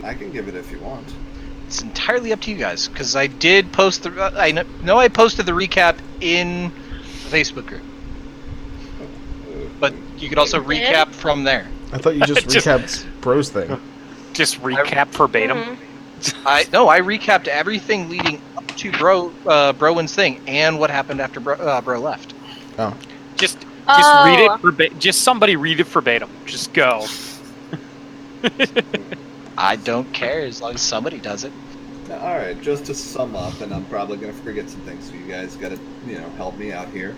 I can give it if you want. It's entirely up to you guys, because I did post the. I know I posted the recap in the Facebook group, but you could also recap from there. I thought you just recapped Bro's thing. Just recap verbatim. I recapped everything leading up to Browen's thing and what happened after Bro left. Oh. Just read it verbatim. Just somebody read it verbatim. Just go. I don't care as long as somebody does it. Alright, just to sum up, and I'm probably going to forget some things, so you guys got to, help me out here.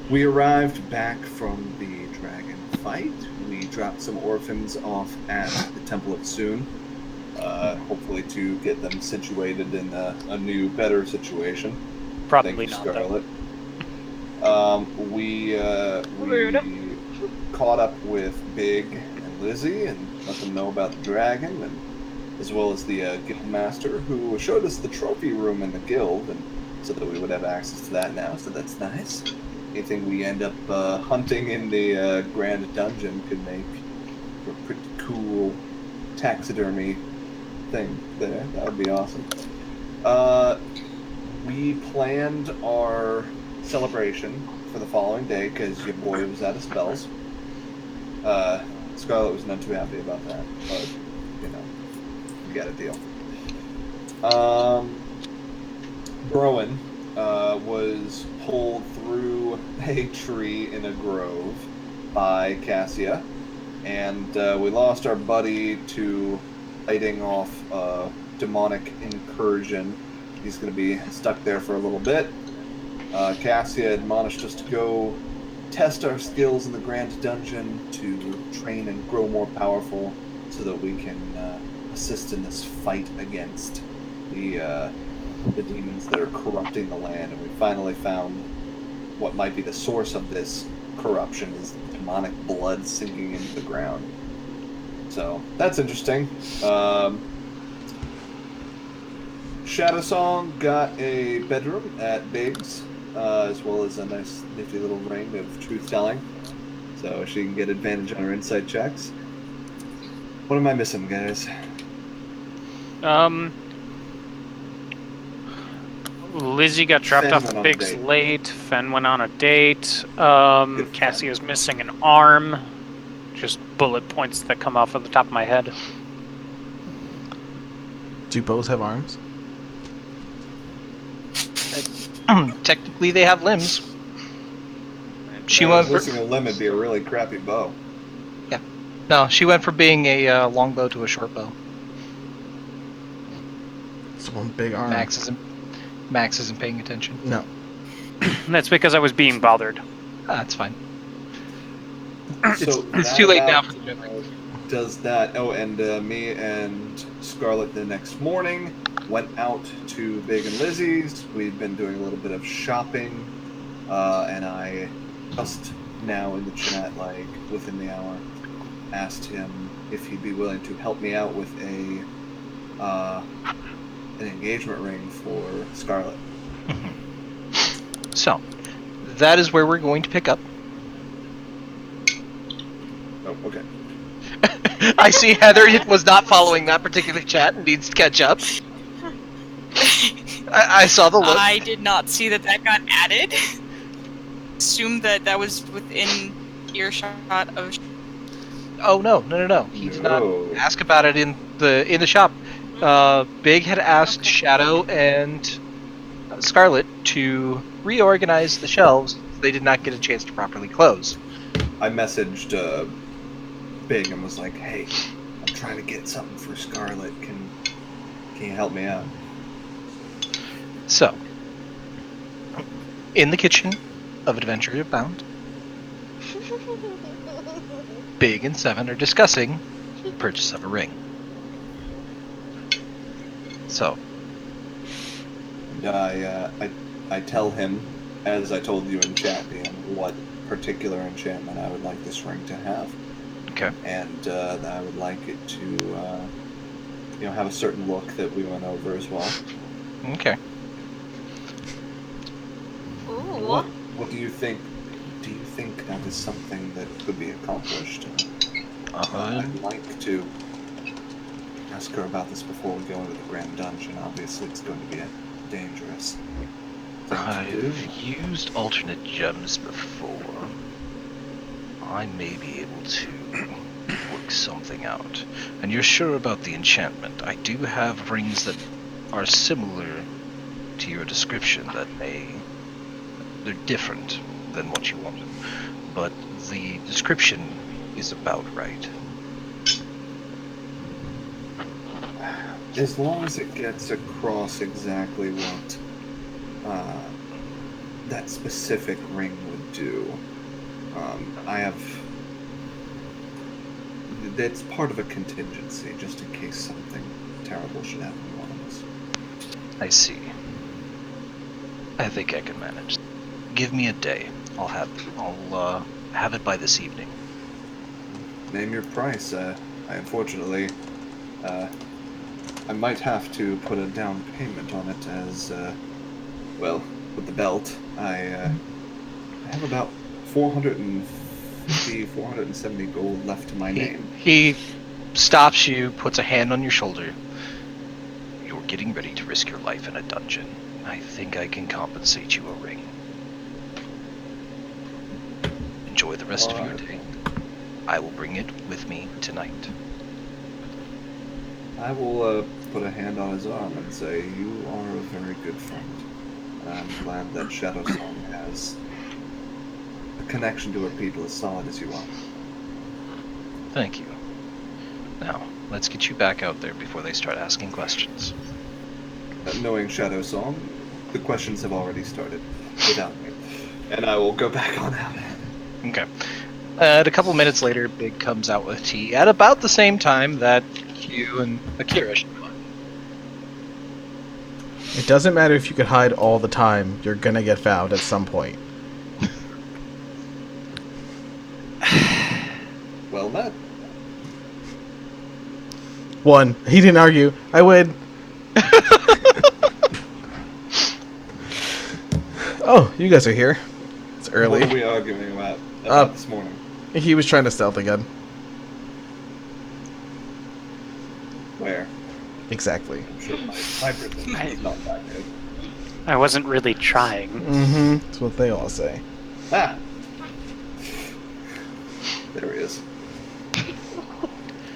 We arrived back from the dragon fight. We dropped some orphans off at the Temple of Soon, hopefully to get them situated in a new, better situation. Probably Thank you, not, Scarlet. We caught up with Big and Lizzie and let them know about the dragon, and as well as the guild master, who showed us the trophy room in the guild, and so that we would have access to that now. So that's nice. Anything we end up hunting in the Grand Dungeon could make for a pretty cool taxidermy thing there. That would be awesome. We planned our celebration for the following day because your boy was out of spells. Scarlet was not too happy about that, but we got a deal. Browen was pulled through a tree in a grove by Cassia, and we lost our buddy to fighting off a demonic incursion. He's going to be stuck there for a little bit. Cassia admonished us to go test our skills in the Grand Dungeon to train and grow more powerful so that we can assist in this fight against the demons that are corrupting the land. And we finally found what might be the source of this corruption is demonic blood sinking into the ground. So that's interesting. Shadowsong got a bedroom at Biggs, as well as a nice nifty little ring of truth-telling, so she can get advantage on her insight checks. What am I missing, guys? Lizzie got dropped Fen off went at on a Biggs date. late. Fen went on a date. Fen. Cassia's missing an arm. Just bullet points that come off of the top of my head. Do both have arms? Technically, they have limbs. She went for, missing a limb would be a really crappy bow. no, she went from being a longbow to a short bow. It's one big arm. Max isn't paying attention. No. That's because I was being bothered. That's fine. So It's that too late now about for the joke. does that. Oh, and me and Scarlet the next morning went out to Big and Lizzie's. We've been doing a little bit of shopping, and I just now in the chat, like within the hour, asked him if he'd be willing to help me out with an engagement ring for Scarlet. So, that is where we're going to pick up. Oh, okay. I see Heather was not following that particular chat and needs to catch up. I saw the look. I did not see that got added. Assumed that was within earshot of. Oh no! He did not No. ask about it in the shop. Big had asked Shadow and Scarlet to reorganize the shelves. They did not get a chance to properly close. I messaged Big and was like, "Hey, I'm trying to get something for Scarlet. Can you help me out?" So, in the kitchen of Adventure Bound, Big and Seven are discussing the purchase of a ring. So, I tell him, as I told you in chat, Dan, what particular enchantment I would like this ring to have, okay. and that I would like it to, have a certain look that we went over as well. Okay. What do you think? Do you think that is something that could be accomplished? I'd like to ask her about this before we go into the Grand Dungeon. Obviously, it's going to be dangerous thing to do. I've used alternate gems before. I may be able to work something out. And you're sure about the enchantment? I do have rings that are similar to your description that they're different than what you wanted. But the description is about right. As long as it gets across exactly what that specific ring would do. It's part of a contingency, just in case something terrible should happen to one of us. I see. I think I can manage. Give me a day. I'll have it by this evening. Name your price. Unfortunately, I might have to put a down payment on it as, well, with the belt, I have about 470 gold left to my name. He stops you, puts a hand on your shoulder. You're getting ready to risk your life in a dungeon. I think I can compensate you a ring. Enjoy the rest of your day. I will bring it with me tonight. I will put a hand on his arm and say, you are a very good friend. I'm glad that Shadow Song has a connection to her people as solid as you are. Thank you. Now, let's get you back out there before they start asking questions. Knowing Shadow Song, the questions have already started without me. And I will go back on out. Okay. A couple minutes later, Big comes out with tea at about the same time that you and Akira should come. It doesn't matter if you could hide all the time, you're gonna get found at some point. Well, that. One. He didn't argue. I win. Oh, you guys are here. It's early. What are we arguing about this morning? He was trying to stealth again. Where? Exactly. I'm sure my prison is not that good. I wasn't really trying. Mm-hmm. That's what they all say. Ah! There he is.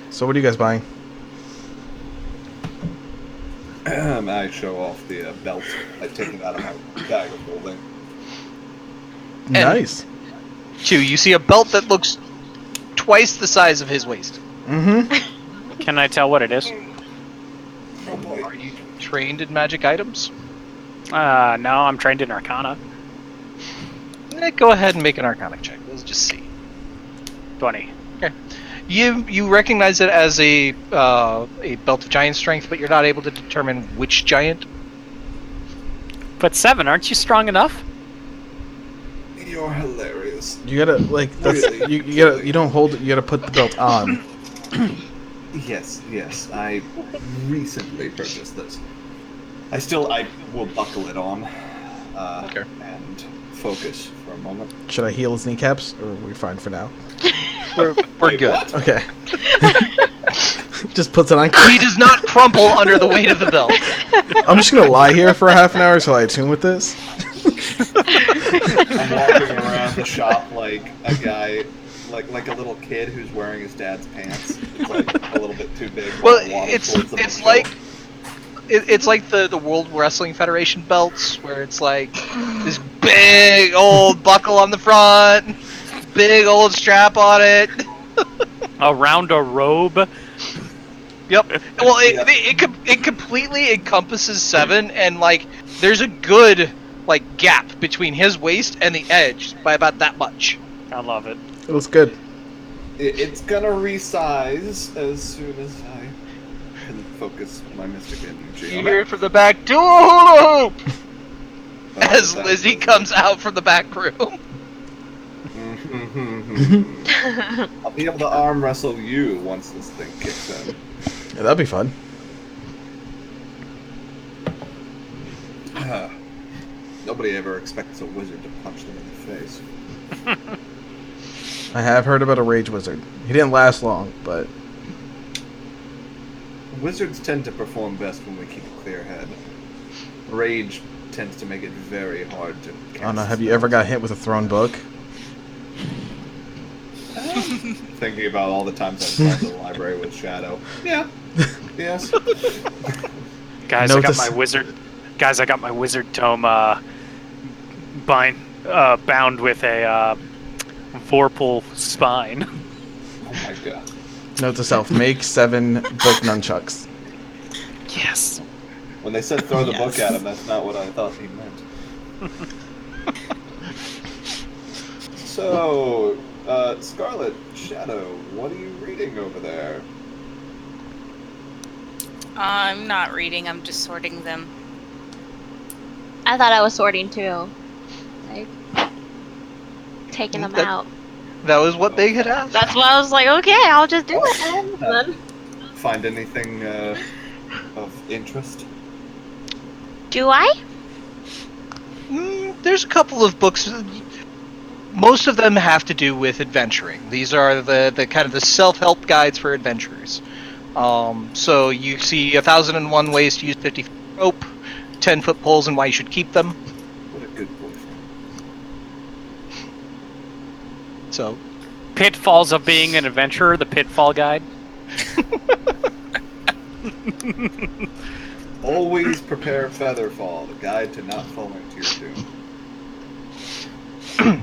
So what are you guys buying? I show off the belt. I take it out of my bag of holding. Nice. Two, you see a belt that looks twice the size of his waist. Mm-hmm. Can I tell what it is? Oh boy. Are you trained in magic items? No, I'm trained in Arcana. Go ahead and make an Arcana check. Let's just see. 20. You recognize it as a belt of giant strength, but you're not able to determine which giant. But 7, aren't you strong enough? You're hilarious. You gotta that's Really? you don't hold it. You gotta put the belt on. Yes. I recently purchased this. I will buckle it on. Okay. And focus for a moment. Should I heal his kneecaps, or are we fine for now? We're Wait, good. what? Okay. Just puts it on. He does not crumple under the weight of the belt. I'm just gonna lie here for a half an hour till I attune with this. I'm walking around the shop like a guy, like a little kid who's wearing his dad's pants. It's like a little bit too big. Well, Waddle it's towards the it's middle. like it's like the World Wrestling Federation belts, where it's like this big old buckle on the front, big old strap on it. Around a robe? Yep. Well, Yeah. it completely encompasses 7, and like there's a good like gap between his waist and the edge by about that much. I love it. It looks good. It's gonna resize as soon as I can focus my mystic energy You on hear it. it from the back door as That- Lizzie comes out from the back room. I'll be able to arm wrestle you once this thing kicks in. Yeah, that'd be fun. Nobody ever expects a wizard to punch them in the face. I have heard about a rage wizard. He didn't last long, but Wizards tend to perform best when we keep a clear head. Rage tends to make it very hard to cast. I don't know, have you ever got hit with a thrown book? Thinking about all the times I've gone to the library with Shadow. Yeah. Yes. Guys, Note I got this- my wizard. Guys, I got my wizard tome bound with a Vorpal spine. Oh my god. Note to self, make 7 book nunchucks. Yes. When they said throw the Yes. book at him, that's not what I thought he meant. So, Scarlet, Shadow, what are you reading over there? I'm not reading, I'm just sorting them. I thought I was sorting too. Like, taking them That- out. That was what they had asked. That's why I was like, okay, I'll just do it then. Find anything of interest? Do I? There's a couple of books. Most of them have to do with adventuring. These are the kind of the self-help guides for adventurers. So you see 1001 ways to use 50 rope, 10-foot poles, and why you should keep them. What a good boyfriend. So Pitfalls of being an adventurer, the Pitfall Guide. Always prepare Featherfall, the guide to not falling to your doom.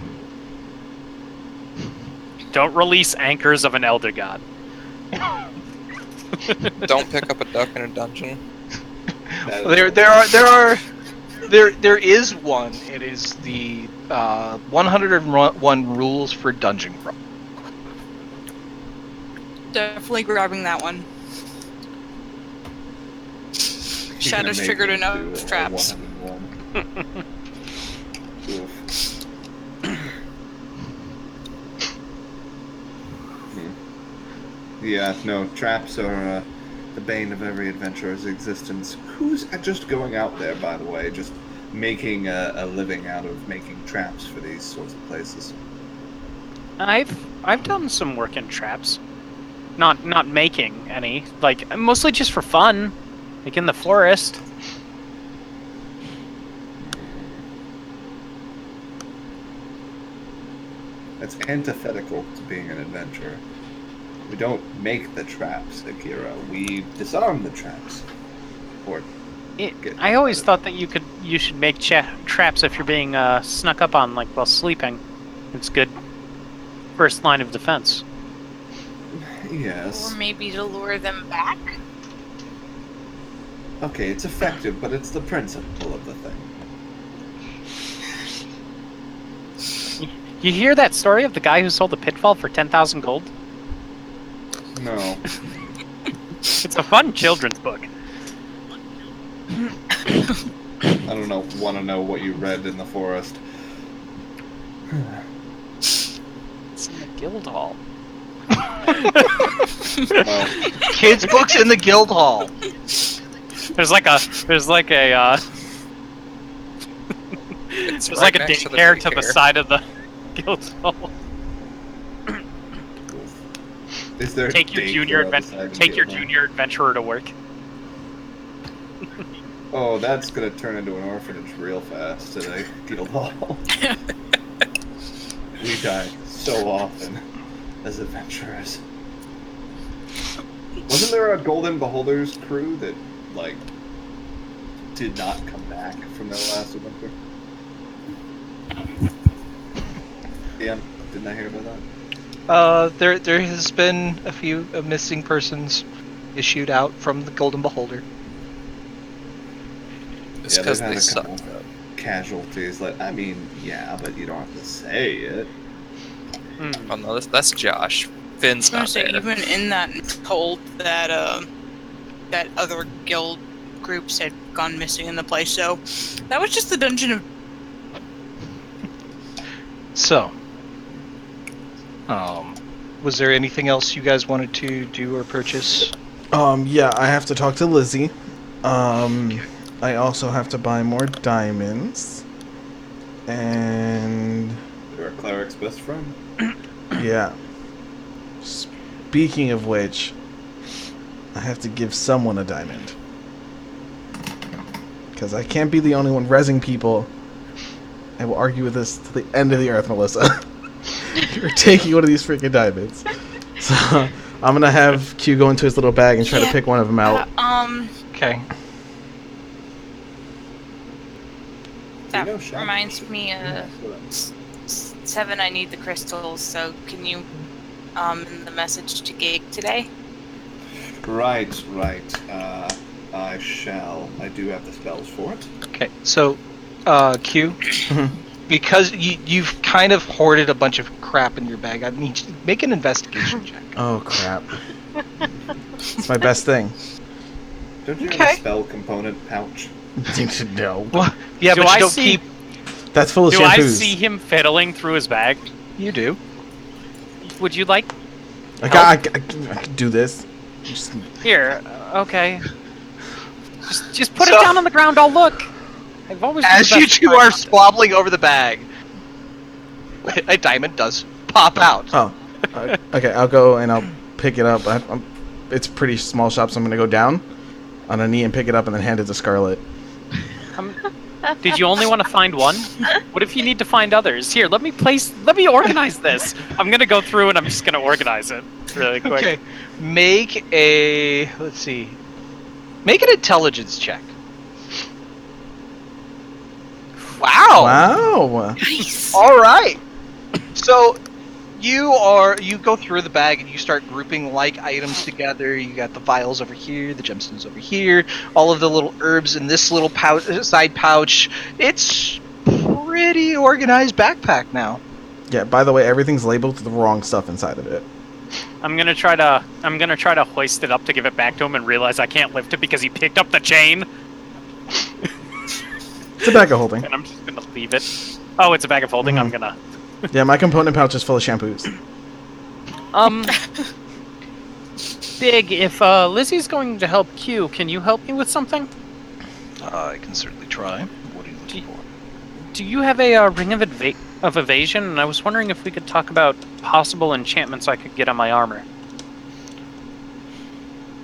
Don't release anchors of an Elder God. Don't pick up a duck in a dungeon. That is- there is one. It is the 101 rules for dungeon crawl. Definitely grabbing that one. You're gonna Shadow's make triggered me enough do a traps. 101. Oof. Yeah, no, traps are the bane of every adventurer's existence. Who's just going out there, by the way, just making a living out of making traps for these sorts of places? I've done some work in traps. Not making any, like mostly just for fun, like in the forest. That's antithetical to being an adventurer. We don't make the traps, Akira. We disarm the traps. Or I always thought that you should make traps if you're being snuck up on, like while sleeping. It's good first line of defense. yes. Or maybe to lure them back? Okay, it's effective, but it's the principle of the thing. You hear that story of the guy who sold the Pitfall for 10,000 gold? No. It's a fun children's book. I don't know. Want to know what you read in the forest? It's in the guild hall. Well, Kids' books in the guild hall. There's like a It's there's right like a next to the daycare to the daycare. side of the guild hall. is there Take your daycare junior on the side of the take your guild hall? junior adventurer to work. Oh, that's gonna turn into an orphanage real fast today, guild hall. We die so often as adventurers. Wasn't there a Golden Beholders crew that, like, did not come back from their last adventure? Yeah, didn't I hear about that? There has been a few missing persons issued out from the Golden Beholder. It's Yeah, because they've had they a suck. couple of casualties. Like, I mean, yeah, but you don't have to say it. Oh no, that's Josh. Finn's I not was gonna say, there. even in that, it's told that that other guild groups had gone missing in the place. So that was just the dungeon of. So, was there anything else you guys wanted to do or purchase? Yeah, I have to talk to Lizzie. I also have to buy more diamonds. And You're a cleric's best friend. yeah. Speaking of which, I have to give someone a diamond. Because I can't be the only one rezzing people. I will argue with this to the end of the earth, Melissa. You're taking one of these freaking diamonds. So I'm gonna have Q go into his little bag and try to pick one of them out. Okay. That You know, Shaq- reminds me, Seven, I need the crystals, so can you, in the message to Gig today? Right. I shall. I do have the spells for it. Okay. So, Q, because you've kind of hoarded a bunch of crap in your bag, I need you to make an investigation check. Oh crap! It's my best thing. Don't you have Okay. a spell component pouch? No. Well, yeah, Do but I you don't see- keep. That's full of Do I shampoos. see him fiddling through his bag? You do. Would you like I can do this. Just, here? Okay. Just put So- it down on the ground. I'll look. I've always been As the you best two at are finding squabbling over the bag, a diamond does pop out. oh, okay. I'll go and I'll pick it up. It's a pretty small shop, so I'm gonna go down on a knee and pick it up and then hand it to Scarlet. Did you only want to find one? What if you need to find others? Here, let me organize this. I'm gonna go through and I'm just gonna organize it really quick. Okay, make a make an intelligence check. Wow. Wow. Nice! All right. So you go through the bag and you start grouping like items together. You got the vials over here, the gemstones over here, all of the little herbs in this little side pouch. It's pretty organized backpack now. Yeah. By the way, everything's labeled with the wrong stuff inside of it. I'm gonna try to hoist it up to give it back to him and realize I can't lift it because he picked up the chain, It's a bag of holding. and I'm just gonna leave it. Oh, it's a bag of holding. I'm gonna. Yeah, my component pouch is full of shampoos. Big. If Lizzie's going to help Q, can you help me with something? I can certainly try. What are you looking for? Do you have a ring of evasion? And I was wondering if we could talk about possible enchantments I could get on my armor.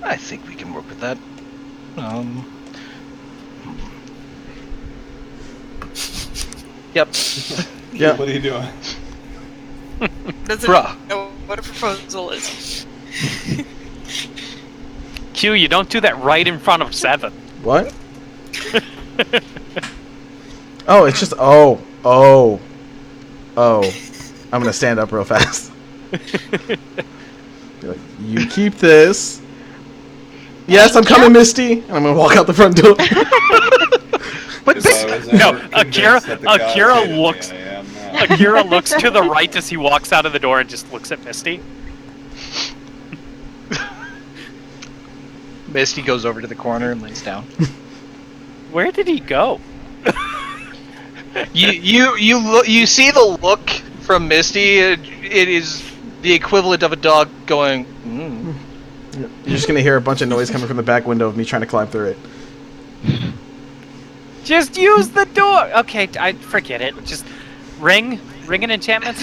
I think we can work with that. Yep. Yeah. What are you doing? Doesn't Bruh. know what a proposal is. Q, you don't do that right in front of Seven. What? Oh, it's just I'm gonna stand up real fast. Be like, you keep this. Yes, I'm coming, Misty. And I'm gonna walk out the front door. But If I was No, ever convinced that the gods Akira hated me, looks- I am now. Akira looks to the right as he walks out of the door and just looks at Misty. Misty goes over to the corner and lays down. Where did he go? You see the look from Misty. It is the equivalent of a dog going. You're just gonna hear a bunch of noise coming from the back window of me trying to climb through it. Just use the door. Okay, I forget it. Just ring an enchantment.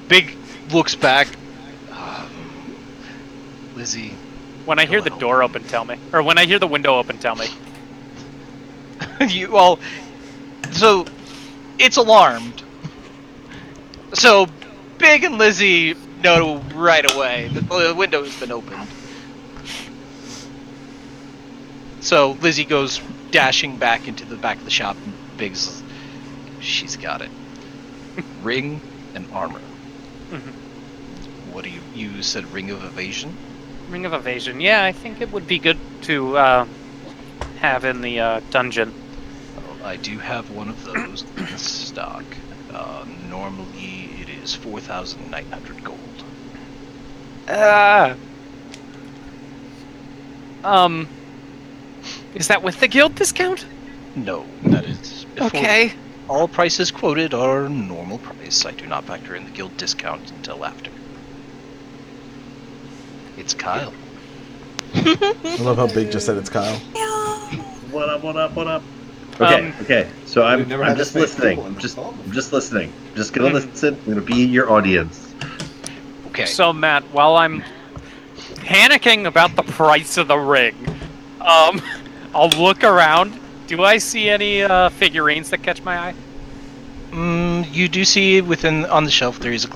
Big looks back. Lizzie. When I hear the door open, tell me. Or when I hear the window open, tell me. So it's alarmed. So Big and Lizzie know right away that the window has been opened. So Lizzie goes dashing back into the back of the shop, and Big's, she's got it. Ring and armor. What do you said? Ring of evasion. Ring of evasion. Yeah, I think it would be good to have in the dungeon. Well, I do have one of those in stock. Normally it is 4,900 gold. Is that with the guild discount? No, that is before Okay. all prices quoted are normal price. I do not factor in the guild discount until after. It's Kyle. I love how Big just said it's Kyle. What up? Okay. So We've never I'm had just this many listening. people in I'm just this call. I'm just listening. I'm just gonna listen. I'm gonna be your audience. Okay. So Matt, while I'm panicking about the price of the ring. I'll look around. Do I see any figurines that catch my eye? You do see on the shelf there is a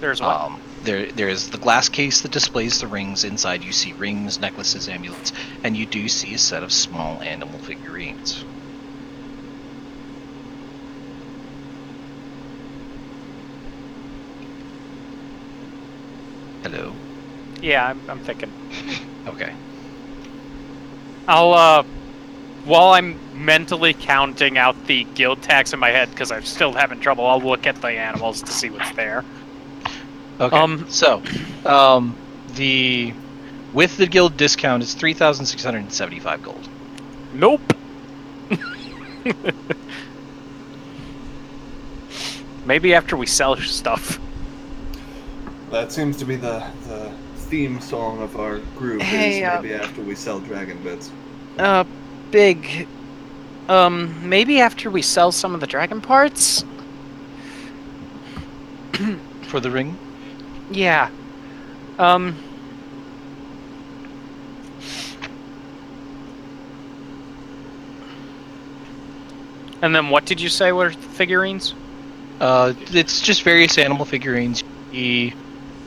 There's what? there is the glass case that displays the rings. Inside you see rings, necklaces, amulets, and you do see a set of small animal figurines. Hello. Yeah, I'm thinking. Okay. I'll while I'm mentally counting out the guild tax in my head because I'm still having trouble, I'll look at the animals to see what's there. Okay. The with the guild discount is 3,675 gold. Nope. Maybe after we sell stuff. That seems to be the theme song of our group. Hey, is maybe after we sell dragon bits. Big. Maybe after we sell some of the dragon parts? For the ring? Yeah. And then what did you say were figurines? It's just various animal figurines. You see,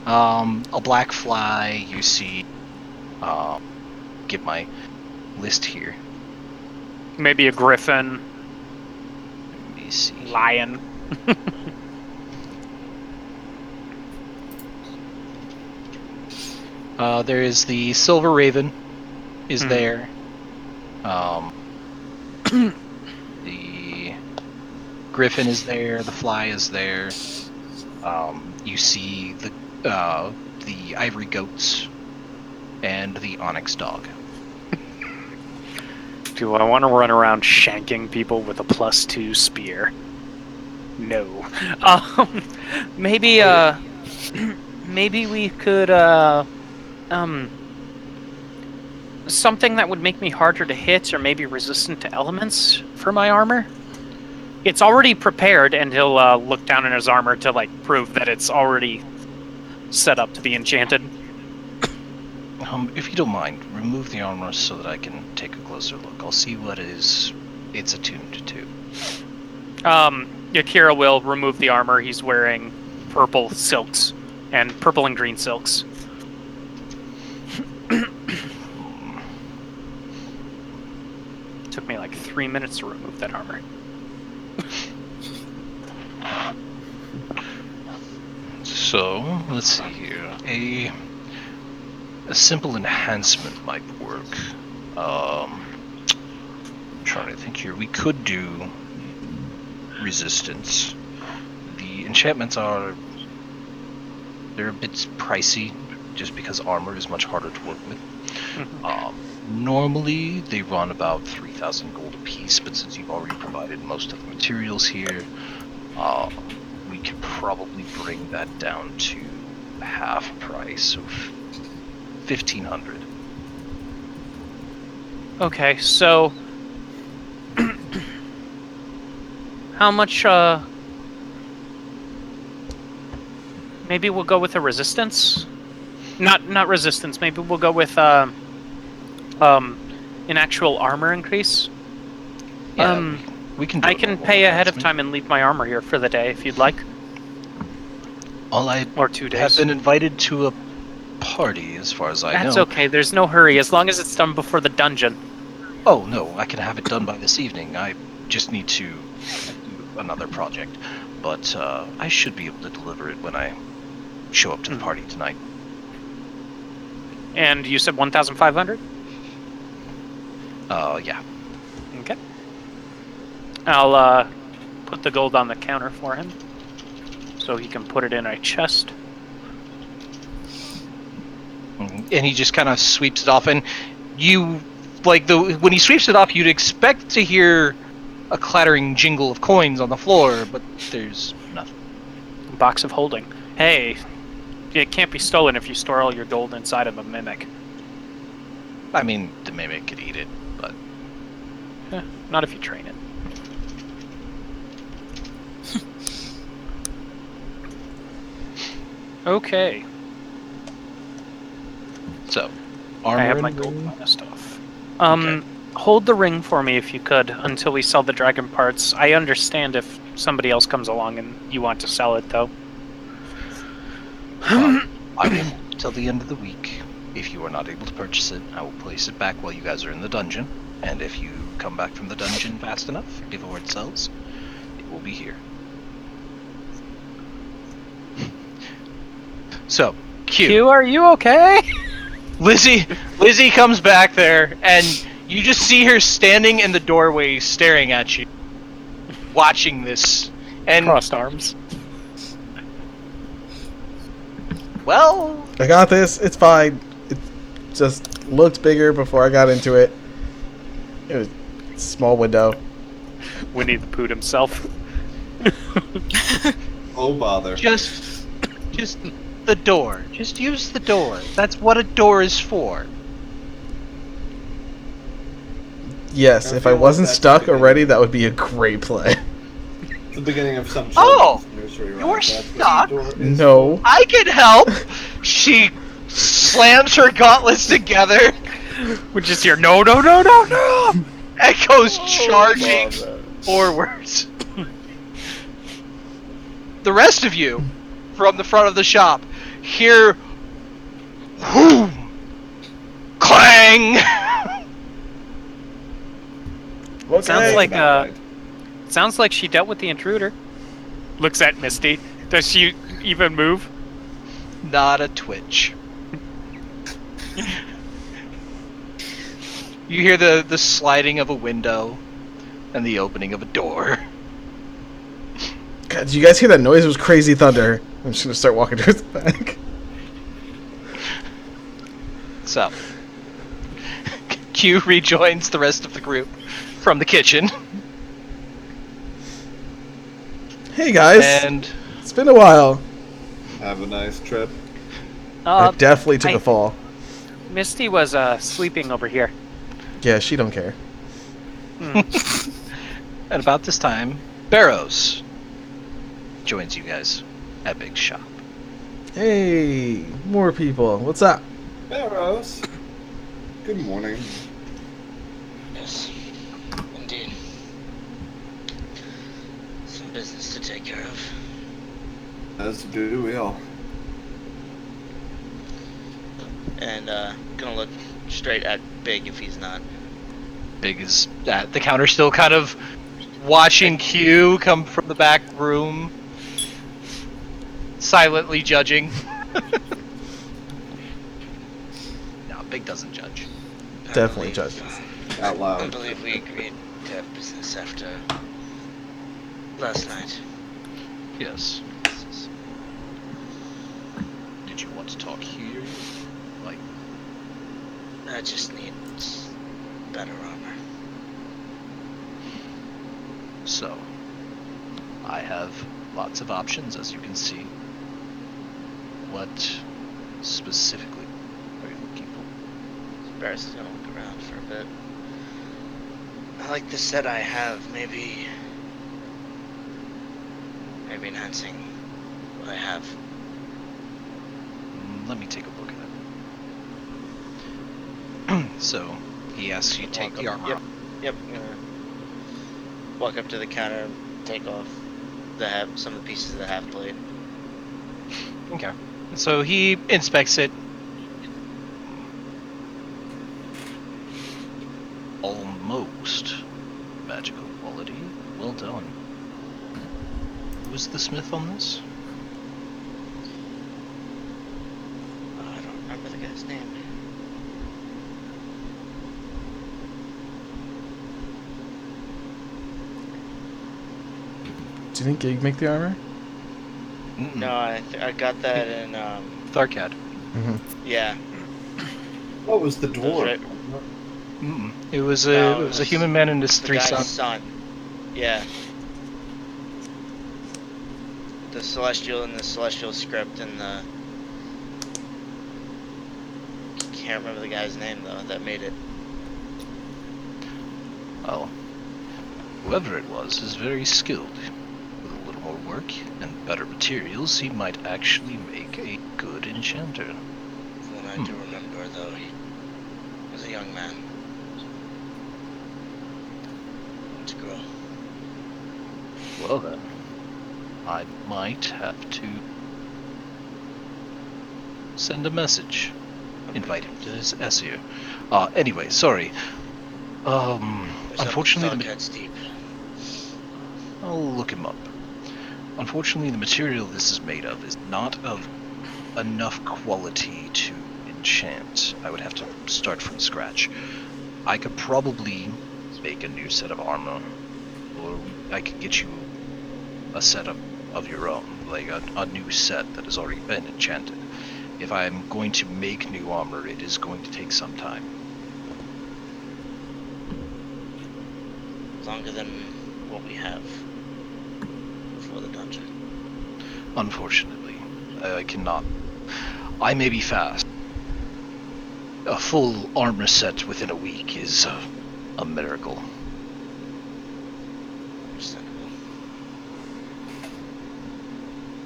a black fly. You see, get my list here. Maybe a griffin. Let me see. Lion. There is the silver raven. Is there? The griffin is there. The fly is there. You see the ivory goats and the onyx dog. Do I want to run around shanking people with a +2 spear? No. Maybe maybe we could something that would make me harder to hit or maybe resistant to elements for my armor. It's already prepared, and he'll look down in his armor to like prove that it's already set up to be enchanted. If you don't mind, remove the armor so that I can take a closer look. I'll see what it's attuned to. Yakira will remove the armor. He's wearing purple silks and purple and green silks. Took me like 3 minutes to remove that armor. So, let's see here. A simple enhancement might work. I'm trying to think here. We could do resistance. The enchantments they're a bit pricey, just because armor is much harder to work with. Normally, they run about 3,000 gold apiece, but since you've already provided most of the materials here, we could probably bring that down to half price of 1,500. Okay, so how much? Maybe we'll go with a resistance. Not resistance. Maybe we'll go with an actual armor increase. Yeah, we can. I can pay ahead of time and leave my armor here for the day if you'd like. Or 2 days. Have been invited to a party, as far as I know. That's okay. There's no hurry as long as it's done before the dungeon. Oh no, I can have it done by this evening. I just need to do another project, but I should be able to deliver it when I show up to the party tonight. And you said 1,500? Yeah. Okay. I'll put the gold on the counter for him, so he can put it in a chest. And he just kind of sweeps it off, and you, when he sweeps it off, you'd expect to hear a clattering jingle of coins on the floor, but there's nothing. Box of holding. Hey, it can't be stolen if you store all your gold inside of a mimic. I mean, the mimic could eat it, but... not if you train it. Okay. So, armor I have and my gold ring. minus stuff. Okay. Hold the ring for me if you could until we sell the dragon parts. I understand if somebody else comes along and you want to sell it, though. I will hold till the end of the week. If you are not able to purchase it, I will place it back while you guys are in the dungeon. And if you come back from the dungeon fast enough, before it sells, it will be here. So, Q, are you okay? Lizzie comes back there, and you just see her standing in the doorway, staring at you, watching this. And Crossed arms. well, I got this. It's fine. It just looked bigger before I got into it. It was a small window. Winnie the Pooh himself. Oh bother. just the door. Just use the door. That's what a door is for. Yes, I if I feel like wasn't that's stuck the already, that would be a great play. The beginning of some Oh! children's nursery rhyme. You're That's what stuck? the door is No. I can help. She slams her gauntlets together Which is your no, no, no, no, no! and goes charging forwards. The rest of you, from the front of the shop, hear whoom, clang. Sounds Okay. like about right. sounds like she dealt with the intruder. Looks at Misty. Does she even move? Not a twitch. You hear the sliding of a window and the opening of a door. God, did you guys hear that noise? It was crazy thunder. I'm just gonna start walking towards the back. So, Q rejoins the rest of the group from the kitchen, Hey guys, and it's been a while. Have a nice trip. I definitely took I- a fall. Misty was sleeping over here. Yeah, she don't care. at about this time, Barrows joins you guys at Big Shop. Hey, more people. What's up? Barrows. Good morning. Yes, indeed. Some business to take care of. As do we all. And, gonna look straight at Big if he's not. Big is at the counter, still kind of watching Q come from the back room, silently judging. No, Big doesn't judge. Definitely judges. Out I loud. believe we agreed to have business after last night. Yes. Did you want to talk here? Like, I just need better armor. so. I have lots of options, as you can see. What specifically are you looking for? Barris is gonna look around for a bit. I like the set I have, maybe enhancing what I have. Let me take a look at it. So, he asks you to take the armor. Yep, I'm gonna walk up to the counter and take off some of the pieces of the half blade. Okay. So he inspects it. Almost magical quality. Well done. Who was the smith on this? I don't remember the guy's name. Do you think Gig make the armor? Mm-mm. No, I got that in Tharkad. yeah. What was the It was dwarf? right- Mm-mm. It was a No, it was a human man and his the three guy's sons. son. Yeah. The celestial and the celestial script and the can't remember the guy's name though that made it. Well, whoever it was is very skilled. With a little more work and better materials, he might actually make a good enchanter. one I do remember, though. He was a young man. To grow. Well then, I might have to send a message. Invite him to this Essir. Anyway, sorry. Unfortunately, Foghead's deep. I'll look him up. Unfortunately, the material this is made of is not of enough quality to enchant. I would have to start from scratch. I could probably make a new set of armor, or I could get you a set of your own, like a new set that has already been enchanted. If I'm going to make new armor, it is going to take some time. Longer than what we have for the dungeon. Unfortunately, I cannot. I may be fast. A full armor set within a week is a miracle. Understandable.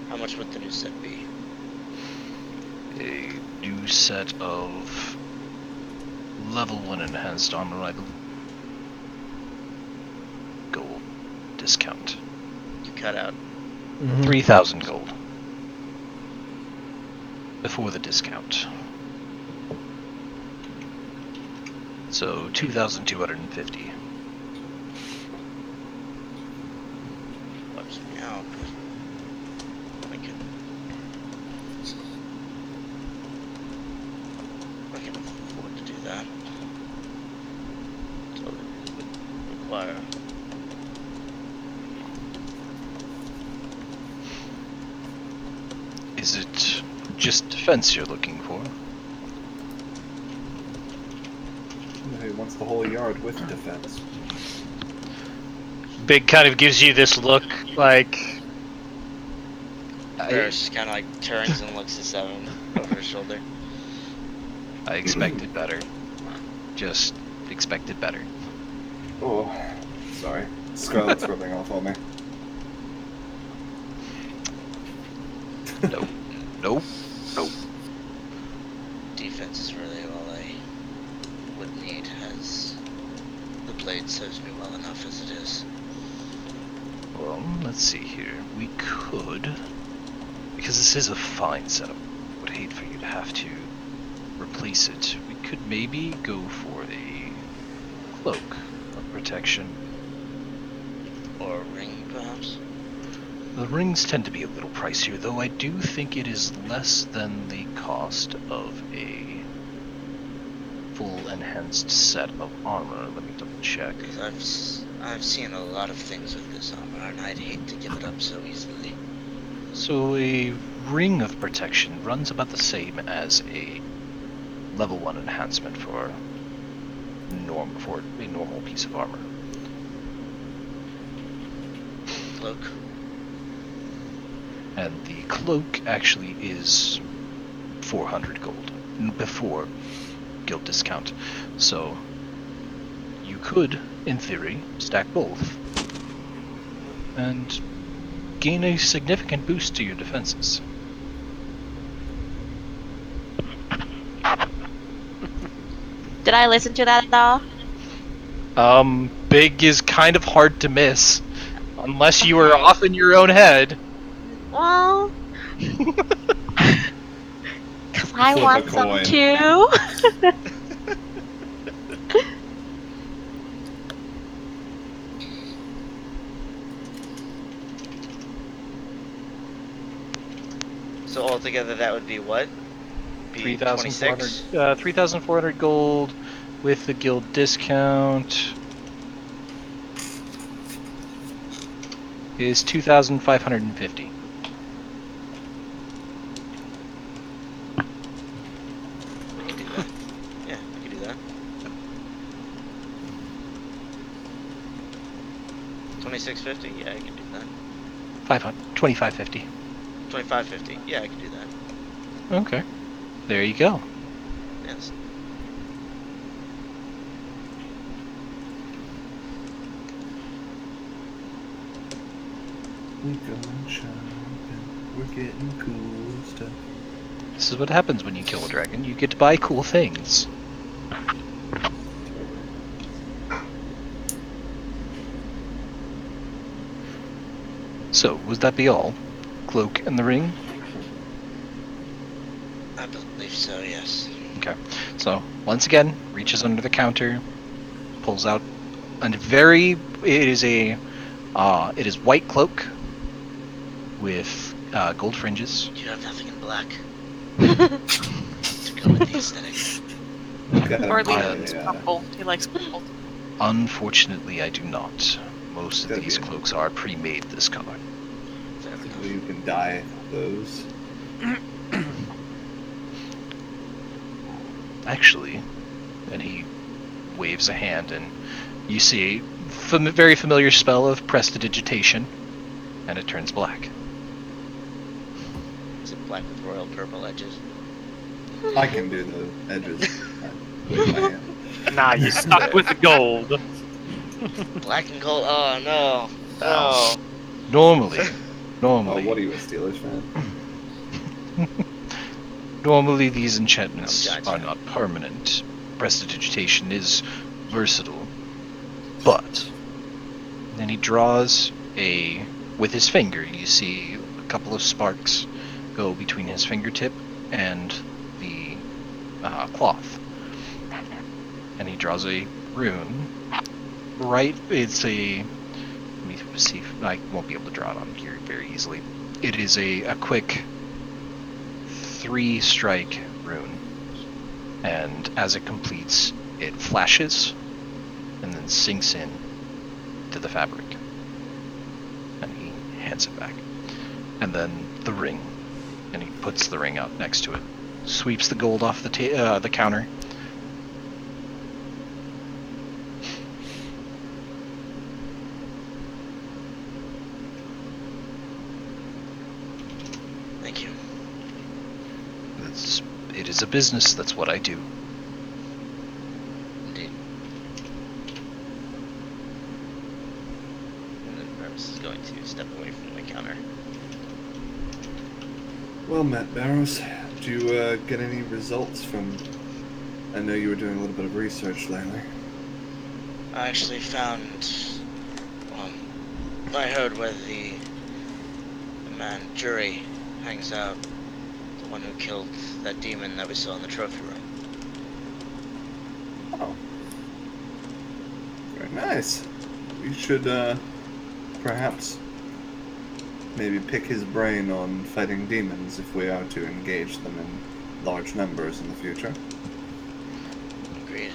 How much would the new set be? A new set of level 1 enhanced armor, I believe. Gold discount. You cut out. 3,000 gold. Before the discount. So 2,250. Wipes me out, but I can afford to do that. So it would require. Is it just defense you're looking for? He wants the whole yard with defense. Big kind of gives you this look like. Ferris just kind of like turns and looks at Seven over his shoulder. I expected better. Just expected better. Oh, sorry. Scarlet's rubbing off on me. Nope. Nope. Nope. Defense is really all I would need, as the blade serves me well enough as it is. Well, let's see here. We could, because this is a fine setup, I would hate for you to have to replace it. We could maybe go for a cloak of protection. Or a ring, perhaps? The rings tend to be a little pricier, though I do think it is less than the cost of a full enhanced set of armor. Let me double check. Because I've seen a lot of things with this armor, and I'd hate to give it up so easily. So a ring of protection runs about the same as a level 1 enhancement for a normal piece of armor. Cloak. And the cloak actually is 400 gold before guild discount. So you could, in theory, stack both and gain a significant boost to your defenses. Did I listen to that at all? Big is kind of hard to miss, unless you were off in your own head. Well, cause I Flip want a some coin. too. So altogether, that would be what? Be 26? 3,400 gold with the guild discount is 2,550. We can do that. Yeah, we can do that. 2650? Yeah, I can do that. 2,550. 2550? Yeah, I can do that. Okay. There you go. Yes. We going shopping. We're getting cool stuff. This is what happens when you kill a dragon. You get to buy cool things. So, would that be all? Cloak and the ring? I believe so, yes. Okay. So, once again, reaches under the counter, pulls out a very... It is white cloak with gold fringes. You have nothing in black. To go with the aesthetic. Or at least purple. He likes purple. Unfortunately, I do not. Most of Gotta these be. cloaks are pre-made this color. You can dye those. Actually, and he waves a hand, and you see a very familiar spell of prestidigitation, and it turns black. Is it black with royal purple edges? I can do the edges. With my hand. Nah, you stuck with the gold. Black and gold? Oh, no. No. Normally, Oh, what are you, a Steelers fan? normally these enchantments I'm judging. are not permanent. Prestidigitation is versatile, but then he draws with his finger. You see a couple of sparks go between his fingertip and the cloth, and he draws a rune. Right, it's a. Let me see if I won't be able to draw it on here very easily. It is a quick 3-strike rune, and as it completes, it flashes and then sinks in to the fabric, and he hands it back. And then the ring, and he puts the ring out next to it, sweeps the gold off the counter. Thank you. It is a business. That's what I do. Indeed. And then Barrows is going to step away from the counter. Well met, Barrows. Did you get any results from... I know you were doing a little bit of research lately. I actually found... Well, I heard where the man, Jury, hangs out. The one who killed that demon that we saw in the trophy room. Oh. Very nice. We should, perhaps maybe pick his brain on fighting demons if we are to engage them in large numbers in the future. Agreed.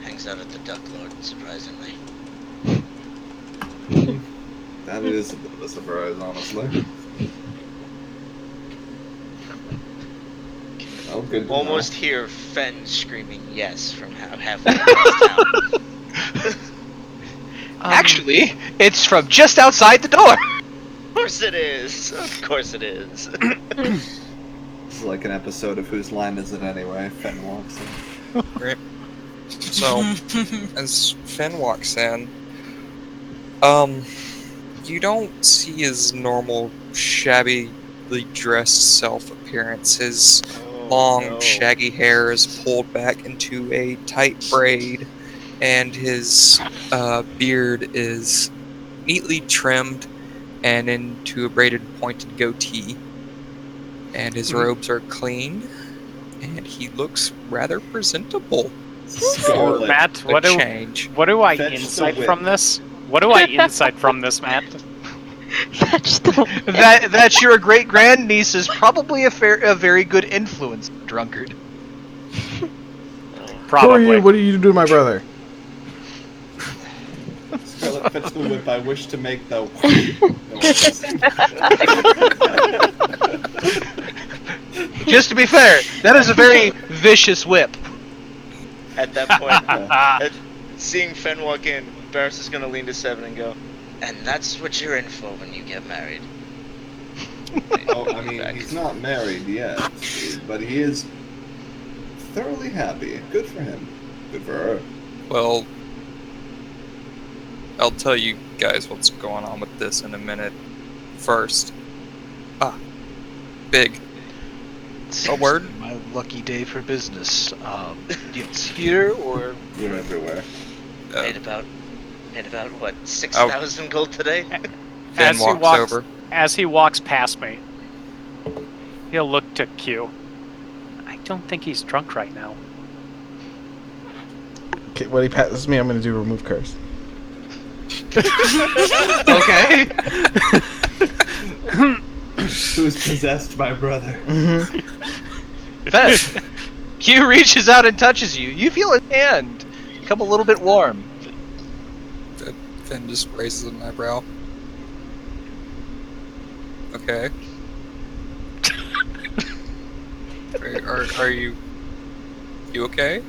Hangs out at the Duck Lord, surprisingly. That is a bit of a surprise, honestly. Oh, good to know. Almost hear Fen screaming yes from halfway across town. Actually, it's from just outside the door. Of course it is. Of course it is. This is like an episode of Whose Line Is It Anyway? Fen walks in. Great. So, as Finn walks in, you don't see his normal shabbily dressed self-appearance. His long, shaggy hair is pulled back into a tight braid, and his beard is neatly trimmed and into a braided pointed goatee. And his robes are clean, and he looks rather presentable. Scarlet. Matt, what do I Fetch the insight whip. from this? What do I insight from this, Matt? Fetch the that your great grandniece is probably a very good influence, drunkard. Probably. Who are you? What do you do to my brother? Scarlet, fetch the whip. I wish to make the... Just to be fair, that is a very vicious whip. At that point, seeing Fen walk in, Barris is gonna lean to Seven and go, and that's what you're in for when you get married. Oh, I mean, he's not married yet, but he is thoroughly happy. Good for him. Good for her. Well, I'll tell you guys what's going on with this in a minute. First, Big. A word? My lucky day for business. It's here or You're everywhere. Made about what, 6,000 gold today? Finn walks over. As he walks past me, he'll look to Q. I don't think he's drunk right now. Okay, when he passes me, I'm going to do remove curse. okay. Who's possessed my brother? Finn, Q reaches out and touches you. You feel his hand become a little bit warm. Finn just raises an eyebrow. Okay. Are you okay?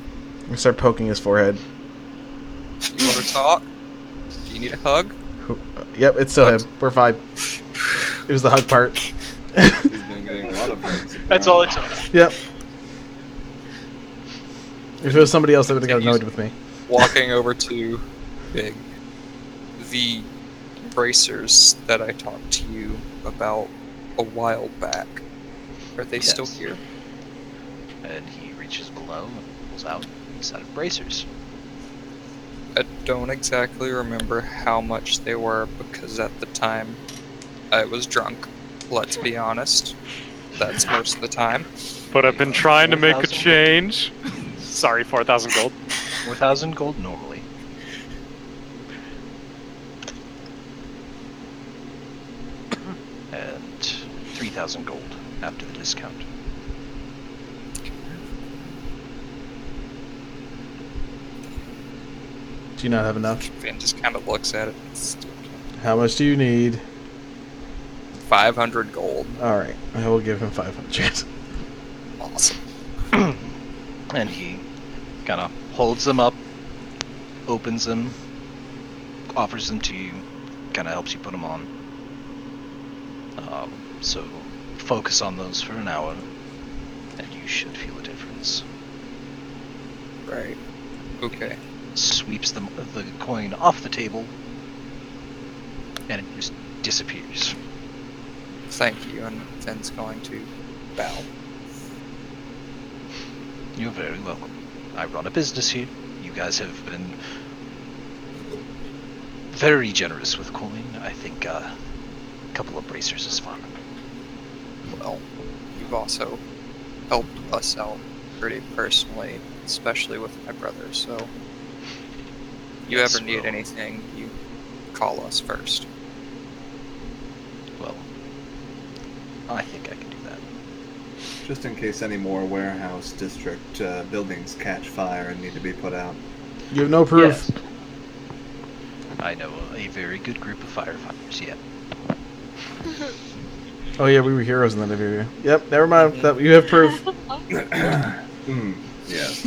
I start poking his forehead. You want to talk? Do you need a hug? Yep, it's still him. We're fine. It was the hug part. He's been getting a lot of things. That's all it took. Yep. If it was somebody else, they would have got annoyed with me. Walking over to Big. The bracers that I talked to you about a while back, are they still here? And he reaches below and pulls out a set of bracers. I don't exactly remember how much they were because at the time I was drunk. Let's be honest. That's most of the time. But I've been trying to make a 4,000 change. Sorry, 4,000 gold. 4,000 gold normally. And 3,000 gold after the discount. Do you not have enough? Finn just kind of looks at it. How much do you need? 500 gold. Alright, I will give him 500. Awesome. And he kind of holds them up, opens them, offers them to you, kind of helps you put them on. So focus on those for an hour, and you should feel a difference. Right. Okay. Sweeps the coin off the table, and it just disappears. Thank you, and Finn's going to bow. You're very welcome. I run a business here. You guys have been very generous with coin. I think a couple of bracers is fine. Well, you've also helped us out pretty personally, especially with my brother, so you Yes, ever need well. anything, you call us first. Well, I think I can do that. Just in case any more warehouse district buildings catch fire and need to be put out. You have no proof. Yes. I know a very good group of firefighters, yeah. Oh yeah, we were heroes in that video. Yep, never mind. That you have proof. Yes.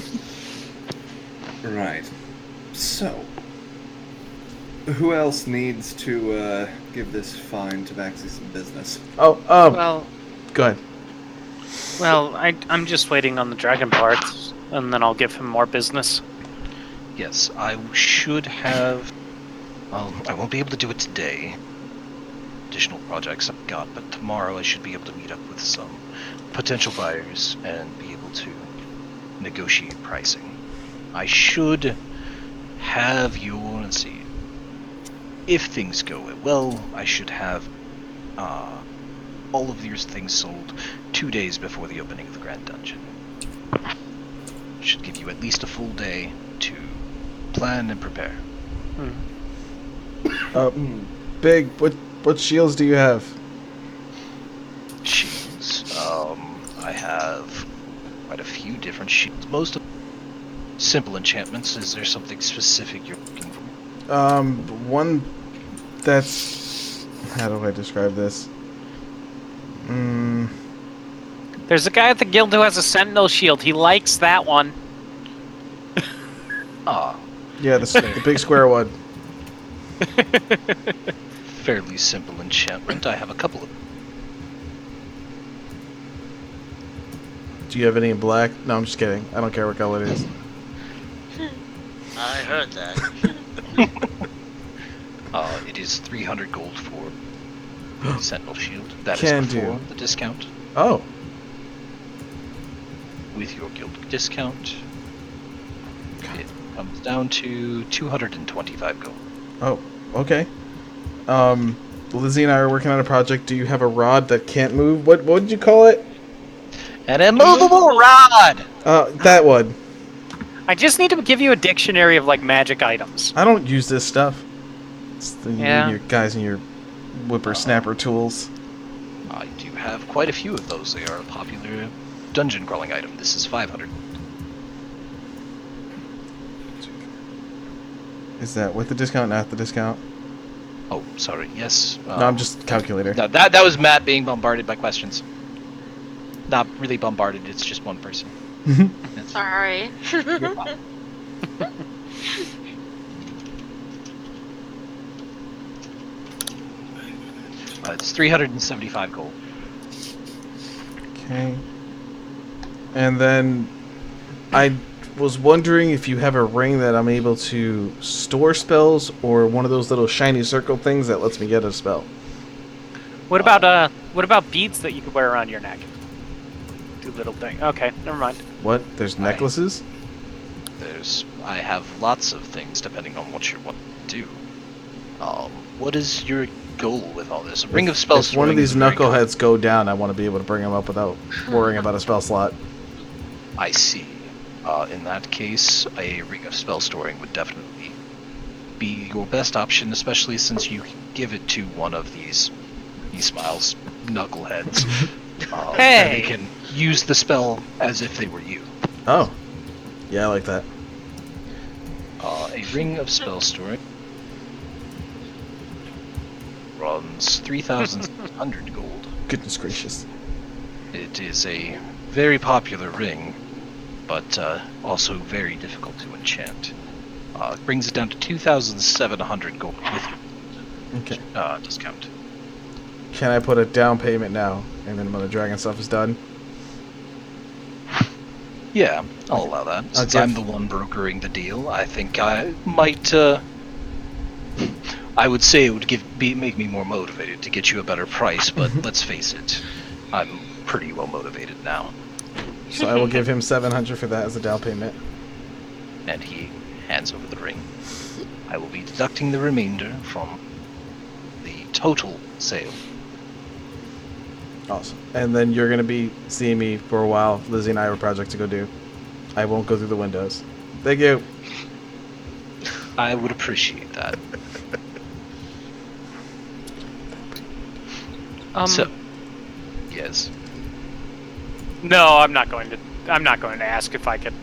Right. So, who else needs to give this fine tabaxi some business? Well, Go ahead. well, I'm just waiting on the dragon parts, and then I'll give him more business. Yes, I should have... Well, I won't be able to do it today. Additional projects I've got, but tomorrow I should be able to meet up with some potential buyers and be able to negotiate pricing. I should have your... Let's see. If things go well, I should have all of these things sold 2 days before the opening of the Grand Dungeon. Should give you at least a full day to plan and prepare. Big. What shields do you have? Shields. I have quite a few different shields. Most of simple enchantments. Is there something specific you're looking for? One that's... How do I describe this? There's a guy at the guild who has a sentinel shield. He likes that one. Yeah, the big square one. Fairly simple enchantment. I have a couple of... Do you have any in black? No, I'm just kidding. I don't care what color it is. I heard that. It is 300 gold for Sentinel Shield. That Can is before do. the discount. Oh. with your guild discount, it comes down to 225 gold. Oh, okay. Lizzie and I are working on a project. Do you have a rod that can't move? What did you call it? An immovable rod! That one. I just need to give you a dictionary of like magic items. I don't use this stuff. It's the, Yeah. you guys and your whippersnapper tools. I do have quite a few of those. They are a popular dungeon crawling item. This is 500. Is that with the discount, not the discount? Oh, sorry. Yes. No, I'm just calculator. No, that was Matt being bombarded by questions. Not really bombarded. It's just one person. That's- Sorry. You're fine. It's 375 gold. Okay. And then I was wondering if you have a ring that I'm able to store spells, or one of those little shiny circle things that lets me get a spell. What about beads that you could wear around your neck? Do little thing. Okay, never mind. What? There's necklaces? I have lots of things depending on what you want to do. What is your goal with all this? Ring of Spells. If one of these is very good. knuckleheads go down, I want to be able to bring them up without worrying about a spell slot. I see. In that case, a Ring of Spell Storing would definitely be your best option, especially since you can give it to one of these, he smiles, knuckleheads. And they can use the spell as if they were you. Oh. Yeah, I like that. A Ring of Spell Storing runs 3,600 gold. Goodness gracious. It is a very popular ring, but also very difficult to enchant. It brings it down to 2,700 gold with Okay. discount. Can I put a down payment now, and then when the dragon stuff is done? Yeah, I'll allow that. Since Okay. I'm the one brokering the deal, I think I might. I would say it would make me more motivated to get you a better price, but let's face it, I'm pretty well motivated now. So I will give him 700 for that as a down payment. And he hands over the ring. I will be deducting the remainder from the total sale. Awesome. And then you're going to be seeing me for a while. Lizzie and I have a project to go do. I won't go through the windows. Thank you. I would appreciate that. So, yes. No, I'm not going to ask if I could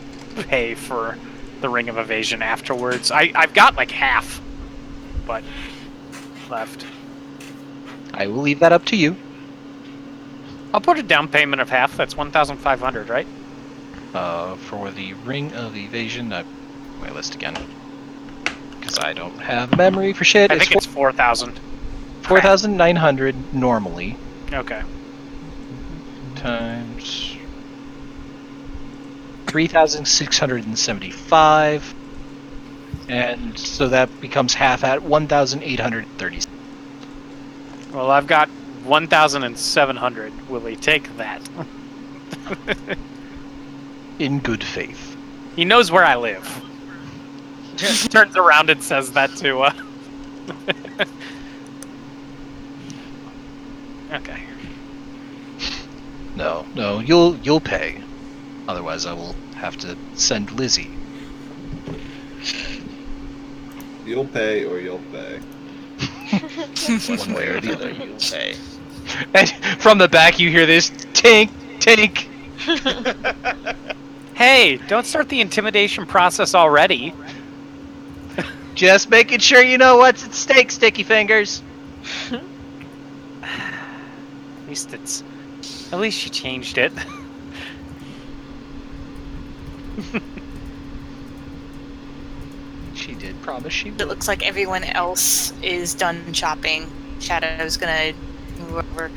pay for the Ring of Evasion afterwards. I've got like half, but left. I will leave that up to you. I'll put a down payment of half. That's 1,500, right? For the Ring of Evasion, my list again, because I don't have memory for shit. I think it's 4,000. 4,900 normally. Okay. Times 3,675, and so that becomes half at 1,830. Well, I've got 1,700. Will he take that? In good faith. He knows where I live. Turns around and says that to. Okay. No, you'll pay. Otherwise, I will have to send Lizzie. You'll pay or you'll pay. One way or the other. You'll pay. And from the back, you hear this tink, tink. Hey, don't start the intimidation process already. Just making sure you know what's at stake, Sticky Fingers. At least she changed it. She did promise she would. It looks like everyone else is done shopping. Shadow's gonna move over.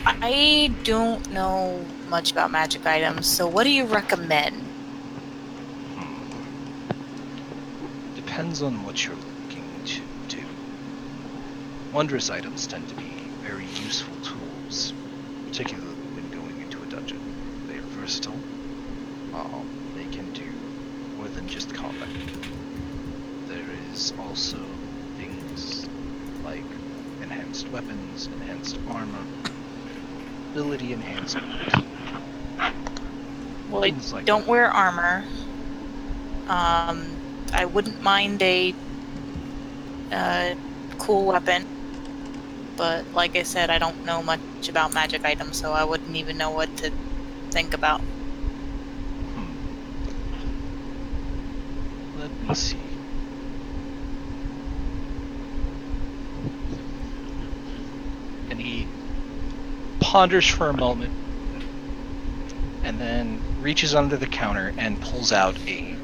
I don't know much about magic items, so what do you recommend? Depends on what you're looking to do. Wondrous items tend to be very useful tools, particularly when going into a dungeon. They are versatile. They can do more than just combat. There is also things like enhanced weapons, enhanced armor, ability enhancement. Well, I things like don't that. wear armor. I wouldn't mind a cool weapon, but like I said, I don't know much about magic items, so I wouldn't even know what to think about. Let me see. And he ponders for a moment, and then reaches under the counter and pulls out a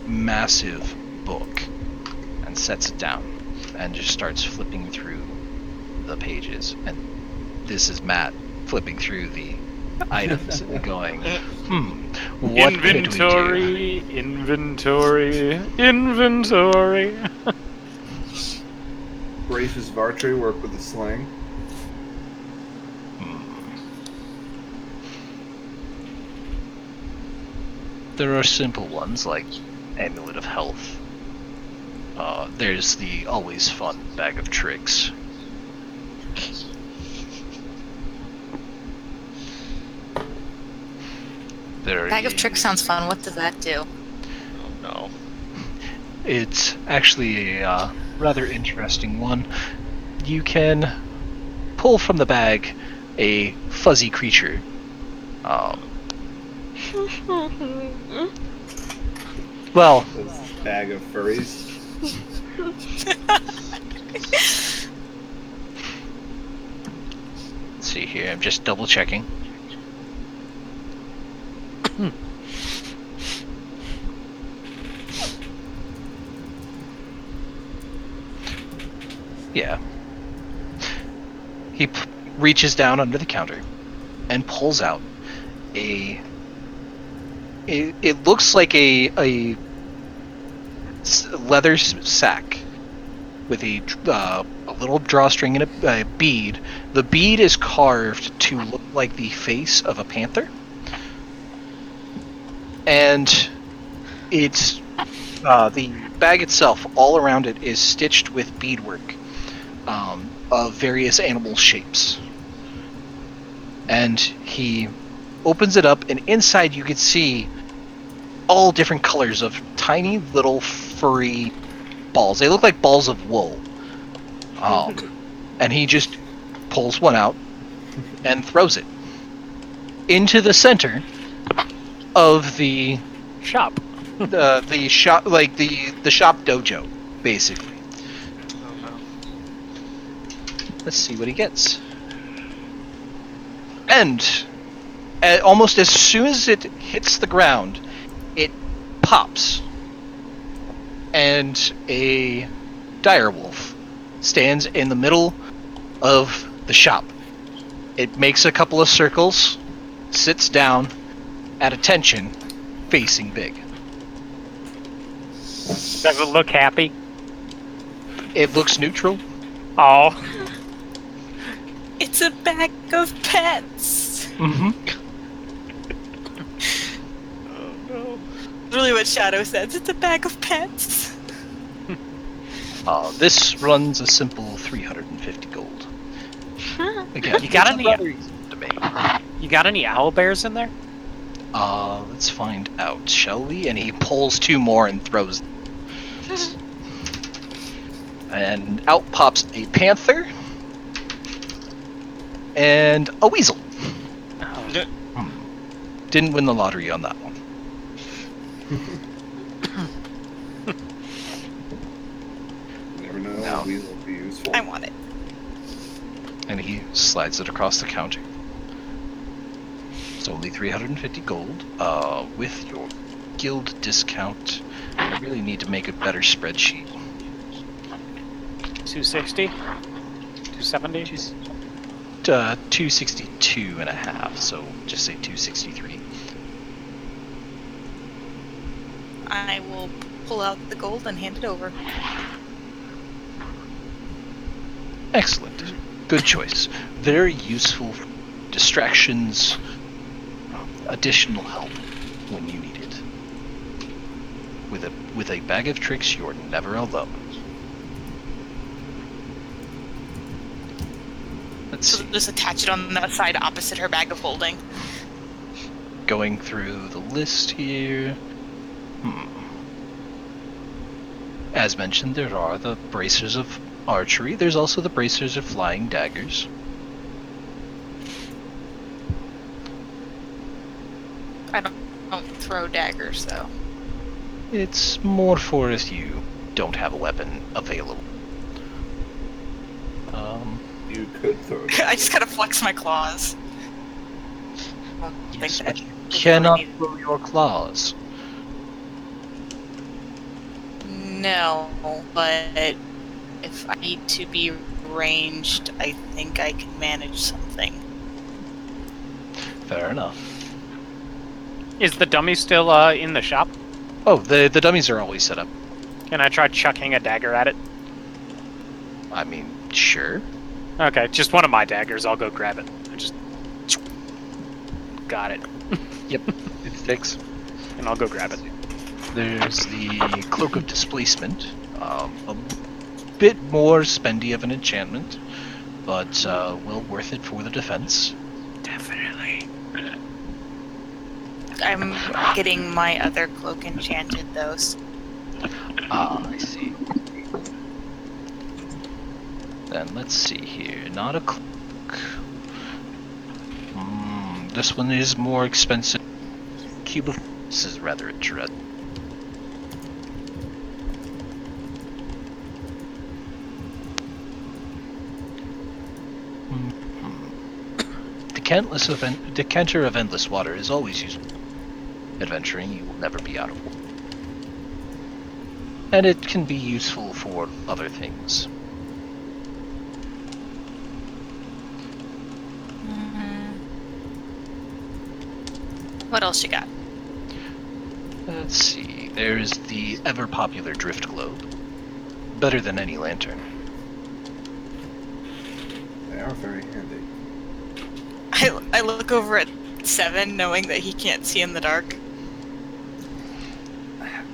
massive book and sets it down and just starts flipping through the pages. And this is Matt flipping through the items and going, what Inventory, inventory. Grace's Vartry work with the sling. There are simple ones like Amulet of Health. There's the always fun Bag of Tricks. Bag of Tricks sounds fun. What does that do? Oh no. It's actually a rather interesting one. You can pull from the bag a fuzzy creature. Well, This bag of furries. let's see here. I'm just double checking. Yeah. He reaches down under the counter and pulls out it looks like a leather sack with a little drawstring and a bead. The bead is carved to look like the face of a panther, and it's the bag itself. All around it is stitched with beadwork of various animal shapes. And he opens it up, and inside you can see all different colors of tiny little furry balls. They look like balls of wool. And he just pulls one out and throws it into the center of the Shop. the shop, like the shop dojo, basically. Oh no. Let's see what he gets. And almost as soon as it hits the ground, it pops. And a direwolf stands in the middle of the shop. It makes a couple of circles, sits down, at attention, facing Big. Does it look happy? It looks neutral. Oh. It's a bag of pets. Mm-hmm. Oh no. Really what Shadow says. It's a bag of pets. This runs a simple 350 gold. Again, You got it's any- rather easy to make. You got any owl bears in there? Let's find out, shall we? And he pulls two more and throws them. And out pops a panther and a weasel. Didn't win the lottery on that one. Never know. No. Weasel will be useful. I want it. And he slides it across the counter. It's only 350 gold. With your guild discount, I really need to make a better spreadsheet. 260? 270? 262 and a half, so just say 263. I will pull out the gold and hand it over. Excellent. Good choice. Very useful distractions. additional help when you need it. With a bag of tricks, you're never alone. Let's So see. just attach it on the side opposite her bag of holding. Going through the list here. As mentioned, there are the bracers of archery. There's also the bracers of flying daggers. I don't throw daggers though. It's more for if you don't have a weapon available. You could throw it. I just gotta flex my claws. I don't Yes, think but that you is cannot really needed. throw your claws. No, but if I need to be ranged, I think I can manage something. Fair enough. Is the dummy still in the shop? Oh, the dummies are always set up. Can I try chucking a dagger at it? I mean, sure. Okay, just one of my daggers. I'll go grab it. I just got it, Yep, it sticks. and I'll go grab it. There's the Cloak of Displacement. A bit more spendy of an enchantment, but well worth it for the defense. Definitely. I'm getting my other cloak enchanted though. Ah, I see. Then let's see here. Not a cloak. This one is more expensive. Cube of this is rather interesting. Decanter of Endless Water is always useful. Adventuring, you will never be out of water. And it can be useful for other things. What else you got? Let's see. There's the ever popular Drift Globe. Better than any lantern. They are very handy. I look over at Seven, knowing that he can't see in the dark.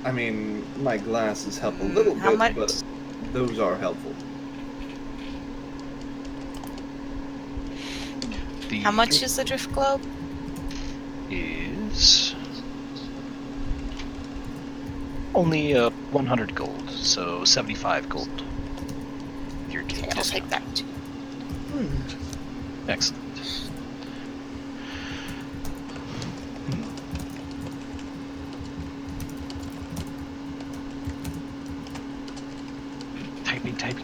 I mean, my glasses help a little How bit, much? but those are helpful. How much is the drift globe? Is only 100 gold, so 75 gold. You're getting Okay, I'll take that too. Excellent.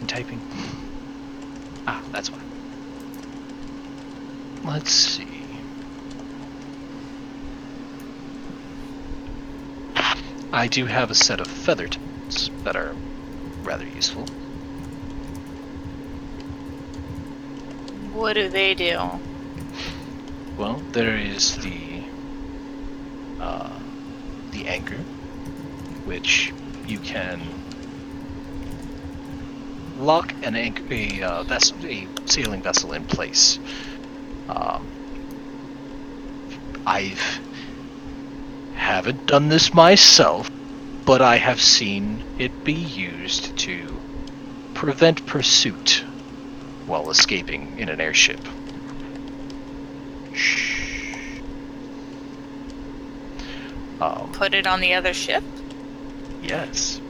Typing. Ah, that's why. Let's see. I do have a set of feather tones that are rather useful. What do they do? Well, there is the anchor, which you can lock a sailing vessel in place. I haven't done this myself, but I have seen it be used to prevent pursuit while escaping in an airship. Shh. Put it on the other ship? Yes.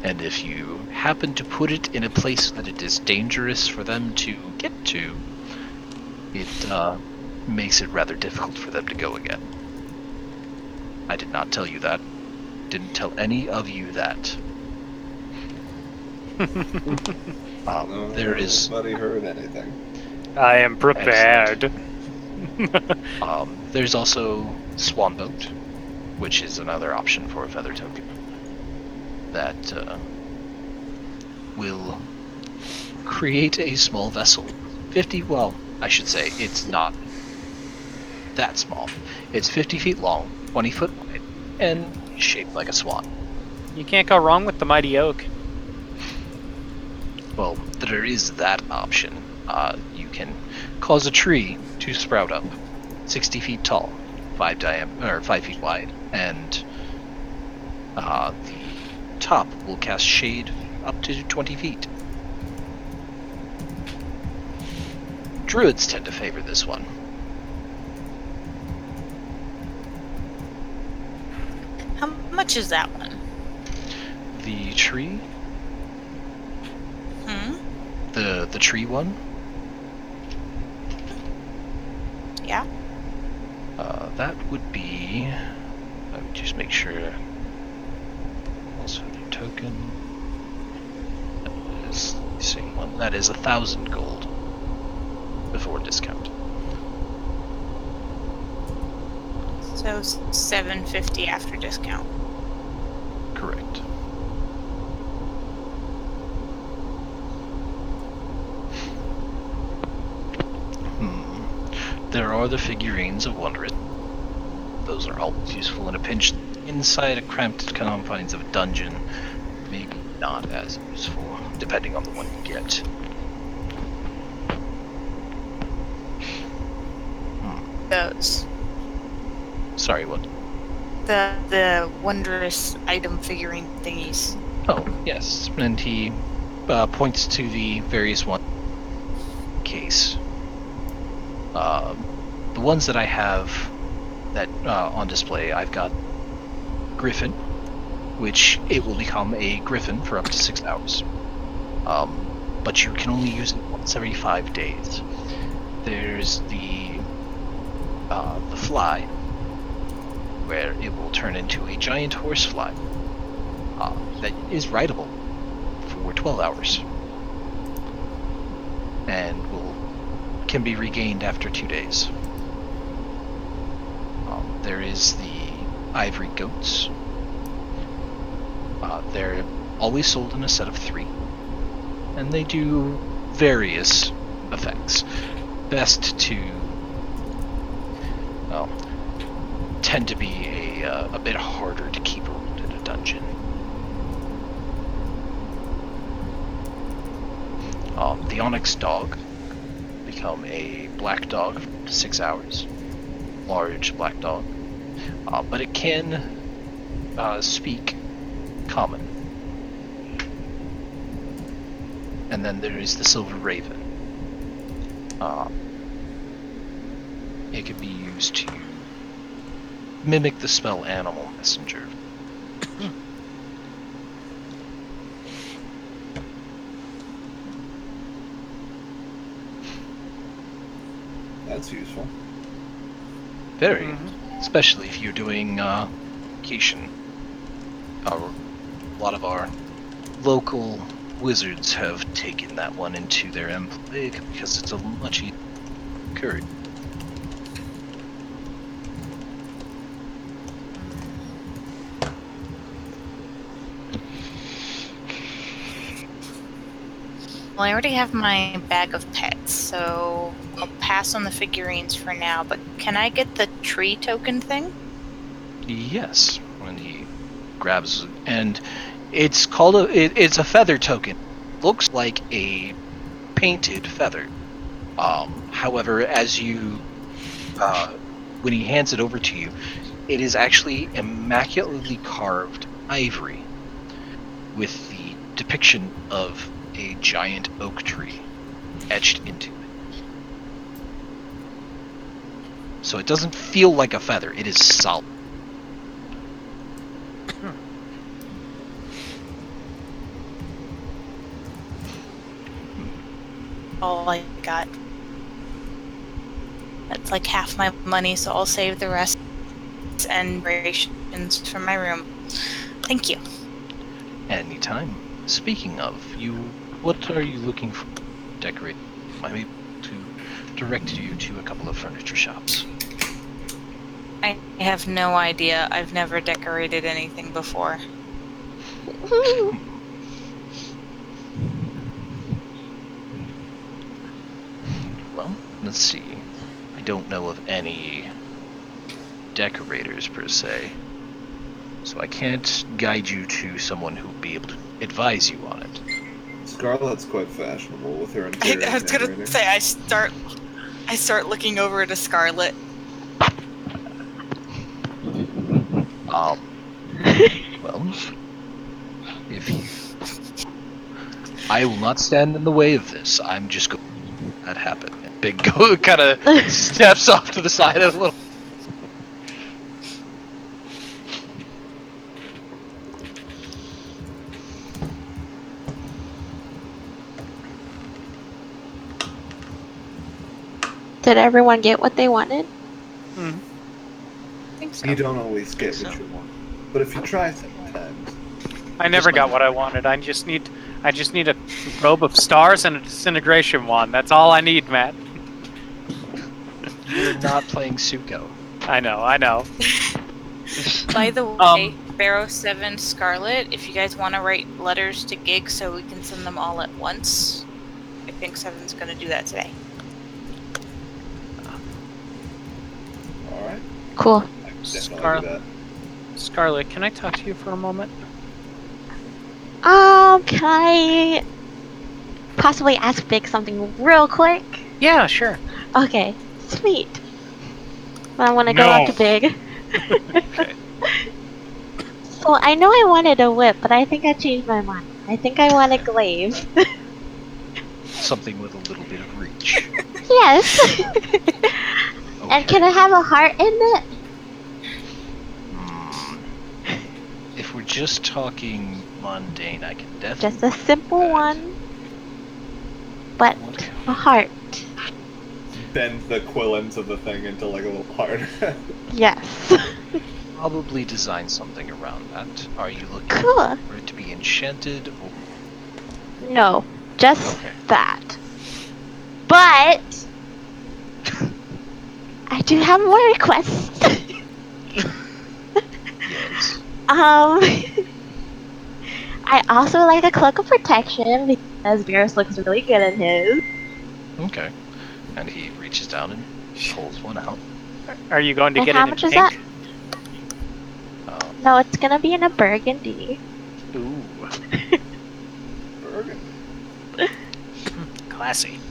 And if you happen to put it in a place that it is dangerous for them to get to, it makes it rather difficult for them to go again. I did not tell you that. Didn't tell any of you that. There is. Nobody heard anything. I am prepared. There's also Swanboat, which is another option for a feather token that will create a small vessel. 50, well, I should say it's not that small. It's 50 feet long, 20 foot wide, and shaped like a swan. You can't go wrong with the Mighty Oak. Well, there is that option. You can cause a tree to sprout up 60 feet tall, 5 feet wide, and the top will cast shade up to 20 feet. Druids tend to favor this one. How much is that one? The tree? The tree one? Yeah. That would be... Let me just make sure. Also, new token. That is the same one. That is 1,000 gold before discount. So 750 after discount. Correct. There are the figurines of Wonderit. Those are always useful in a pinch. Inside a cramped confines of a dungeon, maybe not as useful, depending on the one you get. Those. Sorry, what? The wondrous item figurine thingies. Oh, yes. And he points to the various one case. The ones that I have that on display, I've got Griffin, which it will become a Griffin for up to 6 hours. But you can only use it once every 5 days. There's the Fly, where it will turn into a giant horsefly that is rideable for 12 hours and can be regained after 2 days. There is the Ivory Goats. They're always sold in a set of 3, and they do various effects. Best to tend to be a bit harder to keep around in a dungeon. The Onyx Dog become a black dog for 6 hours, large black dog, but it can speak common. And then there is the Silver Raven. It can be used to mimic the spell Animal Messenger. That's useful. Very. Especially if you're doing Kishin. A lot of our local wizards have taken that one into their employ because it's a much easier curry. Well, I already have my bag of pets, so I'll pass on the figurines for now, but can I get the tree token thing? Yes, when he grabs, and it's called it's a feather token. Looks like a painted feather. However, as you when he hands it over to you, it is actually immaculately carved ivory with the depiction of a giant oak tree etched into it. So it doesn't feel like a feather, it is solid. All I got. That's like half my money, so I'll save the rest and rations from my room. Thank you. Anytime. Speaking of, what are you looking for? Decorate. I'm able to direct you to a couple of furniture shops. I have no idea. I've never decorated anything before. Well, let's see. I don't know of any decorators per se, so I can't guide you to someone who would be able to advise you on it. Scarlet's quite fashionable with her interior I was gonna handwriting. say I start looking over to Scarlet. Well, if you... I will not stand in the way of this. I'm just going to that happen. And Big Go kind of steps off to the side a little. Did everyone get what they wanted? Hmm. I think so. You don't always get what you want, but if you try sometimes. I never got what I wanted. I just need a robe of stars and a disintegration wand. That's all I need, Matt. You're not playing Suko. I know. By the way, Barrow 7 Scarlet, if you guys want to write letters to Gig so we can send them all at once, I think 7's going to do that today. Alright. Cool. I can definitely Scar- do that. Scarlet, can I talk to you for a moment? Can I possibly ask Big something real quick? Yeah, sure. Okay, sweet. I want to go up to Big. Okay. So I know I wanted a whip, but I think I changed my mind. I think I want a glaive. Something with a little bit of reach. Yes. And can I have a heart in it? If we're just talking mundane, I can definitely... Just a simple that. one, but a heart. Bend the quill ends of the thing into like a little heart. Yes. Probably design something around that. Are you looking Cool. for it to be enchanted or... No, just Okay. that. But I do have more requests. Yes. I also like a cloak of protection because Beerus looks really good in his. Okay. And he reaches down and pulls one out. Are you going to And get how it in much is pink? No, it's gonna be in a burgundy. Ooh. Bergen. Classy.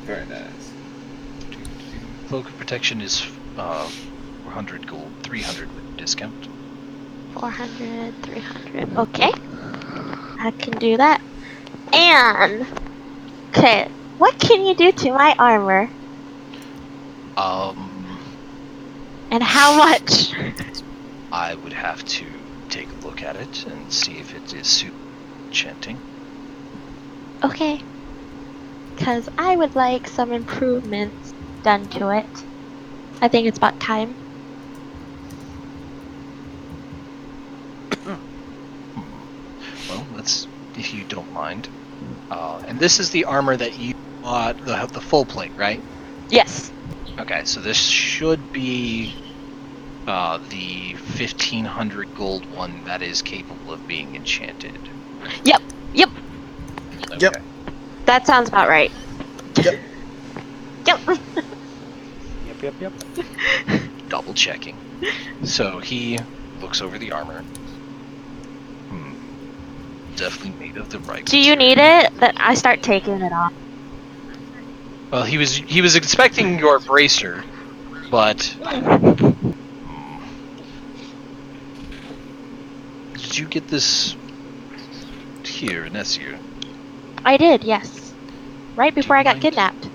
Very nice. Cloak of protection is 400 gold, 300 with discount. 400, 300. Okay. I can do that. And, okay, what can you do to my armor? And how much? I would have to take a look at it and see if it is super enchanting. Okay. Because I would like some improvements done to it. I think it's about time. Well, let's, if you don't mind. And this is the armor that you bought, the full plate, right? Yes. Okay, so this should be the 1500 gold one that is capable of being enchanted. Yep. Okay. Yep. That sounds about right. Yep. Yep. Yep. Double checking. So he looks over the armor. Definitely made of the right. Do you need it? That I start taking it off. Well, he was expecting your bracer, but did you get this here in Essir? I did, yes. Right before I got mind? kidnapped.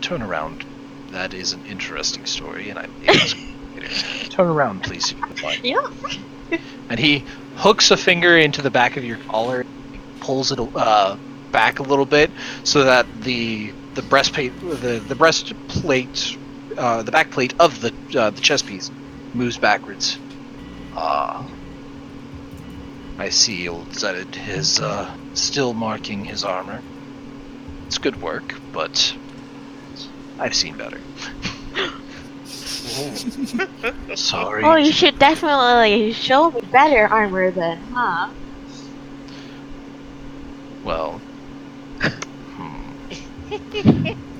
Turn around. That is an interesting story, and I turn around, please, if you would like. Yeah. And he hooks a finger into the back of your collar, pulls it back a little bit, so that the breastplate, the back plate of the chest piece moves backwards. I see old Zedid is still marking his armor. It's good work, but I've seen better. Sorry. Oh, you should definitely show me better armor then, huh? Well,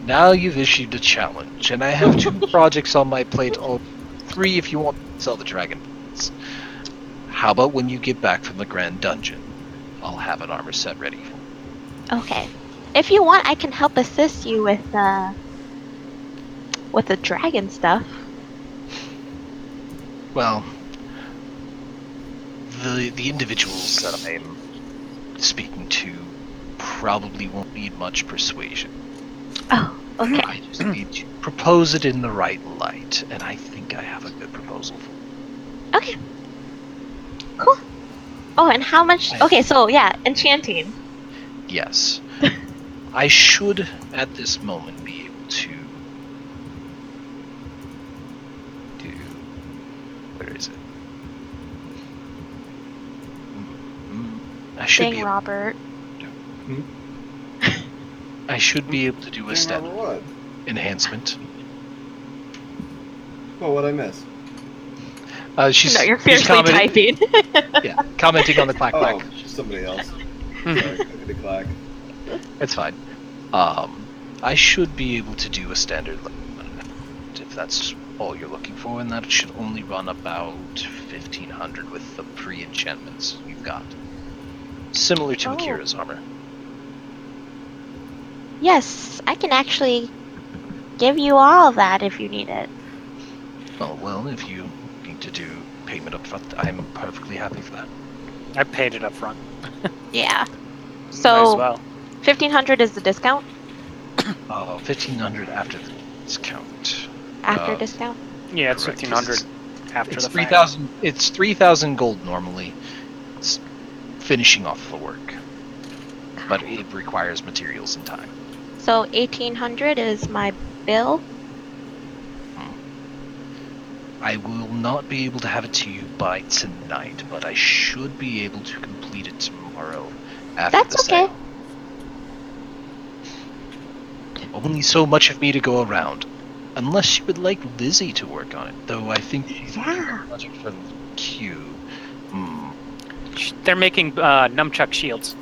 now you've issued a challenge, and I have 2 projects on my plate, or 3 if you want to sell the dragon plates. How about when you get back from the Grand Dungeon? I'll have an armor set ready. Okay. If you want, I can help assist you with the dragon stuff. Well, the individuals that I'm speaking to probably won't need much persuasion. Oh, okay. I just need to propose it in the right light, and I think I have a good proposal. Okay. Cool. Oh, and how much? Okay, so yeah, enchanting. Yes. I should, at this moment, be able to do... Where is it? I should Dang, be... Robert. I should be able to do a Can't step remember what. enhancement. Oh, what'd I miss? She's, No, you're she's fiercely typing. Yeah, commenting on the clack clack. Oh, somebody else. Sorry, clickety clack. It's fine. I should be able to do a standard level, if that's all you're looking for, and that should only run about 1,500 with the pre-enchantments you've got. Similar to Akira's armor. Yes, I can actually give you all of that if you need it. Oh, well, if you need to do payment up front, I'm perfectly happy for that. I paid it up front. Yeah. Might So, as well. 1,500 is the discount? 1,500 after the discount. After discount? Yeah, it's Correct, 1,500 after It's the 3,000. It's 3,000 gold normally. It's finishing off the work, but it requires materials and time. So 1,800 is my bill? I will not be able to have it to you by tonight, but I should be able to complete it tomorrow after That's the okay. sale. Only so much of me to go around. Unless you would like Lizzie to work on it, though I think she's Yeah. a project for Q. They're making nunchuck shields.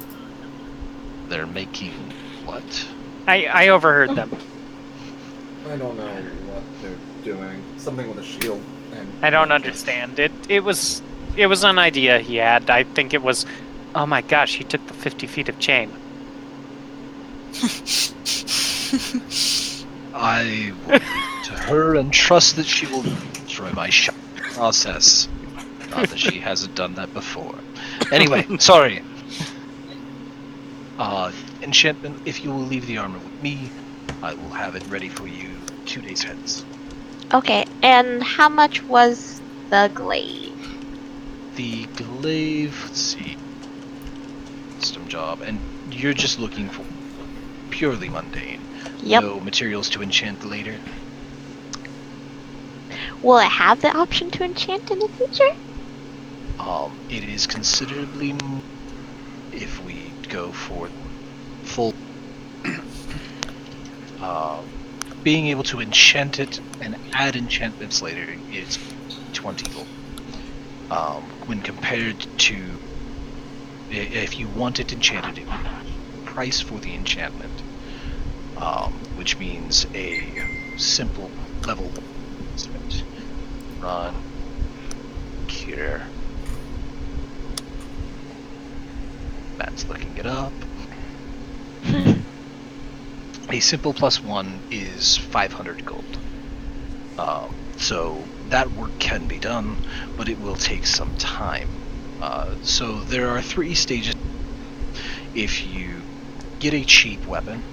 They're making what? I overheard them. I don't know what they're doing. Something with a shield. And I don't understand. It was an idea he had. I think it was, oh my gosh, he took the 50 feet of chain. I will to her and trust that she will destroy my shop process. Not that she hasn't done that before. Anyway, sorry. Enchantment, if you will leave the armor with me, I will have it ready for you 2 days hence. Okay, and how much was the glaive? The glaive, let's see. Custom job, and you're just looking for purely mundane. Yep. No materials to enchant later. Will it have the option to enchant in the future? It is considerably if we go for full being able to enchant it and add enchantments later is 20 gold. When compared to if you want it enchanted, it would be price for the enchantment, which means a simple level run here. Matt's looking it up. A simple +1 is 500 gold. So that work can be done, but it will take some time. So there are 3 stages. If you get a cheap weapon,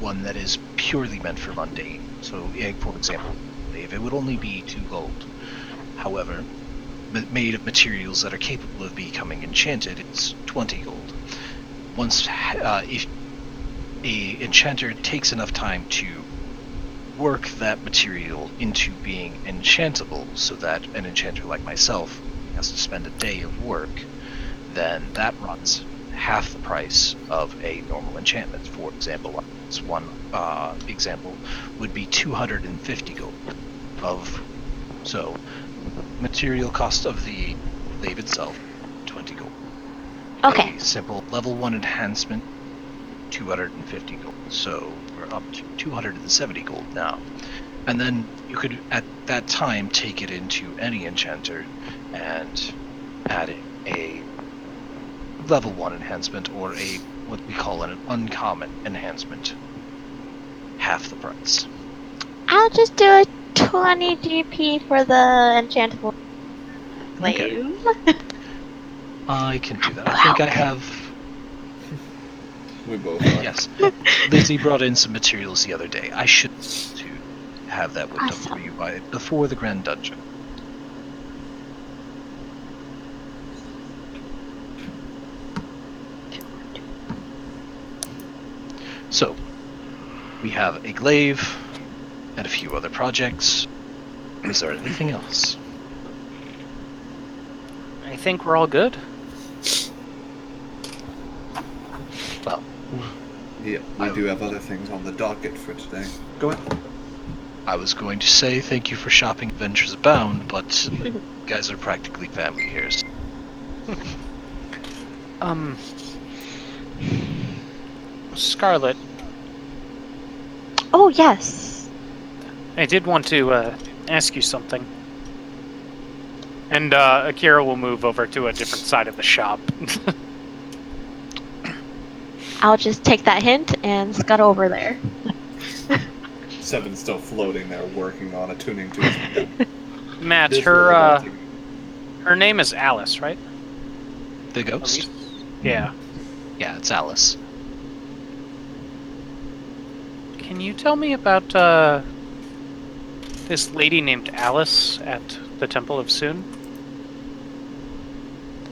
one that is purely meant for mundane. So, for example, if it would only be 2 gold. However, made of materials that are capable of becoming enchanted, it's 20 gold. Once, if a enchanter takes enough time to work that material into being enchantable, so that an enchanter like myself has to spend a day of work, then that runs half the price of a normal enchantment. For example, one example would be 250 gold. So material cost of the glaive itself, 20 gold. Okay. A simple level 1 enhancement, 250 gold. So we're up to 270 gold now. And then you could, at that time, take it into any enchanter and add a level 1 enhancement or a what we call an uncommon enhancement. Half the price. I'll just do a 20 GP for the enchantable glaive. I can do that. I think I have... We both are. Yes. Lizzie brought in some materials the other day. I should to have that whipped up for Awesome. you before the Grand Dungeon. So, we have a glaive and a few other projects. Is there anything else? I think we're all good. Well, Yeah, we do have other things on the docket for today. Go ahead. I was going to say thank you for shopping Adventures Abound, but you guys are practically family here. So Scarlet, Oh, yes. I did want to ask you something. And Akira will move over to a different side of the shop. I'll just take that hint and scud over there. Seven's still floating there, working on attuning to his. Matt, This her robot- her name is Alice, right? the ghost? Yeah. Yeah, it's Alice. Can you tell me about this lady named Alice at the Temple of Soon?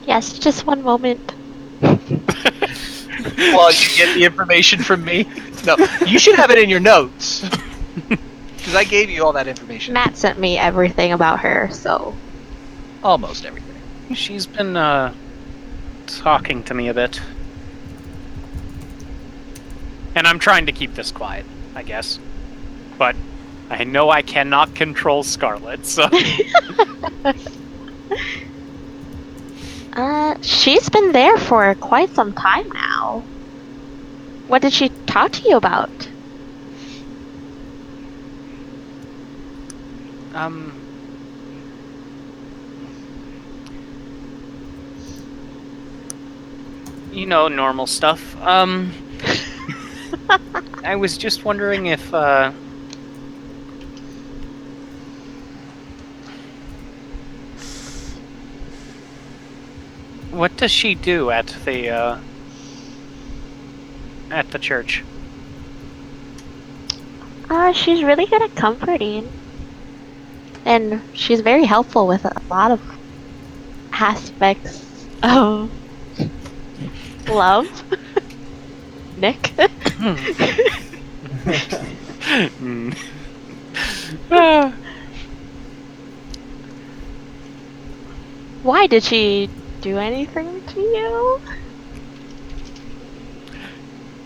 Yes, just one moment. Well, you get the information from me? No, you should have it in your notes. Because I gave you all that information. Matt sent me everything about her, so... Almost everything. She's been talking to me a bit. And I'm trying to keep this quiet, I guess. But I know I cannot control Scarlet, so... She's been there for quite some time now. What did she talk to you about? You know, normal stuff. I was just wondering if, what does she do at the church? She's really good at comforting. And she's very helpful with a lot of aspects of love. Nick? Why did she do anything to you?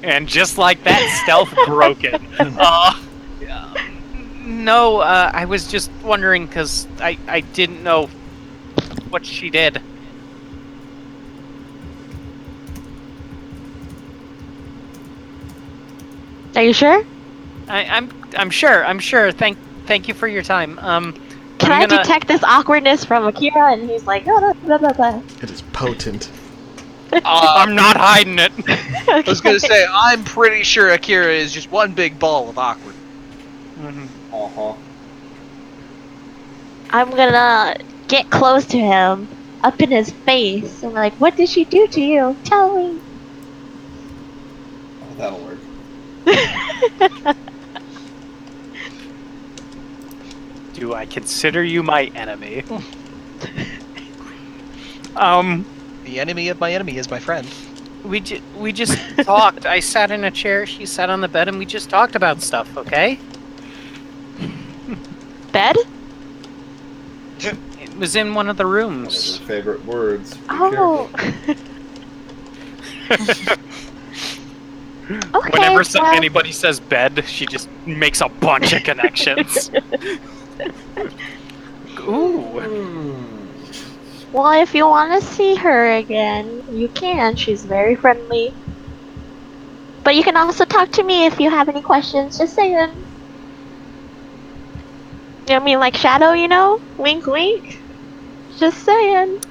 And just like that, stealth broken. No, I was just wondering because I didn't know what she did. Are you sure? I'm sure. Thank you for your time. Can I I'm gonna- detect this awkwardness from Akira? And he's like, oh, blah, blah, blah. It is potent. I'm not hiding it. I was gonna say, I'm pretty sure Akira is just one big ball of awkward. Uh-huh. I'm gonna get close to him, up in his face, and like, what did she do to you? Tell me. Oh, that'll work. Do I consider you my enemy? The enemy of my enemy is my friend. We just talked. I sat in a chair, she sat on the bed, and we just talked about stuff, okay? Bed? It was in one of the One of rooms. her favorite words. Be Oh. Okay. Whenever well, anybody says bed, she just makes a bunch of connections. Ooh. well, if you want to see her again, you can. She's very friendly. But you can also talk to me if you have any questions. Just saying. You know what I mean? Like Shadow, you know? Wink, wink. Just saying.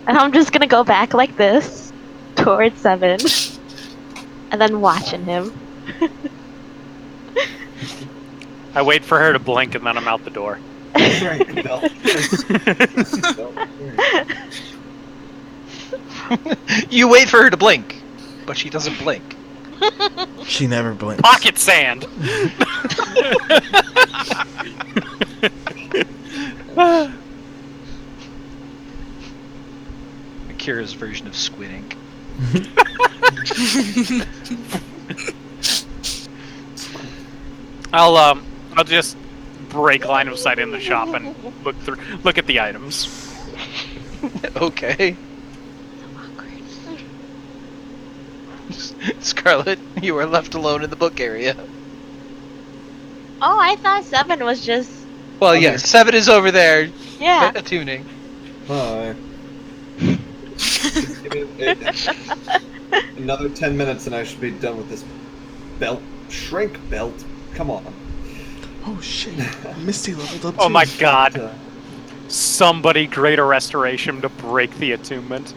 And I'm just gonna go back like this towards 7. and then watching him. I wait for her to blink and then I'm out the door. Shrink belt. You wait for her to blink, but she doesn't blink. She never blinks. Pocket sand! Akira's version of Squid Ink. I'll just break line of sight in the shop and look at the items. Okay. Scarlet, you are left alone in the book area. Oh, I thought 7 was just... Well, yes, 7 is over there Yeah. attuning. Hi. Another 10 minutes and I should be done with this belt. Shrink belt. Come on. Oh shit. Misty leveled up too. Oh my god. Uh, Somebody greater restoration to break the attunement.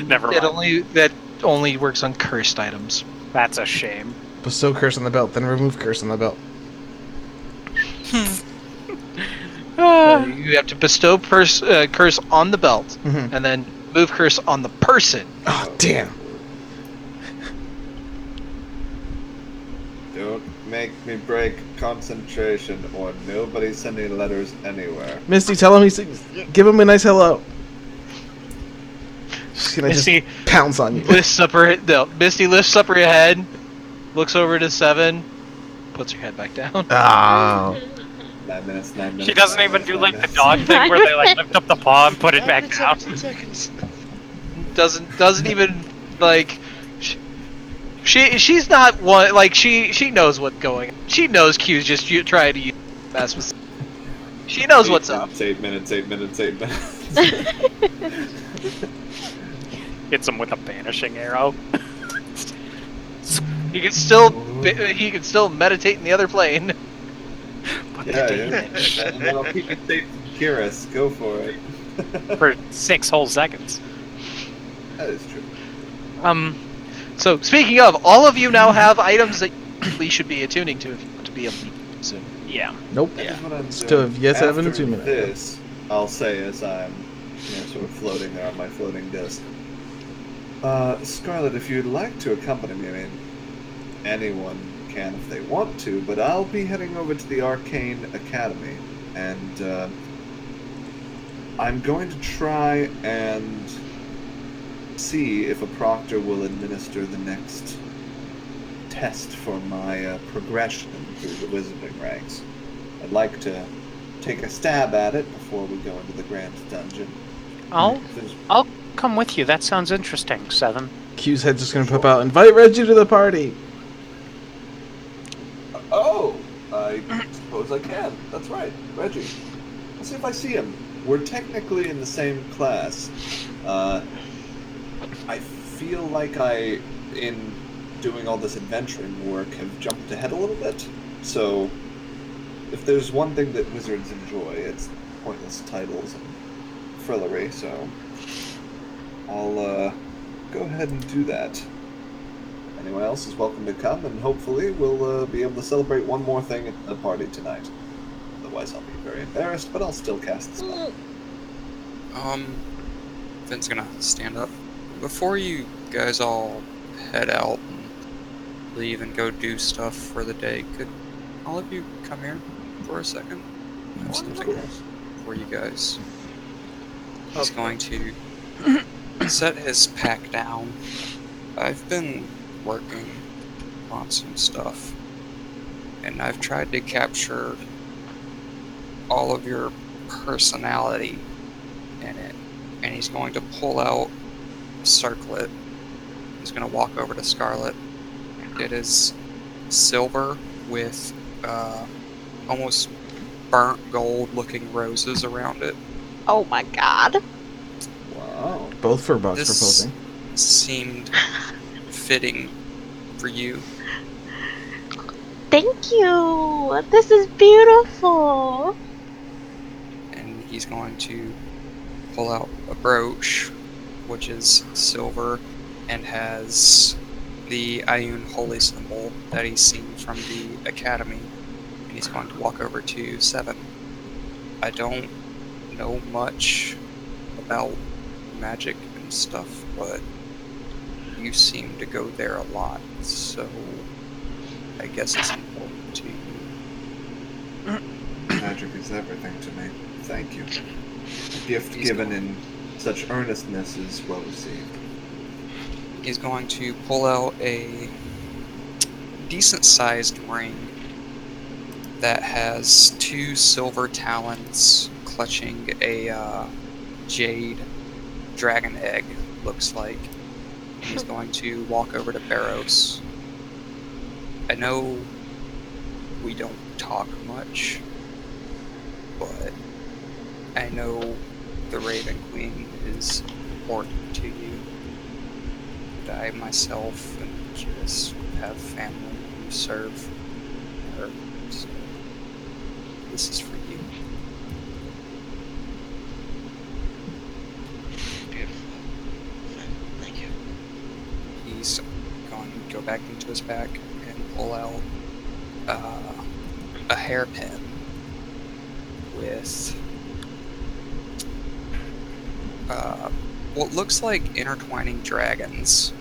Never mind. That only works on cursed items. That's a shame. Bestow curse on the belt, then remove curse on the belt. You have to bestow curse on the belt, Mhm. and then move curse on the person. Oh damn. Don't make me break concentration or nobody's sending letters anywhere. Misty, tell him give him a nice hello. She's gonna Misty just pounce on you. Misty lifts up her head, looks over to 7, puts her head back down. Oh. 9 minutes, 9 minutes. She doesn't 9 even minutes, do 9 like the minutes. dog thing where they like lift up the paw and put it back down. Doesn't even like. She's not one like she knows what's going on. She knows Q's just trying to use fast with. She knows what's up. 8 minutes, 8 minutes, 8 minutes. Hits him with a vanishing arrow. He can still meditate in the other plane. Yeah, and then I'll keep it safe from Kiris. Go for it. For 6 whole seconds. That is true. So speaking of, all of you now have items that we should be attuning to if you want to be able to use them soon. Yeah. Nope. That is what I'm Still doing. have yet to have an After attunement. This, I'll say as I'm sort of floating there on my floating disc. Scarlet, if you'd like to accompany me, I mean, anyone can if they want to, but I'll be heading over to the Arcane Academy, and I'm going to try and see if a proctor will administer the next test for my progression through the wizarding ranks. I'd like to take a stab at it before we go into the Grand Dungeon. I'll There's- come with you. That sounds interesting, 7. Q's head's just gonna pop out. Invite Reggie to the party. Oh, I suppose I can. That's right, Reggie. Let's see if I see him. We're technically in the same class. I feel like in doing all this adventuring work, have jumped ahead a little bit. So, if there's one thing that wizards enjoy, it's pointless titles and frillery. So, I'll go ahead and do that. Anyone else is welcome to come, and hopefully we'll be able to celebrate one more thing at the party tonight. Otherwise, I'll be very embarrassed, but I'll still cast the spell. Finn's gonna stand up. Before you guys all head out and leave and go do stuff for the day, could all of you come here for a second? I have something for you guys. He's going to set his pack down. I've been working on some stuff, and I've tried to capture all of your personality in it. And he's going to pull out a circlet. He's going to walk over to Scarlet. It is silver with almost burnt gold looking roses around it. Oh my god. Wow. Both for Bugs This proposing. seemed fitting for you. Thank you. This is beautiful. And he's going to pull out a brooch, which is silver and has the Ayun holy symbol that he's seen from the academy, and he's going to walk over to 7. I don't know much about magic and stuff, but you seem to go there a lot, so I guess it's important to you. Magic is everything to me. Thank you. A gift given in such earnestness is well received. He's going to pull out a decent-sized ring that has 2 silver talons clutching a jade dragon egg, looks like. He's going to walk over to Barrows. I know we don't talk much, but I know the Raven Queen is important to you. And I myself and just have family who serve her, so this is for you. Beautiful. Thank you. He's going to go back into his back and pull out a hairpin with what looks like intertwining dragons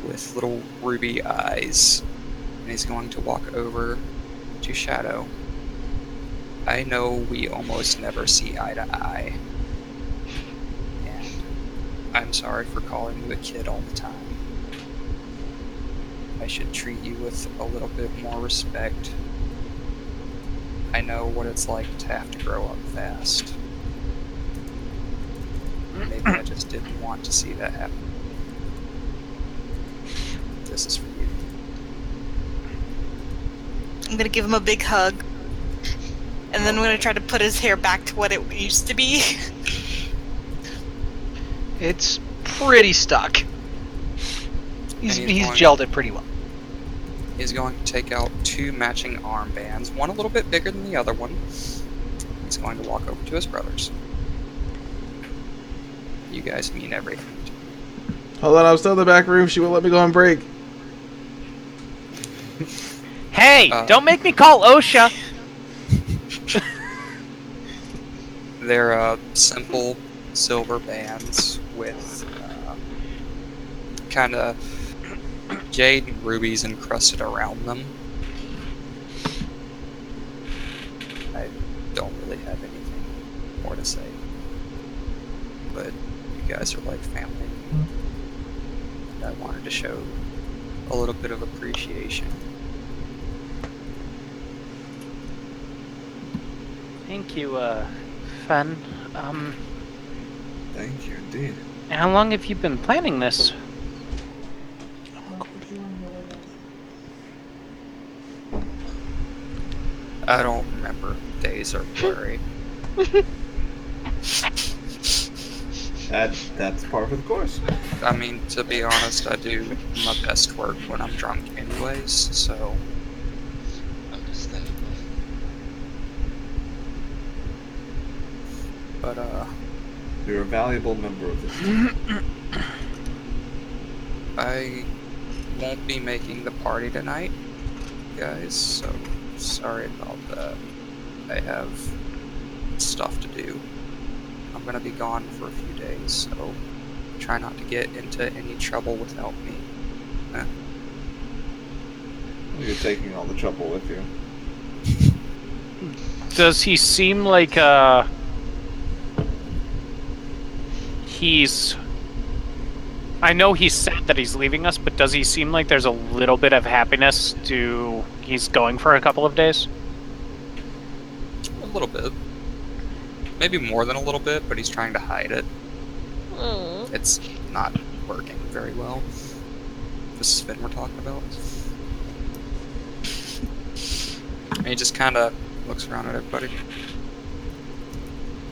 with little ruby eyes, and he's going to walk over to Shadow. I know we almost never see eye to eye, and I'm sorry for calling you a kid all the time. I should treat you with a little bit more respect. I know what it's like to have to grow up fast. Maybe I just didn't want to see that happen. This is for you. I'm gonna give him a big hug. And then I'm gonna try to put his hair back to what it used to be. It's pretty stuck. He's gelled it pretty well. He's going to take out 2 matching armbands, one a little bit bigger than the other one. He's going to walk over to his brothers. You guys mean everything to me. Hold on, I'm still in the back room. She won't let me go on break. Hey, don't make me call OSHA. They're simple silver bands with kind of jade and rubies encrusted around them. I don't really have anything more to say, but you guys are like family, and I wanted to show a little bit of appreciation. Thank you, Fen. Thank you indeed. How long have you been planning this? I don't remember. Days are blurry. That's par for the course. I mean, to be honest, I do my best work when I'm drunk anyways, so... Understandable. But, You're a valuable member of this team. I won't be making the party tonight, guys, so sorry about that. I have stuff to do. I'm gonna be gone for a few days, so try not to get into any trouble without me. You're taking all the trouble with you. Does he seem like he's... I know he's sad that he's leaving us, but does he seem like there's a little bit of happiness to he's going for a couple of days? A little bit. Maybe more than a little bit, but he's trying to hide it. It's not working very well. This is Finn we're talking about. And he just kind of looks around at everybody.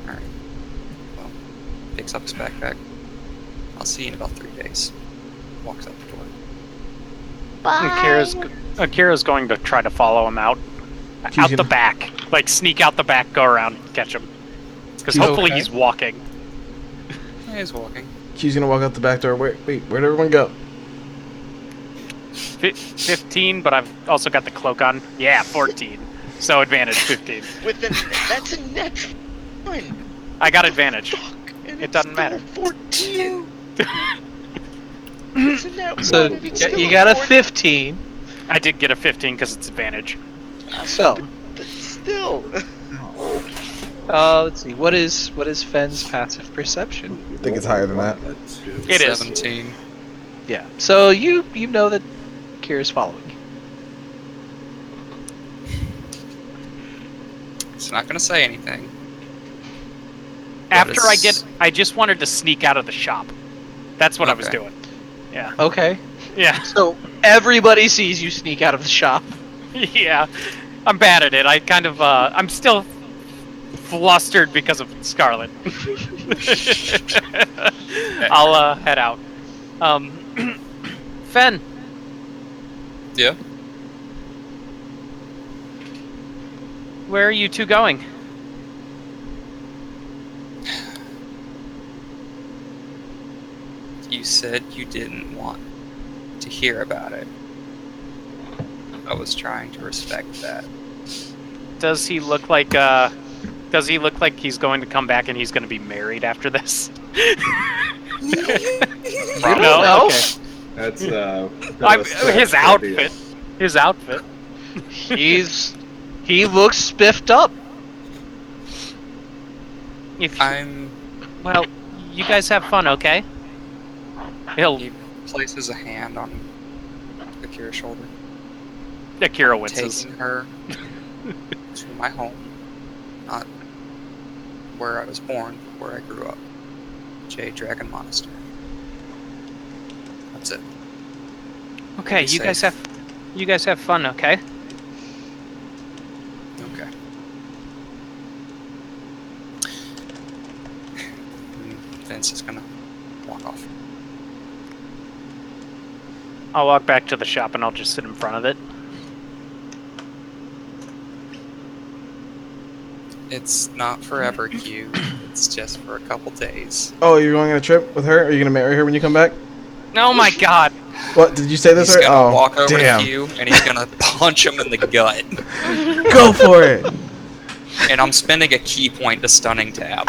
Alright. Well, picks up his backpack. I'll see you in about 3 days. Walks out the door. Bye. Akira's going to try to follow him out the back. Like, sneak out the back, go around, catch him. Because hopefully Okay. he's walking. Yeah, he's walking. Q's gonna walk out the back door. Wait, where'd everyone go? 15, but I've also got the cloak on. Yeah, 14. So advantage 15. That's a natural one. I got advantage. And It it's doesn't still matter. 14. It's a nat So one, and it's still you got a 14. 15. I did get a 15 because it's advantage. So, But still. let's see. What is Fenn's passive perception? I think it's higher than that. It is. 17. Yeah. So you know that Kira's following you. It's not gonna say anything. After it's- I just wanted to sneak out of the shop. That's what I was Okay. doing. Yeah. Okay. Yeah. So everybody sees you sneak out of the shop. Yeah. I'm bad at it. I kind of, I'm still flustered because of Scarlet. I'll, head out. Fen, Yeah. where are you two going? You said you didn't want to hear about it. I was trying to respect that. Does he look like he's going to come back and he's going to be married after this? You don't No? know. Okay. That's His outfit. His outfit. He looks spiffed up. If I'm. well, you guys have fun, okay? He'll He places a hand on Akira's shoulder. Akira winces. Taking her to my home. Not where I was born, but where I grew up. Jade Dragon Monastery. That's it. Okay, Be you guys safe. have fun, okay? Okay. And Vince is gonna walk off. I'll walk back to the shop and I'll just sit in front of it. It's not forever, Q. It's just for a couple days. Oh, you're going on a trip with her? Are you gonna marry her when you come back? Oh my god! What did you say this? He's Right? gonna Oh, walk over damn! to Q and he's gonna punch him in the gut. Go for it. And I'm spending a key point to stunning tab.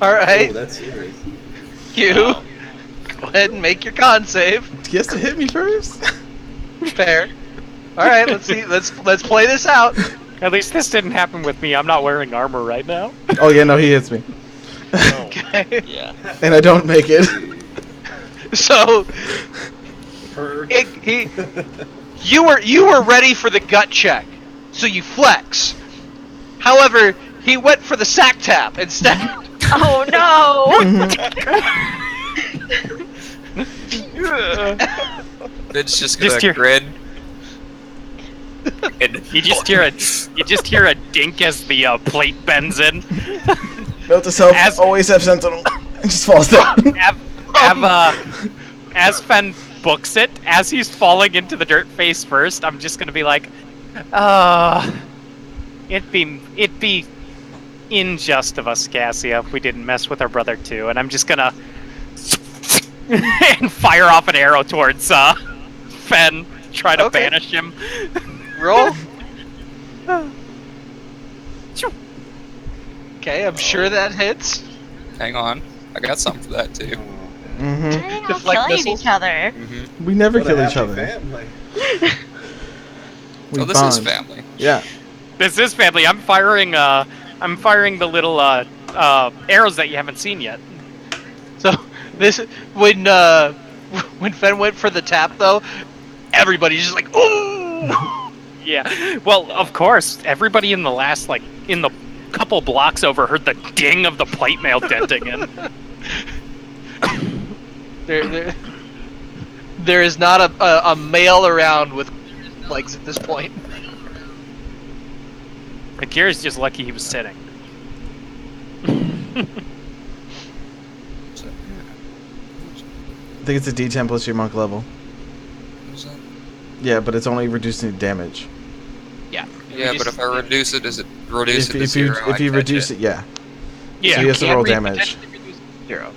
All right, Oh, that's serious. you go ahead and make your con save. He has to hit me first. Fair. All right, let's see. Let's play this out. At least this didn't happen with me. I'm not wearing armor right now. Oh yeah, no, he hits me, Okay. Yeah. and I don't make it. So Her. you were ready for the gut check, so you flex. However, he went for the sack tap instead. Oh no! It's just gonna Just hear- grin. And You just hear a dink as the plate bends in. Note to self: As- always have sentinel. It just falls down. As Fen books it, as he's falling into the dirt face first, I'm just gonna be like, it'd be unjust of us, Cassia, if we didn't mess with our brother too, and I'm just gonna and fire off an arrow towards Fen, try to Okay. banish him. Roll. Okay, I'm sure that hits. hang on, I got something for that too. Mm-hmm. They're all Deflect killing missiles? each other. Mm-hmm. We never What a kill each happy other. family. We Oh, this is bond. family. Yeah. This is family. I'm firing the little arrows that you haven't seen yet. So this when Fen went for the tap though, everybody's just like, ooh. Yeah. Well, of course, everybody in the couple blocks over heard the ding of the plate mail denting in. There is not a male around with legs at this point. Akira's just lucky he was sitting. So, I think it's a D10 plus your monk level. who's that? Yeah, but it's only reducing damage. Yeah. Yeah, but if I reduce it, does it reduce it to zero? If you reduce it, yeah. Yeah. So he has to Can't roll read damage. potentially reduce 0.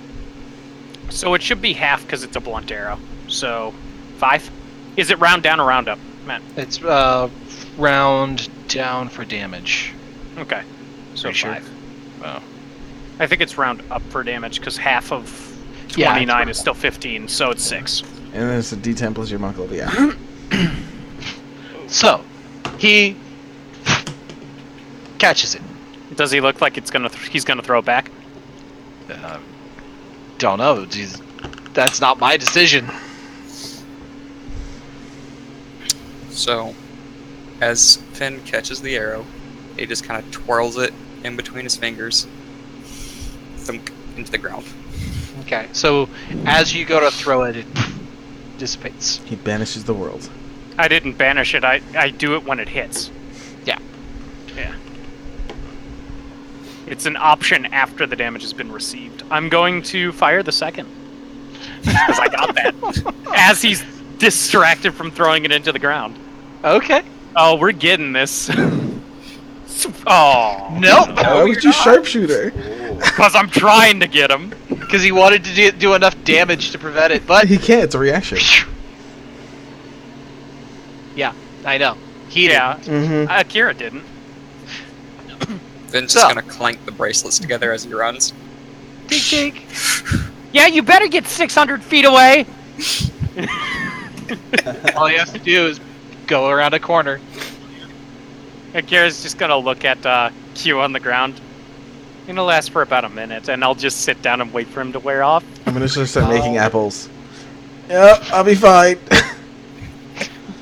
So it should be half because it's a blunt arrow. So 5. Is it round down or round up, Matt? It's round down for damage. Okay. So Pretty sure. 5. Wow. I think it's round up for damage because half of Yeah, 29 it's is still 15, so it's 6. And then it's a D10 plus your monk level. Yeah. So, he catches it. Does he look like he's gonna throw it back? Don't know. Jeez, that's not my decision. So, as Finn catches the arrow, he just kind of twirls it in between his fingers, thunk, into the ground. Okay. So, as you go to throw it, it dissipates. He banishes the world. I didn't banish it. I do it when it hits. Yeah. Yeah. It's an option after the damage has been received. I'm going to fire the second. Because I got that. As he's distracted from throwing it into the ground. Okay. Oh, we're getting this. Oh. Nope. Why would you sharpshooter? Because I'm trying to get him. Because he wanted to do enough damage to prevent it, but He can't. It's a reaction. yeah, I know. He did. Yeah. Mm-hmm. Akira didn't. Finn's So- just gonna clank the bracelets together as he runs. Dink, dink. Yeah, you better get 600 feet away. All he has to do is go around a corner. Akira's just gonna look at Q on the ground. It'll last for about a minute, and I'll just sit down and wait for him to wear off. I'm gonna just start making apples. Yep, I'll be fine.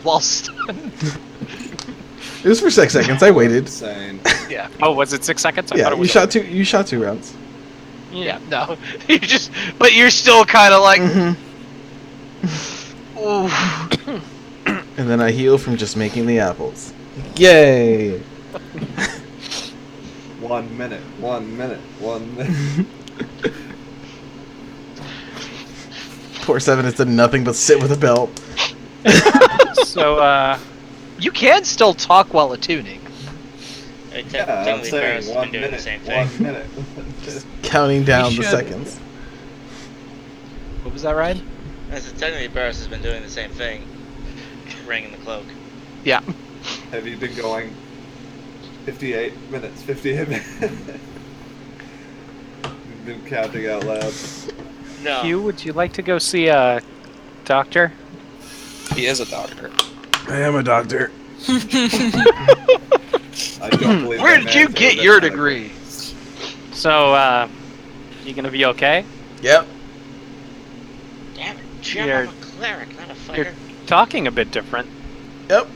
While stunned. It was for 6 seconds. I waited. Insane. Yeah. Oh, was it 6 seconds? I Yeah, thought it you was shot two. You shot 2 rounds. Yeah. No. You just. But you're still kind of like. Mm-hmm. Ooh. And then I heal from just making the apples. Yay! 1 minute. 1 minute. 1 minute. Poor Seven has done nothing but sit with a belt. So, You can still talk while attuning. Yeah, I'm Technically, saying Barris has 1 been doing the minute. same thing. 1 minute. Counting down the should. seconds. What was that, Ryan? I said, technically, Barris has been doing the same thing. Ringing the cloak. Yeah. Have you been going 58 minutes? 58 minutes? You've been counting out loud. No. Q, would you like to go see a doctor? He is a doctor. I am a doctor. I don't believe Where that did you man get said your that kind of degree? So, you gonna be okay? Yep. Damn it, Jim, You're- I'm a cleric, not a You're fighter. talking a bit different. Yep.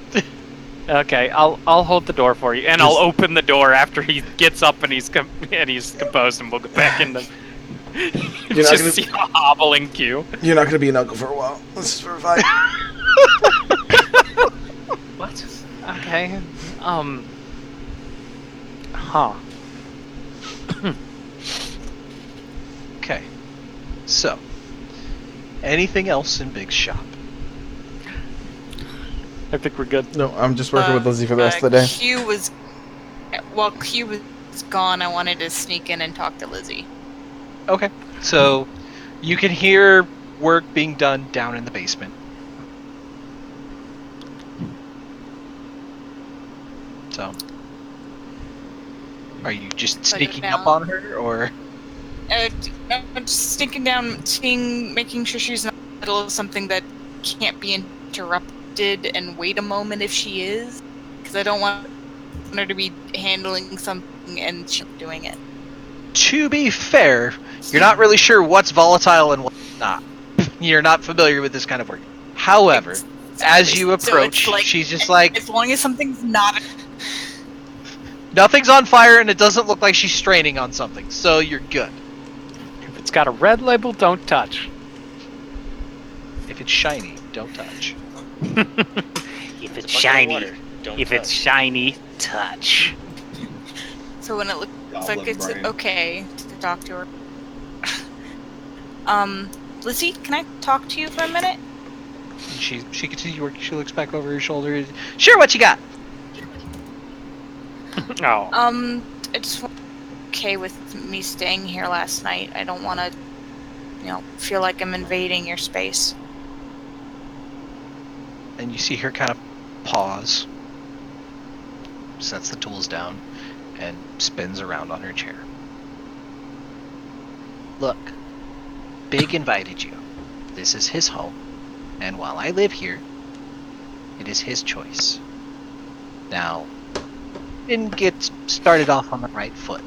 Okay, I'll hold the door for you, and I'll open the door after he gets up and he's composed, and we'll go back in the. You're not just gonna- see a hobbling Q. You're not gonna be an uncle for a while. Let's just revive. What? Okay. Huh. Okay. So, anything else in Big's shop? I think we're good. No, I'm just working with Lizzie for the rest of the day. Q was, while Q was gone, I wanted to sneak in and talk to Lizzie. Okay. So, you can hear work being done down in the basement. So, are you just Put it sneaking down. up on her, or? I'm just sneaking down, making sure she's not in the middle of something that can't be interrupted, and wait a moment if she is, because I don't want her to be handling something and she's doing it. To be fair, you're not really sure what's volatile and what's not. You're not familiar with this kind of work. However, as you So it's approach, like- she's just like, as long as something's not. nothing's on fire and it doesn't look like she's straining on something, so you're good. If it's got a red label, don't touch. If it's shiny, don't touch. If it's Bucket of shiny, water, don't if it's touch. shiny, touch. So when it looks Goblin like it's brain. okay to talk to her. Lizzie, can I talk to you for a minute? And she continues working. She looks back over her shoulder. Sure, what you got? Oh. I just want okay with me staying here last night. I don't want to, feel like I'm invading your space. And you see her kind of pause, sets the tools down, and spins around on her chair. Look, Big invited you. This is his home, and while I live here, it is his choice. Now, didn't get started off on the right foot.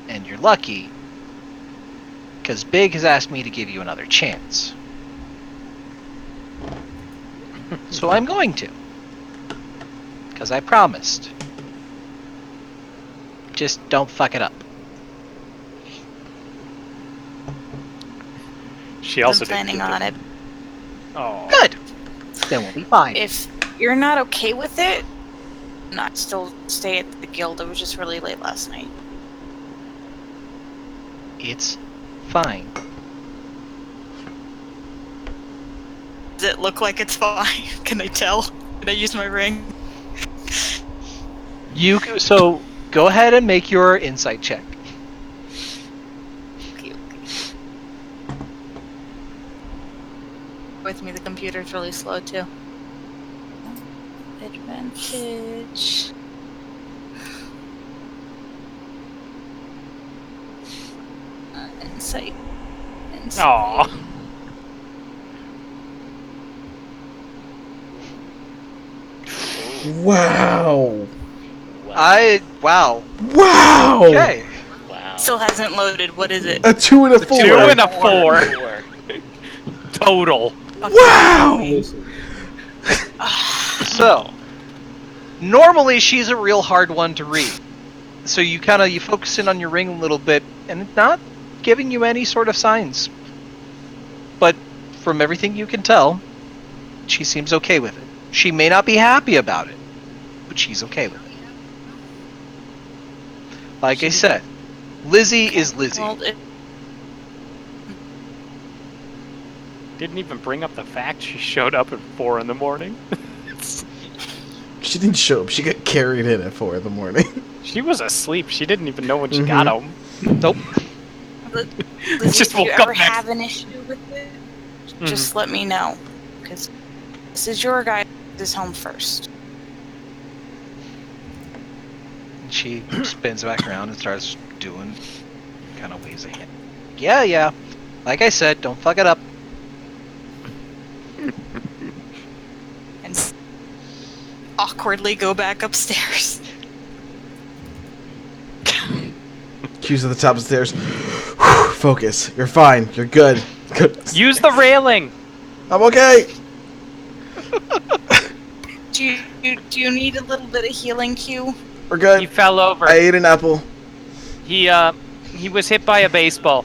And you're lucky, because Big has asked me to give you another chance. So I'm going to. Because I promised. Just don't fuck it up. She also I'm planning on it. Oh. Good! Then we'll be fine. If you're not okay with it, not still stay at the guild. It was just really late last night. It's fine. Does it look like it's fine? Can I tell? Did I use my ring? So, go ahead and make your insight check. Okay. With me, the computer's really slow too. Advantage. Insight. Aww. Wow. Wow. Wow. Okay. Wow. Still hasn't loaded. What is it? A 2 and a 4. 2 and a 4. Total. Wow. So, normally she's a real hard one to read. So you focus in on your ring a little bit, and it's not giving you any sort of signs. But from everything you can tell, she seems okay with it. She may not be happy about it, but she's okay with it. Like I said, Lizzie is Lizzie. Well, Didn't even bring up the fact she showed up at 4 in the morning. She didn't show up. She got carried in at 4 in the morning. She was asleep. She didn't even know when she got home. Nope. Lizzie, Just if you woke up ever next- have an issue with it, just let me know. Because this is your guy. This home first. She spins back around and starts doing, kind of waves a hand. Yeah. Like I said, don't fuck it up. And awkwardly go back upstairs. Q's at the top of the stairs. Focus. You're fine. You're good. Good. Use the railing. I'm okay. Do you need a little bit of healing, Q? We're good. He fell over. I ate an apple. He was hit by a baseball.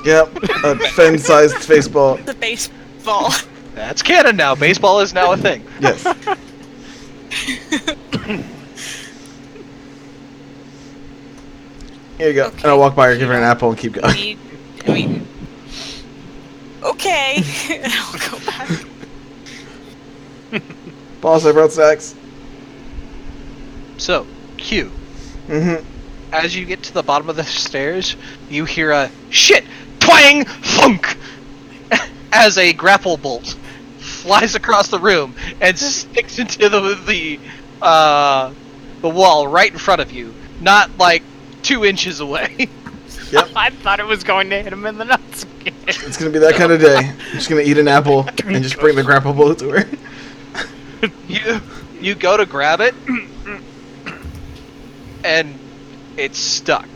Yep. A fin-sized baseball. The baseball. That's canon now. Baseball is now a thing. Yes. Here you go. Okay. And I'll walk by her, give her an apple, and keep going. I mean, okay. And I'll go back. Boss, I brought snacks. So, Q. Mm-hmm. As you get to the bottom of the stairs, you hear a shit, twang, thunk, as a grapple bolt flies across the room and sticks into the wall right in front of you, not like 2 inches away. Yep. I thought it was going to hit him in the nuts again. It's gonna be that kind of day. I'm just gonna eat an apple and just bring the grapple bullet to her. You go to grab it, and it's stuck.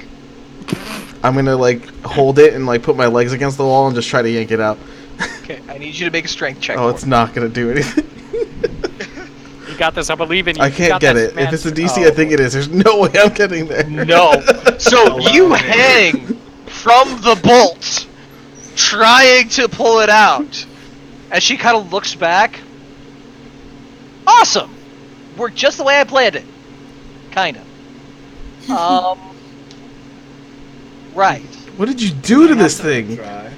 I'm gonna like hold it and like put my legs against the wall and just try to yank it out. Okay, I need you to make a strength check. Oh, for it's me. not gonna do anything. You got this. I believe in you. I You can't got get this, it. man. If it's a DC, I think it is. There's no way I'm getting there. No. So you hang from the bolt, trying to pull it out. As she kind of looks back. Awesome! Worked just the way I planned it. Kind of. Right. What did you do to this thing? Try.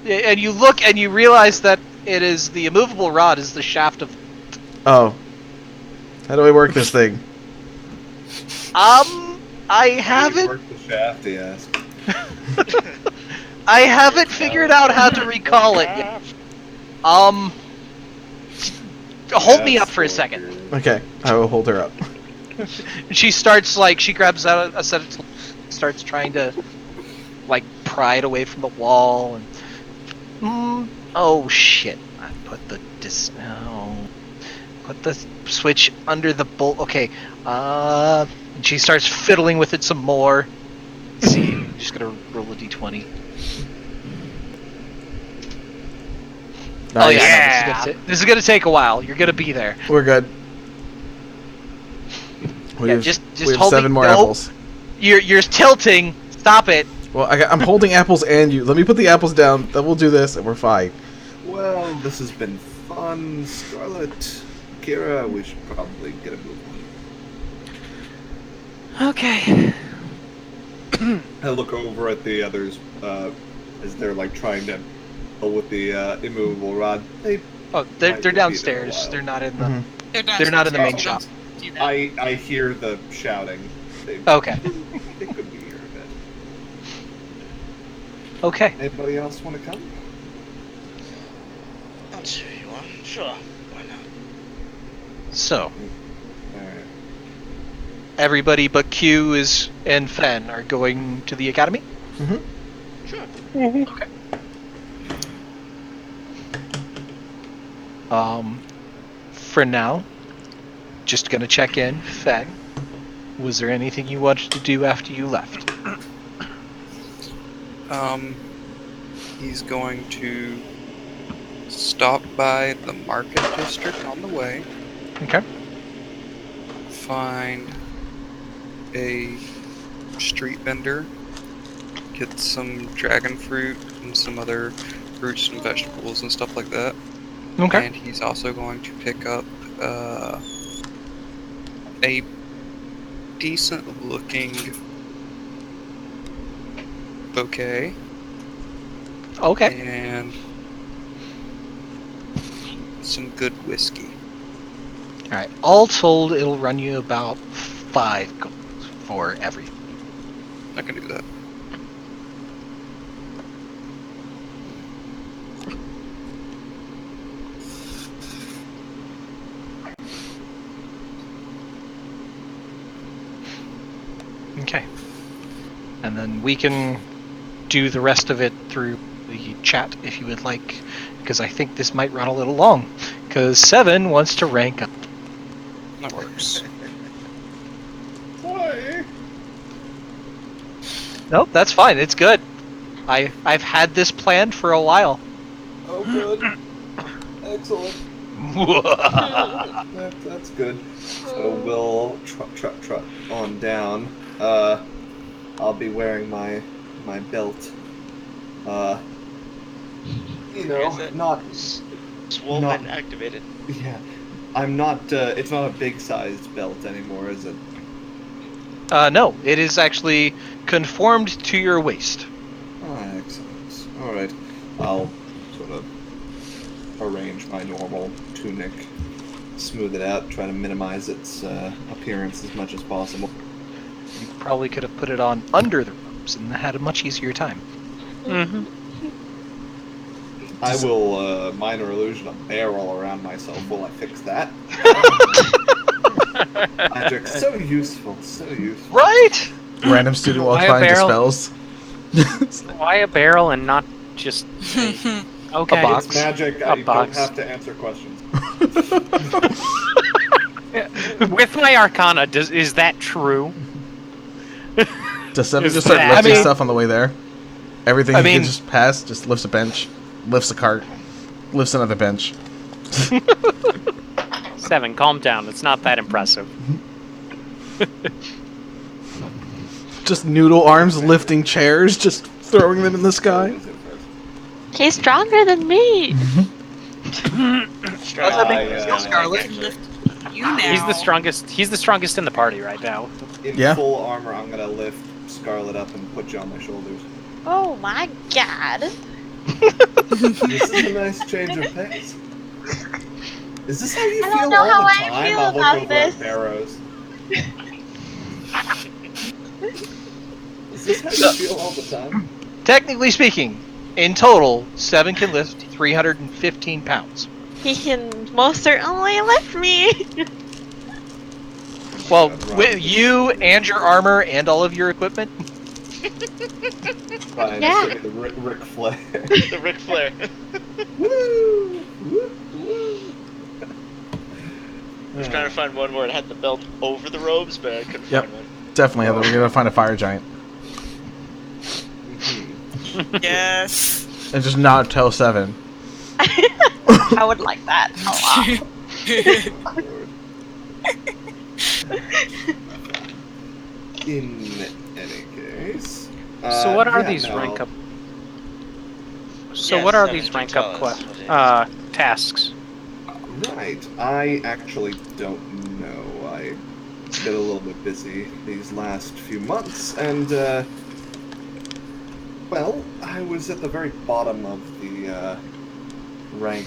And you look and you realize that it is the immovable rod is the shaft of. Oh. How do I work this thing? I How do you haven't. work the shaft, he asked. I haven't figured out how to recall it yet. Hold me Yes, up for a second. Okay, I will hold her up. She starts she grabs out a set of starts trying to pry it away from the wall and oh shit. I put the put the switch under the bolt. Okay. She starts fiddling with it some more. Let's see, I'm just gonna roll a d20. Nice. Oh yeah, no, this is gonna take a while. You're gonna be there. We're good. We have just we have hold 7 more nope. apples. You're tilting. Stop it. Well, I'm holding apples and you. Let me put the apples down. Then we'll do this and we're fine. Well, this has been fun. Scarlet, Kira, we should probably get a move on. Okay. I look over at the others as they're trying to deal with the immovable rod. They're might be there a downstairs. while. They're not in the. Mhm. They're not in the main shop. Do that. I hear the shouting. They Okay. they could be here a bit. Okay. Anybody else want to come? I'll cheer you on. Sure. Why not? So Alright. everybody but Q and Fen are going to the academy. Mm-hmm. Sure. Okay. For now, just gonna check in. Fen, was there anything you wanted to do after you left? He's going to stop by the market district on the way, Okay. find a street vendor, get some dragon fruit and some other fruits and vegetables and stuff like that. Okay. And he's also going to pick up a decent looking bouquet Okay. and some good whiskey. All right. All told, it'll run you about 5 gold for everything. I can do that. Okay. And then we can do the rest of it through the chat if you would like, because I think this might run a little long, because 7 wants to rank up. That works. Why? Nope, that's fine. It's good. I've had this planned for a while. Oh, good. Excellent. That's good. So we'll trot on down. I'll be wearing my belt. You know, Is it? not Swollen Not- activated. yeah. I'm not. It's not a big sized belt anymore, is it? No, it is actually conformed to your waist. Ah, excellent. All right. I'll sort of arrange my normal tunic, smooth it out, try to minimize its appearance as much as possible. You probably could have put it on under the robes and had a much easier time. Mm-hmm. I will minor illusion a barrel around myself while I fix that. Magic, so useful, so useful. Right? Random student walks Why a by and barrel? dispels. Why a barrel and not just okay? A box. It's magic. A I box. don't have to answer questions. With my Arcana, is that true? Does Seven Is just start that- lifting I mean- stuff on the way there? Everything I he can mean- just pass, just lifts a bench, lifts a cart, lifts another bench. 7, calm down. It's not that impressive. Just noodle arms lifting chairs, just throwing them in the sky. He's stronger than me. I can lift you now. He's the strongest. He's the strongest in the party right now. In Yeah. full armor, I'm gonna lift Scarlet up and put you on my shoulders. Oh my god. This is a nice change of pace. Is this how you I don't feel know all how the I time? feel I'll look about over this. at Barrows. this how you feel all the time? Technically speaking, in total, 7 can lift 315 pounds. He can most certainly lift me. Well, Right. with you and your armor and all of your equipment. Fine, Yeah. it's like the Ric Flair. The Ric Flair. Woo! Woo! Woo! I was trying to find one where it had the belt over the robes, but I couldn't Yep. find one. Definitely, Heather. We're gonna find a fire giant Yes. and just not tell Seven. I would like that a lot. In any case. So what are yeah, these no, rank up? So Yes, what are Seven, these do rank tell up us what it is. tasks? Right. I actually don't know. I been a little bit busy these last few months, and well, I was at the very bottom of the rank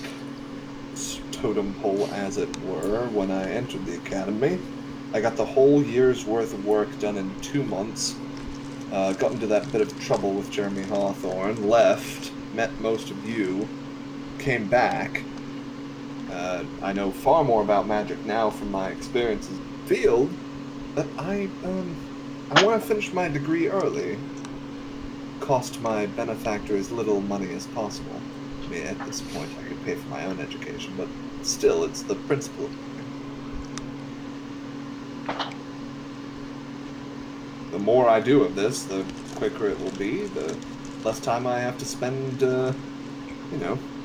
totem pole, as it were, when I entered the academy. I got the whole year's worth of work done in 2 months. Got into that bit of trouble with Jeremy Hawthorne, left, met most of you, came back. I know far more about magic now from my experiences in the field, but I want to finish my degree early. Cost my benefactor as little money as possible. I mean, at this point, I could pay for my own education, but still, it's the principle. The more I do of this, the quicker it will be, the less time I have to spend,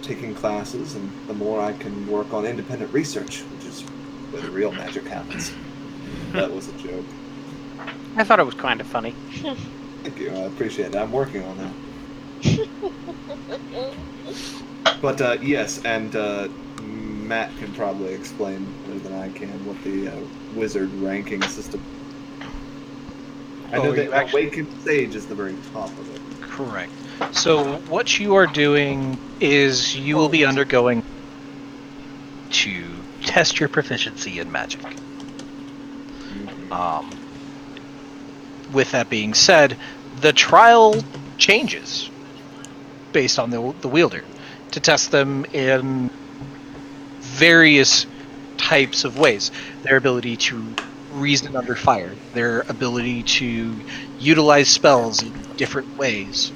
taking classes, and the more I can work on independent research, which is where the real magic happens. That was a joke. I thought it was kind of funny. Thank you, I appreciate it. I'm working on that. But, yes, and Matt can probably explain better than I can what the wizard ranking system. I know that Awakened Sage is the very top of it. Correct. So what you are doing is you will be undergoing to test your proficiency in magic. With that being said, the trial changes based on the wielder to test them in various types of ways. Their ability to reason under fire, their ability to utilize spells in different ways,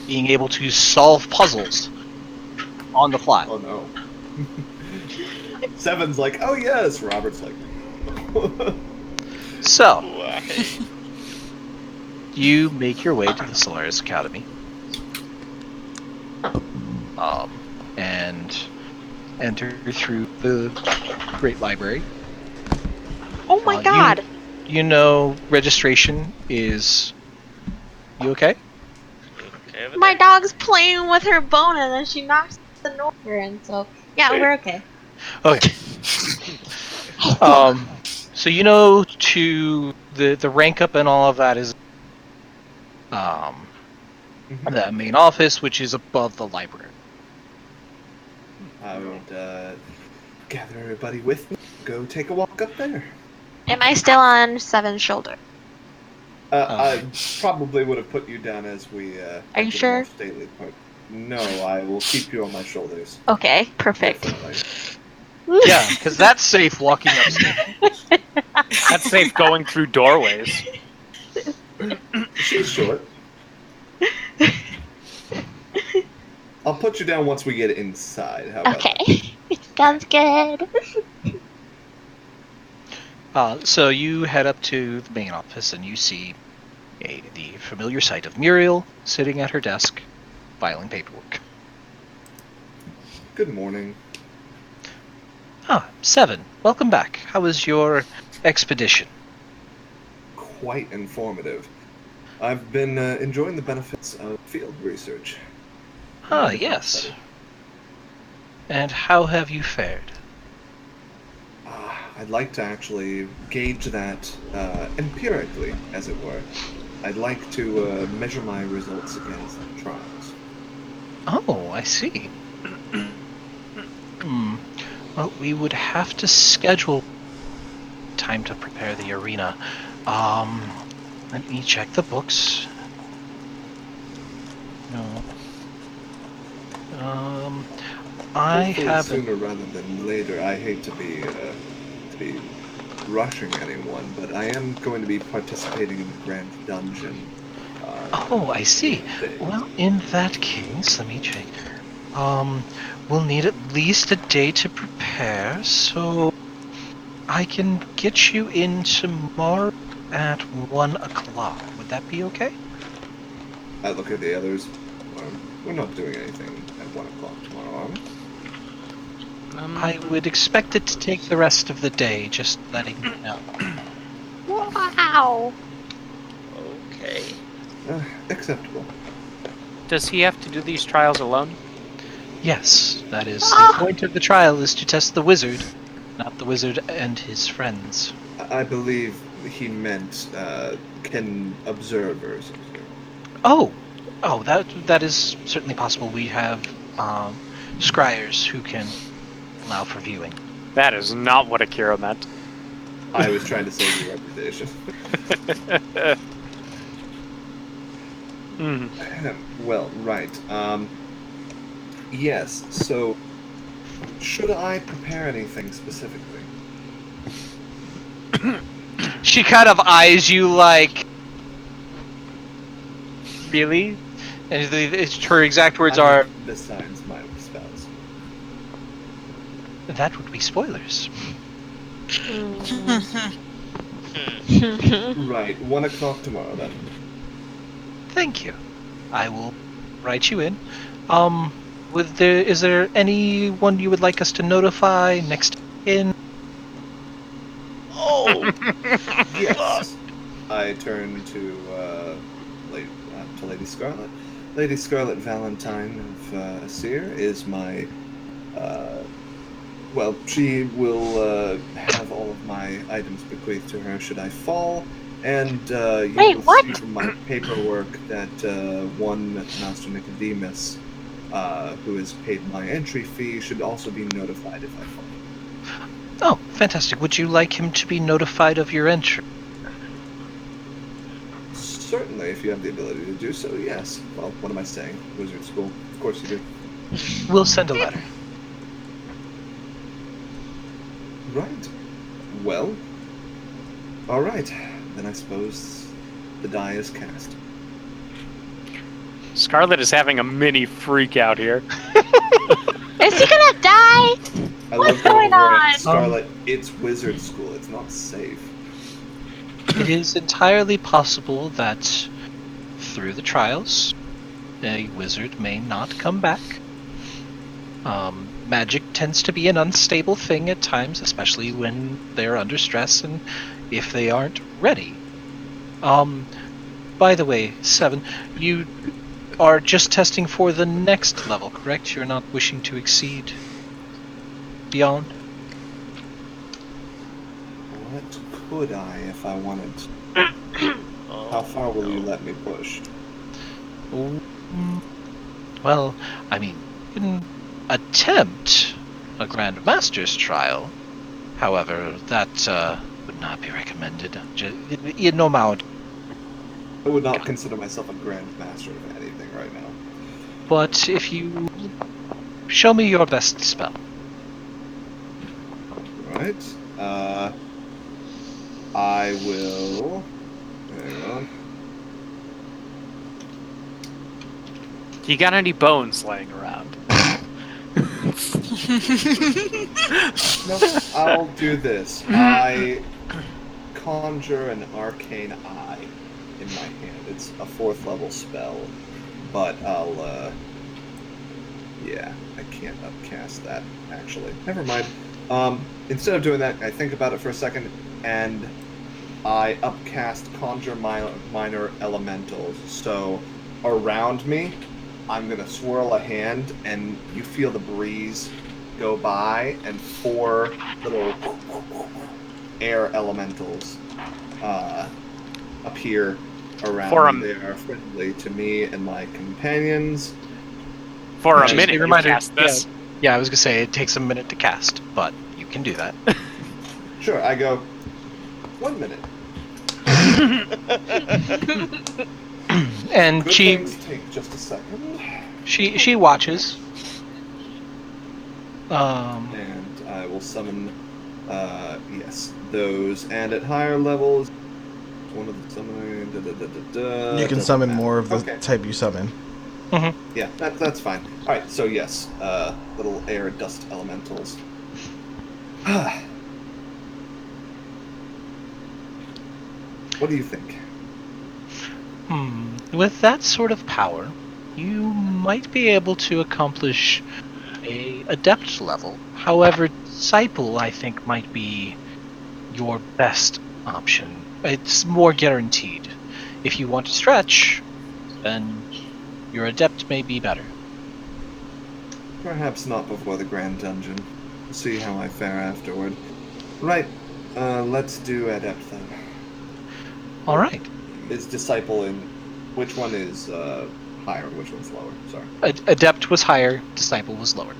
being able to solve puzzles on the fly. Oh no. Seven's like, oh yes. Robert's like, So, Why? you make your way to the Solaris Academy, and enter through the Great Library. Oh my god! You know registration is... You okay? Okay over My there? dog's playing with her bone and then she knocks the over, and so yeah, we're okay. Okay. So you know to the rank up and all of that is the main office, which is above the library. I would gather everybody with me, go take a walk up there. Am I still on Seven's shoulder? I probably would have put you down as we. Are you get him sure? off Stately Park. No, I will keep you on my shoulders. Okay, perfect. Definitely. Yeah, because that's safe walking upstairs. That's safe going through doorways. She's short. I'll put you down once we get inside. How about that? Okay, sounds good. So you head up to the main office and you see the familiar sight of Muriel sitting at her desk, filing paperwork. Good morning. Seven, welcome back. How was your expedition? Quite informative. I've been enjoying the benefits of field research. Yes. And how have you fared? I'd like to actually gauge that empirically, as it were. I'd like to measure my results against trials. Oh, I see. Well, we would have to schedule time to prepare the arena. Let me check the books. No. I Hopefully have. sooner rather than later. I hate to be rushing anyone, but I am going to be participating in the Grand Dungeon. Oh, I see. Well, in that case, let me check. We'll need at least a day to prepare, so I can get you in tomorrow at 1 o'clock. Would that be okay? I look at the others. We're not doing anything at 1 o'clock tomorrow, are we? I would expect it to take the rest of the day, just letting you know. Wow. Okay. Acceptable. Does he have to do these trials alone? Yes, that is the point of the trial, is to test the wizard, not the wizard and his friends. I believe he meant can observers observe? Oh, that is certainly possible. We have scryers who can allow for viewing. That is not what Akira meant. I was trying to save your reputation. Well, right. Yes, so should I prepare anything specifically? She kind of eyes you like, really? And her exact words are, besides my spells. that would be spoilers. Right, 1 o'clock tomorrow then. Thank you. I will write you in. Is there anyone you would like us to notify next in? Oh! Yes. I turn to Lady Scarlet. Lady Scarlet Valentine of Asir is my. Well, she will have all of my items bequeathed to her should I fall, and you will see from my paperwork that one Master Nicodemus, who has paid my entry fee, should also be notified if I fall. Oh, fantastic. Would you like him to be notified of your entry? Certainly, if you have the ability to do so, yes. Well, what am I saying? Wizard School. Of course you do. We'll send a letter. Right. Well. Alright. Then I suppose the die is cast. Scarlet is having a mini freak out here. Is he gonna die? What's going on? Scarlet, it's Wizard School. It's not safe. It is entirely possible that through the trials, a wizard may not come back. Magic tends to be an unstable thing at times, especially when they're under stress and if they aren't ready. By the way, Seven, you are just testing for the next level, correct? You're not wishing to exceed beyond? What could I if I wanted to? How far will you let me push? Well, I mean, you can attempt a Grand Master's trial. However, that would not be recommended. No amount. I would not consider myself a Grand Master of anything right now. But if you show me your best spell. Right. I will. Hang on. You got any bones laying around? No, I'll do this. I conjure an arcane eye in my hand. It's a 4th level spell, but I'll. Yeah, I can't upcast that actually. Never mind. Instead of doing that, I think about it for a second, and I upcast Conjure Minor Elementals. So, around me, I'm going to swirl a hand, and you feel the breeze go by, and 4 little air elementals appear around me. They are friendly to me and my companions. For a minute, you cast this. Yeah, I was going to say, it takes a minute to cast, but you can do that. Sure, I go, 1 minute. And Good things take just a second. she watches. And I will summon, yes, those. And at higher levels, one of the summoning. You can summon more of the Okay. type you summon. Yeah, that's fine. All right, so yes, little air dust elementals. What do you think? With that sort of power, you might be able to accomplish a adept level. However, disciple, I think, might be your best option. It's more guaranteed. If you want to stretch, then your adept may be better. Perhaps not before the Grand Dungeon. We'll see how I fare afterward. Right, let's do adept then. All right. Is disciple in... Which one is higher and which one's lower? Sorry. Adept was higher, disciple was lower.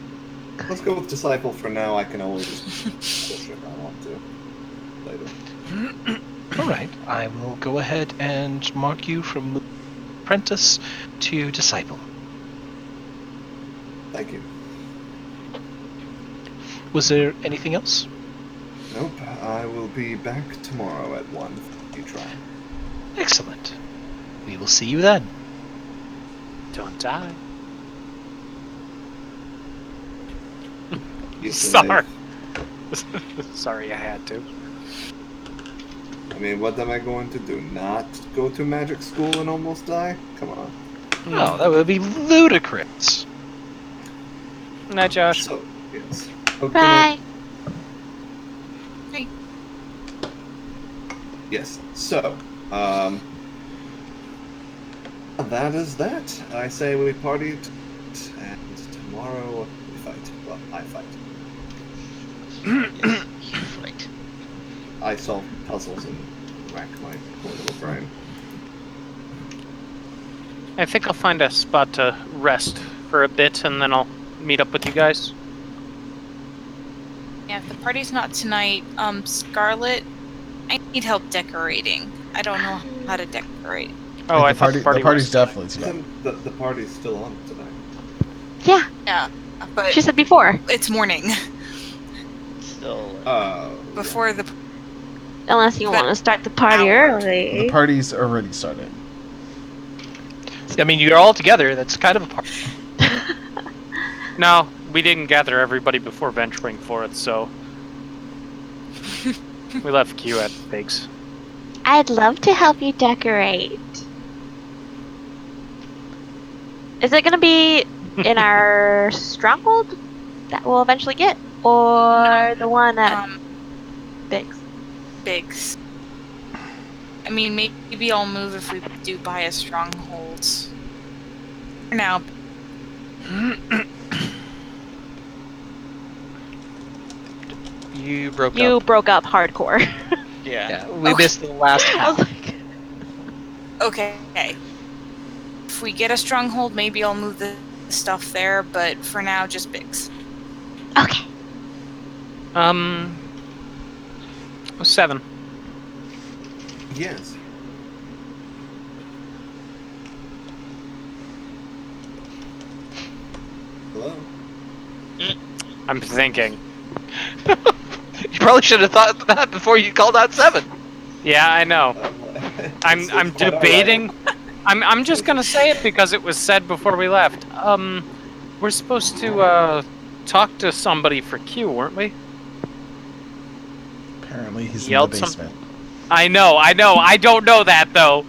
Let's go with disciple for now. I can always push if I want to later. All right. I will go ahead and mark you from apprentice to disciple. Thank you. Was there anything else? Nope. I will be back tomorrow at 1 if you try. Excellent. We will see you then. Don't die. Yes, Sorry. indeed. Sorry, I had to. I mean, what am I going to do? Not go to magic school and almost die? Come on. No, that would be ludicrous. Night, Josh. So, yes. Okay. Bye. Yes. So, that is that. I say we partied, and tomorrow we fight. Well, I fight. Right. I solve puzzles and whack my poor little brain. I think I'll find a spot to rest for a bit, and then I'll meet up with you guys. Yeah, if the party's not tonight, Scarlet, I need help decorating. I don't know how to decorate. Oh, I the thought the party party's was definitely tonight. The party's still on tonight. Yeah, Yeah, but she said before. it's morning. Still. Before the... Unless you But- want to start the party early. The party's already started. I mean, you're all together. That's kind of a party. No, we didn't gather everybody before venturing forth, so we left Q at Biggs. I'd love to help you decorate. Is it gonna be in our stronghold that we'll eventually get, or the one at Biggs? Biggs. I mean, maybe I'll move if we do buy a stronghold. For now. You broke You up. broke up hardcore. Yeah. We missed the last I was half. like, Okay. If we get a stronghold, maybe I'll move the stuff there, but for now, just Biggs. okay. 7. Yes. Hello? I'm thinking. You probably should have thought of that before you called out 7. Yeah, I know. I'm It's quite debating. I'm just gonna say it because it was said before we left. We're supposed to talk to somebody for Q, weren't we? Apparently he's in Yelled the some- basement. I know. I don't know that though.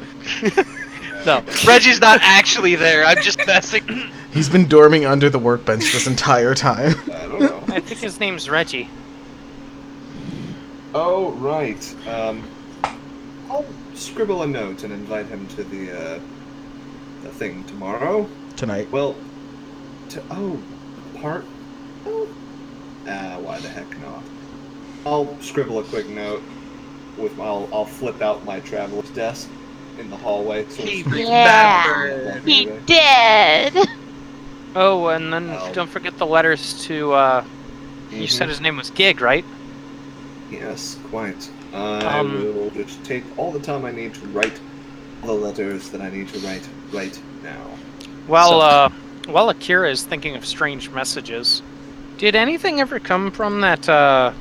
No, Reggie's not actually there. I'm just messing. He's been dorming under the workbench this entire time. I don't know. I think his name's Reggie. Oh, right. I'll scribble a note and invite him to the thing tomorrow. Tonight. Well, why the heck not? I'll scribble a quick note I'll flip out my traveler's desk in the hallway. So He it's- Yeah. He did. Oh, and then Oh. don't forget the letters to. You said his name was Gig, right? Yes, quite. I will just take all the time I need to write the letters that I need to write right now. While Akira is thinking of strange messages, did anything ever come from that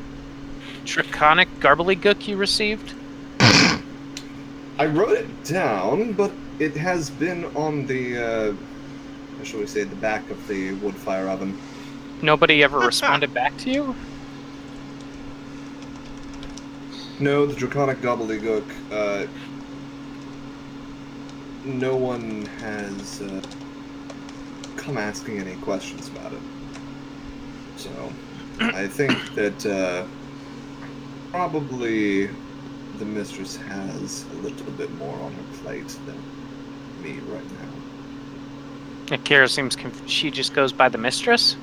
draconic garbledygook you received? I wrote it down, but it has been on the, how shall we say, the back of the wood fire oven. Nobody ever responded back to you? No, the draconic gobbledygook, no one has come asking any questions about it. So, I think that probably the mistress has a little bit more on her plate than me right now. Akira seems she just goes by the mistress?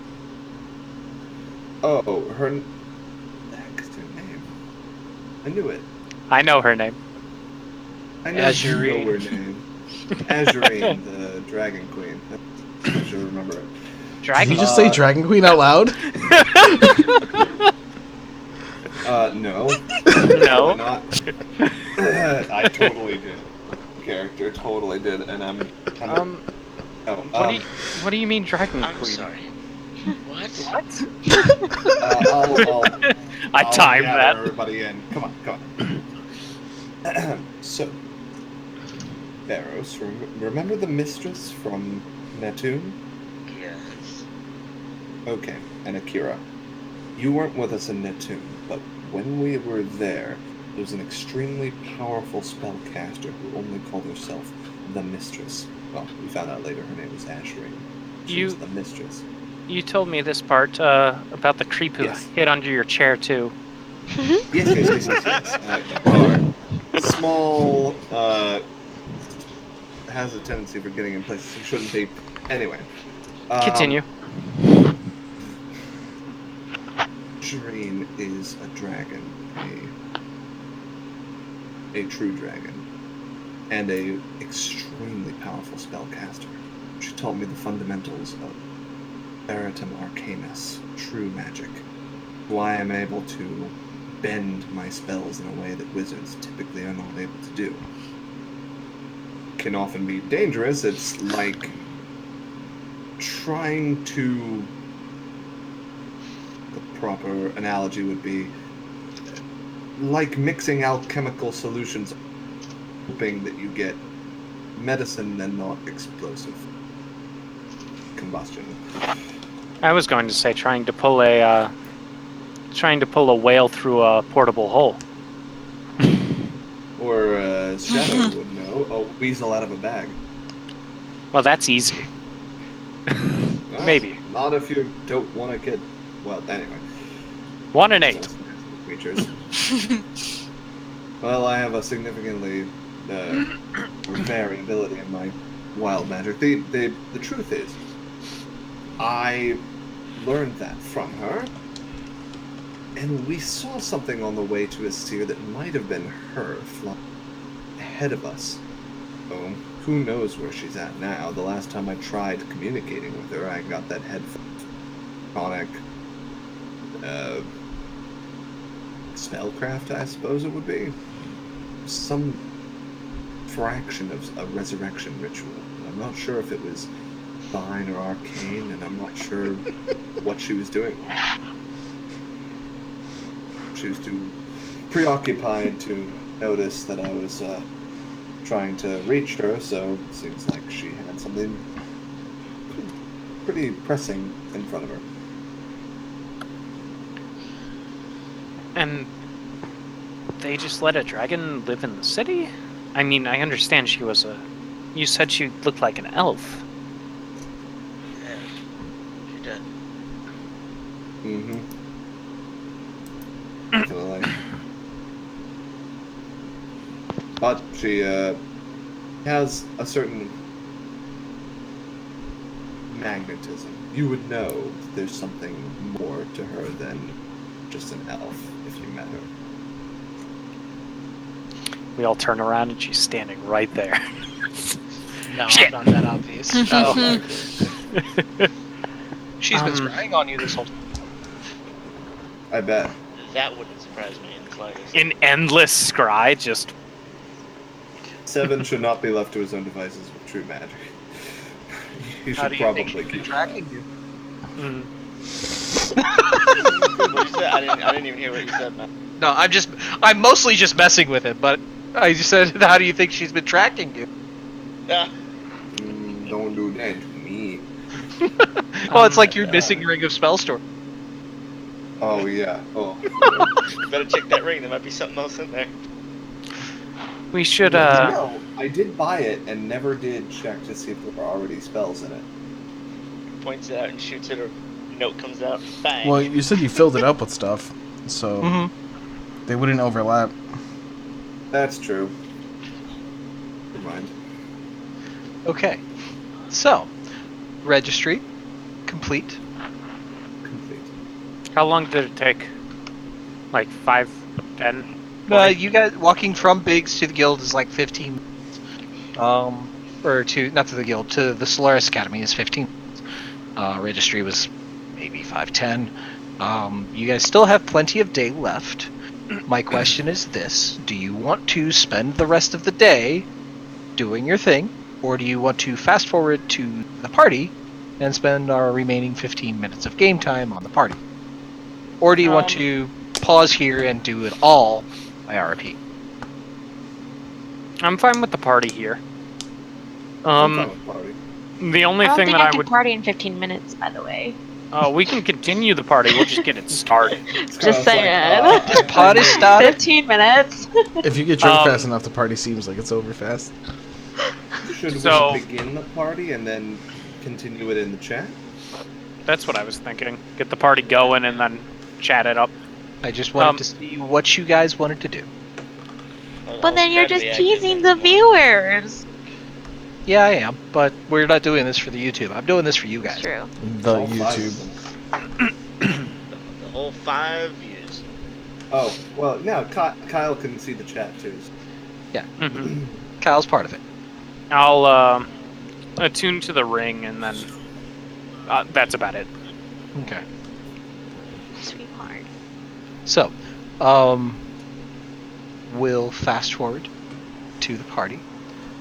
Oh, her... What the heck is her name? I knew it. I know her name. I know Azurine. her name. Azurine, the Dragon Queen. I should remember it. Did you just say Dragon Queen out loud? No. No. Not. I totally did. Character totally did, and what do you mean Dragon I'm Queen? sorry. What? I timed gather that. everybody in. Come on. So, Barros, remember the mistress from Netune? Yes. Okay, and Akira. You weren't with us in Netune, but when we were there was an extremely powerful spellcaster who only called herself the Mistress. Well, we found out later her name was Azurine. She was the Mistress. You told me this part about the creep who hid under your chair too. Yes. Small, has a tendency for getting in places he shouldn't be. Anyway. Continue. Shireen is a dragon, a true dragon, and a extremely powerful spellcaster. She taught me the fundamentals of Veritum Arcanus, true magic, why I'm able to bend my spells in a way that wizards typically are not able to do. Can often be dangerous. It's like trying to... The proper analogy would be like mixing alchemical solutions, hoping that you get medicine and not explosive combustion. I was going to say trying to pull a whale through a portable hole. Or Shadow would know. A weasel out of a bag. Well, that's easy. Well, Maybe. Not if you don't want to get... Well, anyway. 1 and 8. Creatures. Well, I have a significantly variability in my wild magic. The truth is, I learned that from her, and we saw something on the way to Asir that might have been her flying ahead of us. So, who knows where she's at now? The last time I tried communicating with her, I got that head phonic spellcraft, I suppose it would be. Some fraction of a resurrection ritual. I'm not sure if it was divine or arcane, and I'm not sure what she was doing. She was too preoccupied to notice that I was trying to reach her, so it seems like she had something pretty pressing in front of her. And they just let a dragon live in the city? I mean, I understand she was a... You said she looked like an elf. Yeah, she did. Mm-hmm. Definitely. But she has a certain magnetism. You would know that there's something more to her than just an elf if you met her. We all turn around and she's standing right there. No, Shit. not that obvious. Oh. She's been spying on you this whole time. I bet. That wouldn't surprise me in the slightest. An endless scry, just 7 should not be left to his own devices with true magic. He How should do you think probably she's been keep tracking you? What you said? I didn't even hear what you said, man. No, I'm mostly just messing with it, but I just said, how do you think she's been tracking you? Yeah. Don't do that to me. Well, it's like your missing ring of Spellstorm. Oh yeah. Oh. Better check that ring. There might be something else in there. we should. No, I did buy it and never did check to see if there were already spells in it. Points it out and shoots it, or note comes out. Bang. Well, you said you filled it up with stuff, so Mm-hmm. they wouldn't overlap. That's true. Never mind. Okay. So, registry complete. Complete. How long did it take? Like 5, 10? You guys walking from Biggs to the guild is like 15 minutes. Or to, not to the guild, to the Solaris Academy is 15 minutes. Registry was maybe 5, 10. You guys still have plenty of day left. My question is this: do you want to spend the rest of the day doing your thing, or do you want to fast forward to the party and spend our remaining 15 minutes of game time on the party? Or do you want to pause here and do it all by RP? I'm fine with the party here. I'm fine with party. The only I don't thing think that I I can would. party in 15 minutes, by the way. We can continue the party. We'll just get it started. Just saying. This party started. 15 minutes. If you get drunk fast enough, the party seems like it's over fast. Should So- we begin the party and then continue it in the chat? That's what I was thinking. Get the party going and then chat it up. I just wanted to see what you guys wanted to do. But then you're just teasing the viewers. Yeah, I am, but we're not doing this for the YouTube. I'm doing this for you guys. True. The All 5 YouTube. of them. The whole 5 views. Oh, well, now Kyle can see the chat too. Kyle's part of it. I'll attune to the ring and then that's about it. Okay. Sweetheart. So, we'll fast forward to the party.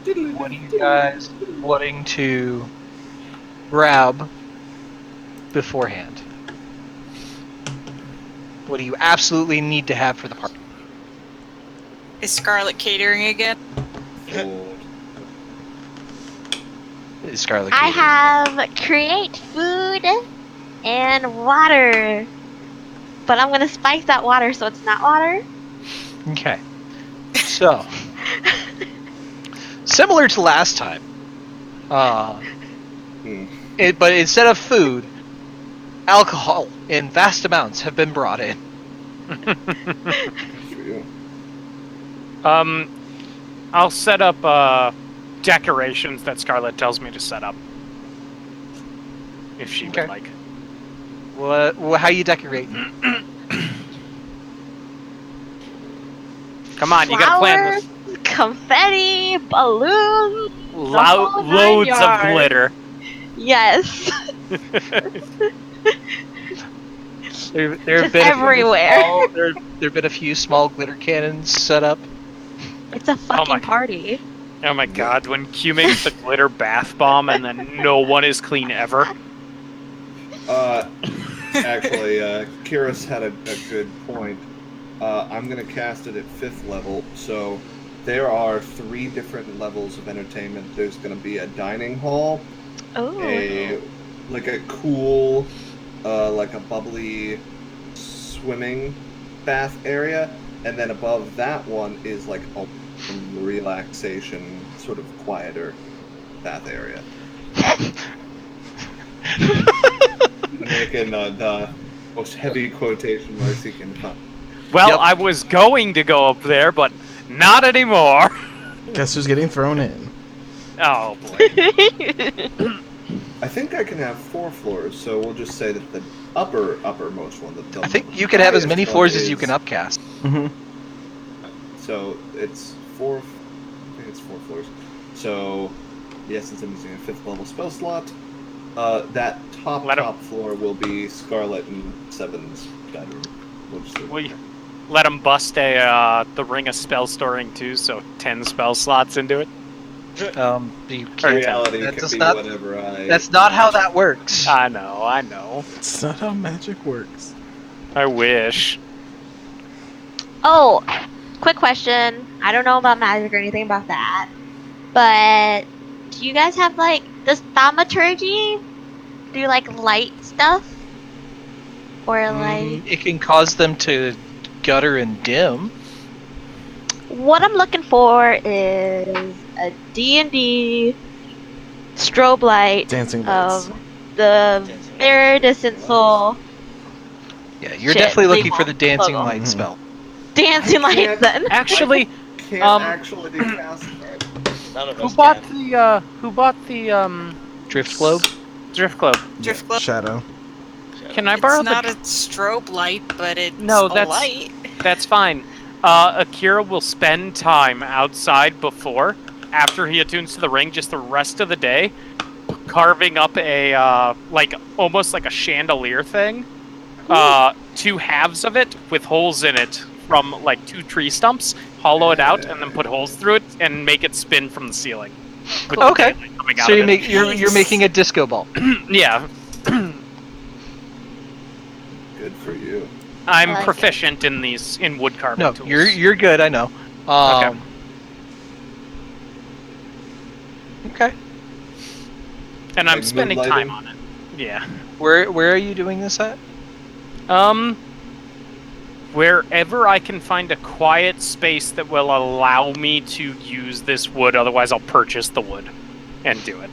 What are you guys wanting to grab beforehand? What do you absolutely need to have for the party? Is Scarlet catering again? Oh, Is Scarlet I catering? have create food and water. But I'm gonna spice that water so it's not water. Okay. So, similar to last time, but instead of food, alcohol in vast amounts have been brought in. I'll set up decorations that Scarlet tells me to set up. If she would like. What? How you decorate? Come on, you gotta plan this. Flowers, confetti, balloons. whole nine Loads of yards. glitter. Yes. There have Just been everywhere. there have been a few small glitter cannons set up. It's a fucking party. Oh my god, when Q makes the glitter bath bomb and then no one is clean ever. Actually, Kiris had a good point. I'm going to cast it at 5th level, so there are 3 different levels of entertainment. There's going to be a dining hall, a cool, like a bubbly swimming bath area, and then above that one is like a relaxation, sort of quieter bath area. Making the most heavy quotation marks you can find. Well, I was going to go up there, but not anymore. Guess who's getting thrown in? Oh boy. I think I can have 4 floors, so we'll just say that the uppermost one. I think you can have as many floors as you can upcast. Mm-hmm. So it's 4. I think it's 4 floors. So yes, since I'm using a 5th level spell slot, that top floor will be Scarlet and Seven's bedroom. We let him bust the ring of spell storing too, so 10 spell slots into it. You can't. Reality can That's be not. whatever I. That's not how that works. I know. It's not how magic works. I wish. Oh, quick question. I don't know about magic or anything about that, but do you guys have like does thaumaturgy do like light stuff, or like? It can cause them to gutter and dim. What I'm looking for is a D&D strobe light Dancing lights. of the iridescent soul. Yeah, you're Shit, definitely looking leave for the dancing logo. light spell. Dancing lights then. Actually, Can't actually cast that. None of who us bought can. the Drift globe. drift globe? Drift globe. Shadow. Can I borrow It's not the? a strobe light, but it's No, a that's- light. That's fine. Akira will spend time outside after he attunes to the ring, just the rest of the day, carving up a almost like a chandelier thing. 2 halves of it with holes in it from like 2 tree stumps, hollow it out, and then put holes through it and make it spin from the ceiling. With the Okay. daylight coming out So of it. you're making a disco ball. Yeah, Good for you. I'm I like proficient in wood carving No, tools. you're good. I know. Okay. And I'm Like spending moonlighting? time on it. Yeah. Where are you doing this at? Wherever I can find a quiet space that will allow me to use this wood, otherwise I'll purchase the wood and do it.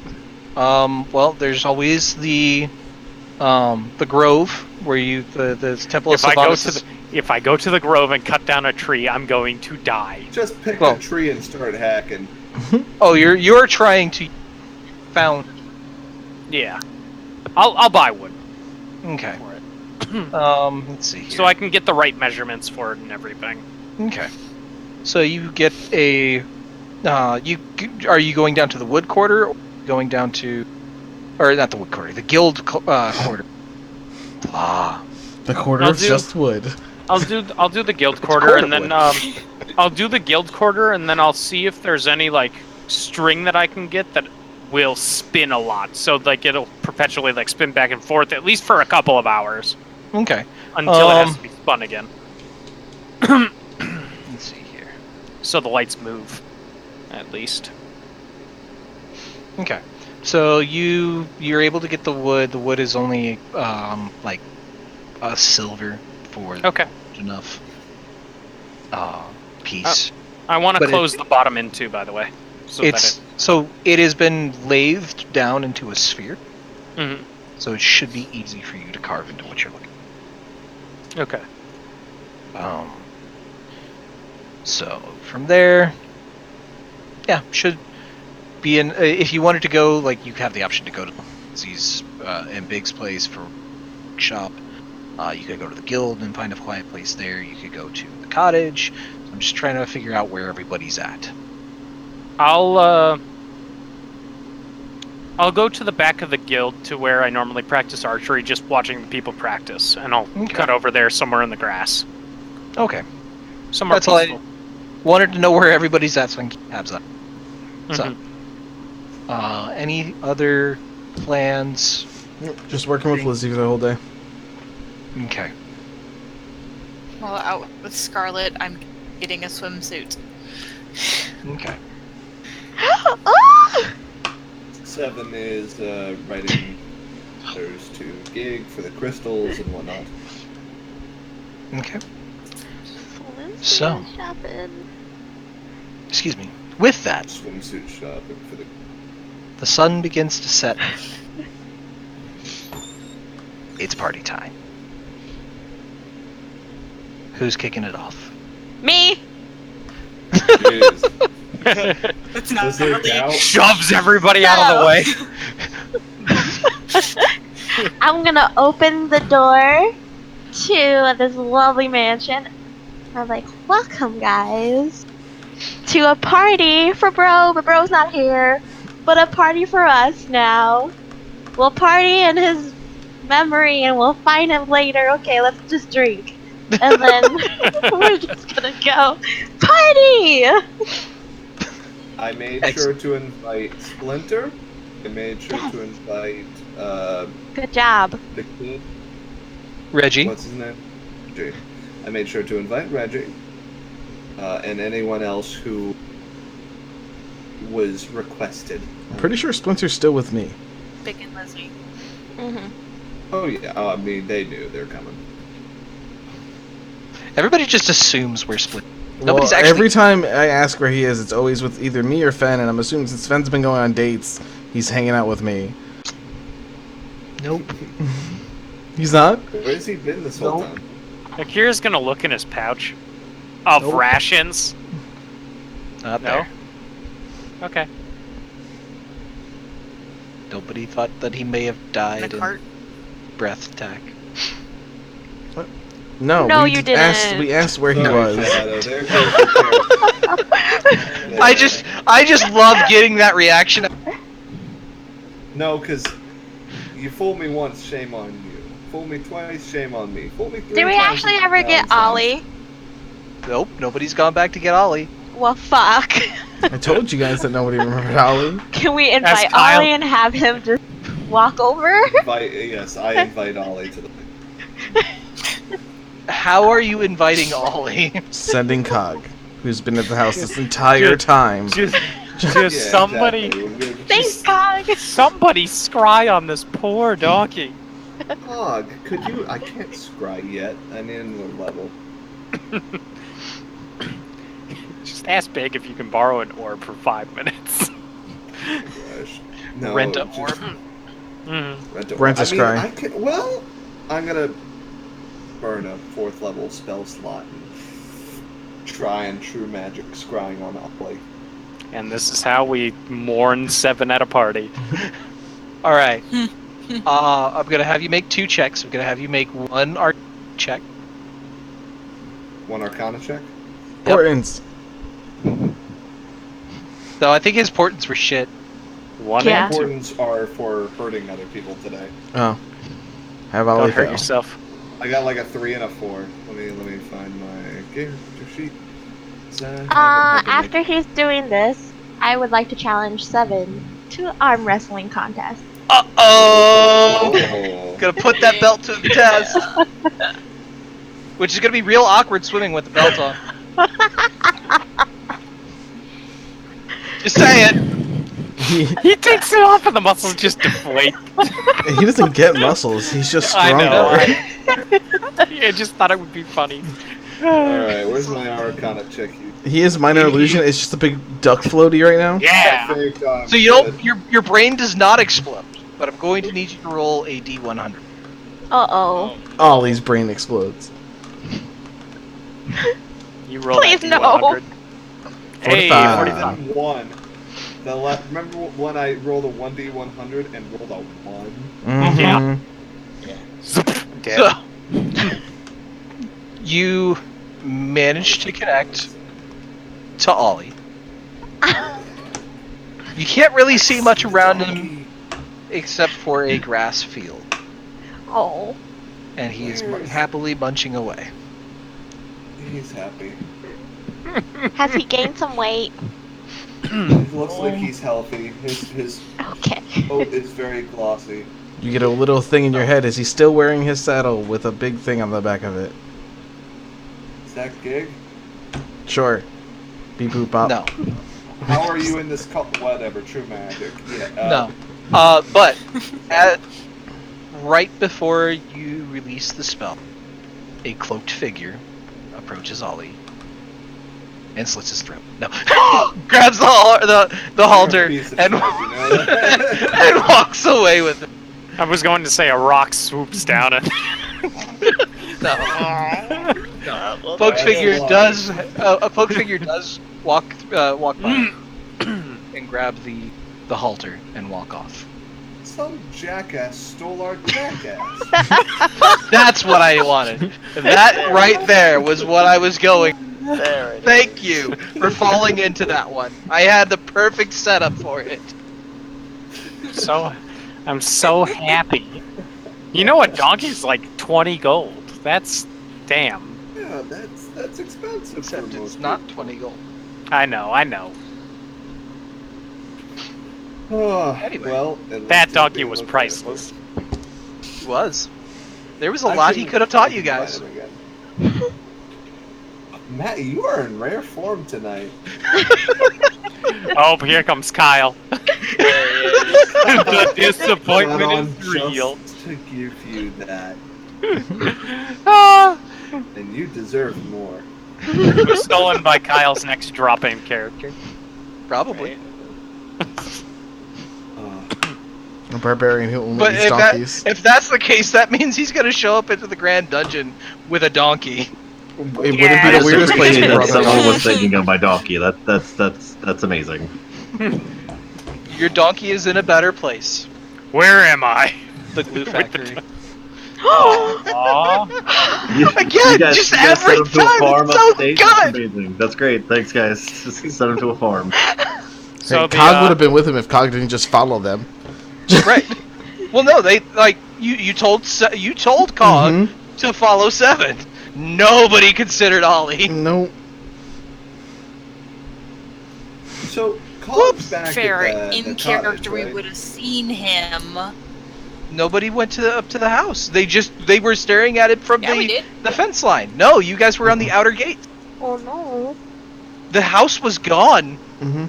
Well, there's always the grove where the temple of Sylvanas. If I go to the grove and cut down a tree, I'm going to die. Just pick Well- a tree and start hacking. Oh, you're trying to found. Yeah. I'll buy wood Okay. for it. Let's see here. So I can get the right measurements for it and everything. Okay. So you get a. Are you going down to the wood quarter, or going down to, or not the wood quarter, the guild quarter? The quarter I'll of do- just wood. I'll do the guild quarter quarter and then wood. I'll do the guild quarter and then I'll see if there's any like string that I can get that will spin a lot. So like it'll perpetually like spin back and forth at least for a couple of hours Okay. until it has to be spun again. Let's see here. So the lights move at least. Okay. So you're able to get the wood. The wood is only like a silver for Okay. enough piece. I want to But close the bottom in too, by the way. So it has been lathed down into a sphere, Mhm. so it should be easy for you to carve into what you're looking. Okay. So from there, yeah, should be in. If you wanted to go, like you have the option to go to Z's and Big's place for shop. You could go to the guild and find a quiet place there. You could go to the cottage. I'm just trying to figure out where everybody's at. I'll go to the back of the guild to where I normally practice archery, just watching the people practice, and I'll Okay. cut over there somewhere in the grass. Okay. Somewhere That's all I peaceful. wanted to know where everybody's at, so I can keep tabs on. Mhm. So, any other plans? Just working with Lizzie for the whole day. Okay. While out with Scarlet, I'm getting a swimsuit. Okay. Oh! 7 is writing letters to Gig for the crystals and whatnot. Okay. So. Shopping. Excuse me. With that, Swimsuit shopping for the. the sun begins to set. It's party time. Who's kicking it off? Me. Is. It's not Does there really. doubt? Shoves everybody out of the way. I'm gonna open the door to this lovely mansion. I'm like, welcome guys to a party for bro, but bro's not here. But a party for us now. We'll party in his memory and we'll find him later. Okay, let's just drink. And then we're just gonna go party! I made sure to invite Splinter. I made sure to invite Good job. the kid. Reggie. What's his name? Reggie. I made sure to invite Reggie and anyone else who was requested. I'm pretty sure Splinter's still with me. Big and Lizzie. Mm-hmm. Oh yeah. I mean, they knew they're coming. Everybody just assumes we're split. Well, Nobody's actually. every time I ask where he is, it's always with either me or Fen, and I'm assuming since Fen's been going on dates, he's hanging out with me. Nope. He's not? Where's he been this whole time? Akira's gonna look in his pouch of Nope. rations. Not No? there. Okay. Nobody thought that he may have In died a cart. in breath attack. No, No, we you d- asked. didn't. We asked where he Sorry, was. Shadow, there goes the character. I just love getting that reaction. No, because you fooled me once, shame on you. Fooled me twice, shame on me. Fooled me 3 Did we times, actually ever get nonsense. Ollie? Nope, nobody's gone back to get Ollie. Well, fuck. I told you guys that nobody remembered Ollie. Can we invite Kyle. Ollie and have him just walk over? Yes, I invite Ollie to the thing. How are you inviting Ollie? Sending Cog, who's been at the house this entire time. Just Yeah, somebody, exactly. We're gonna Thanks, Cog. somebody scry on this poor donkey. Hog, could you? I can't scry yet. I'm in the level. Just ask Big if you can borrow an orb for 5 minutes. Gosh. No, Rent a just orb. Mm. Rent a scry. I can, well, I'm gonna burn a 4th level spell slot and try and true magic scrying on Ollie. And this is how we mourn 7 at a party. All right. I'm gonna have you make 2 checks. I'm gonna have you make 1 art check. 1 Arcana check. Portents. Though I think his portents were shit. One Yeah. and two. Importance are for hurting other people today. Oh. Have Don't Ollie hurt fail. yourself. I got like a 3 and a 4. Let me find my character sheet. After he's doing this, I would like to challenge 7 to arm wrestling contest. Uh-oh! Oh. Gonna put that belt to the test. Which is gonna be real awkward swimming with the belt on. Just saying. He takes it off and the muscles just deflate. He doesn't get muscles. He's just I stronger. know. I just thought it would be funny. Alright, where's my Arcana check? He is minor illusion. It's just a big duck floaty right now. Yeah. So you don't, your brain does not explode, but I'm going to need you to roll a D100. Uh-oh. Ollie's brain explodes. You roll Please that no. D100. Hey, 45. 45. 1. Remember when I rolled a 1D100 and rolled a 1? Mhm. Dead. So, you managed to connect to Ollie. You can't really see much around him except for a grass field, Oh. and he is happily munching away. He's happy. Has he gained some weight? It looks like he's healthy. His Okay. coat is very glossy. You get a little thing in your head. Is he still wearing his saddle with a big thing on the back of it? Is that gig? Sure. Beep boop bop. No, How are you in this whatever, true magic. Yeah. no. But right before you release the spell, a cloaked figure approaches Ollie and slits his throat. No, grabs the halter Piece of and, shit, you know that? and walks away with it. I was going to say a rock swoops down and No, Well, cloaked that's figure a lie. does a cloaked figure does walk by and grab the halter and walk off. Some jackass stole our jackass. That's what I wanted. That right there was what I was going. there it is. Thank you for falling into that one. I had the perfect setup for it. I'm so happy. You know what? Donkey's like 20 gold. That's damn. Yeah, that's expensive. Except for it's most not people. 20 gold. I know. Oh, Anyway. well, at That least donkey it's was being priceless. He was. There was a I lot he couldn't- could have taught I you couldn't guys. find him again. Matt, you are in rare form tonight. Oh, here comes Kyle. The disappointment Got on is real. just to give you that, Ah, and you deserve more. it was stolen by Kyle's next drop-in character. Probably. A barbarian who only But eats donkeys. if that's the case, that means he's gonna show up into the Grand Dungeon with a donkey. It wouldn't be Yeah. the I weirdest place appreciate for that someone brothers. was thinking of my donkey. That's amazing. Your donkey is in a better place. Where am I? The glue factory. Aww. Again, just sent every him to a time, farm it's so upstate. good! That's amazing. That's great. Thanks, guys. Just send him to a farm. So Hey, the, Cog would have been with him if Cog didn't just follow them. Right. Well, no, they like you told Cog Mhm. to follow Seven. Nobody considered Ollie. No. So, Cog's back Fair. at the In cottage, character, we right? would have seen him. Nobody went up to the house. They were staring at it from Yeah, we did. the fence line. No, you guys were on the outer gate. Oh no. The house was gone. Mm-hmm.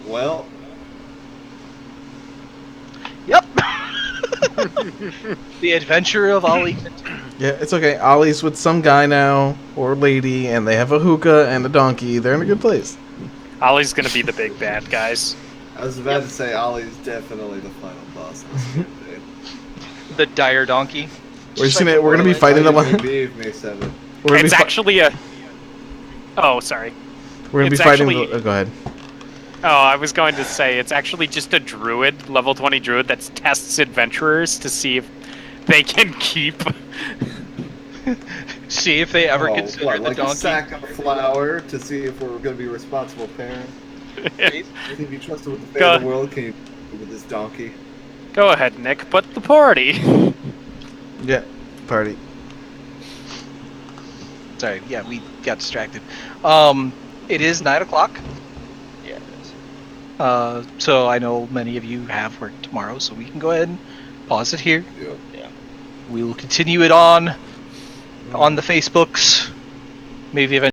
Well, Yep. The adventure of Ollie. Yeah, it's okay. Ollie's with some guy now, or lady, and they have a hookah and a donkey. They're in a good place. Ollie's gonna be the big bad, guys. I was about to say Ollie's definitely the final boss of this campaign. The dire donkey. We're gonna be fighting the one. Believe me, Seven. We're gonna It's be fi- actually a. Oh, sorry. We're gonna be it's fighting. actually- Go ahead. Oh, I was going to say it's actually just a druid, level 20 druid, that tests adventurers to see if they can keep. See if they ever Oh, consider what, the like a donkey. sack of flour to see if we're going to be a responsible parent. You think you trusted with the fate of the world? Can you do with this donkey? Go ahead, Nick, but the party. Yeah, party. Sorry, yeah, we got distracted. It is 9 o'clock. Yeah, it is. So I know many of you have work tomorrow, so we can go ahead and pause it here. Yeah. Yeah. We will continue it on the Facebooks. Maybe eventually.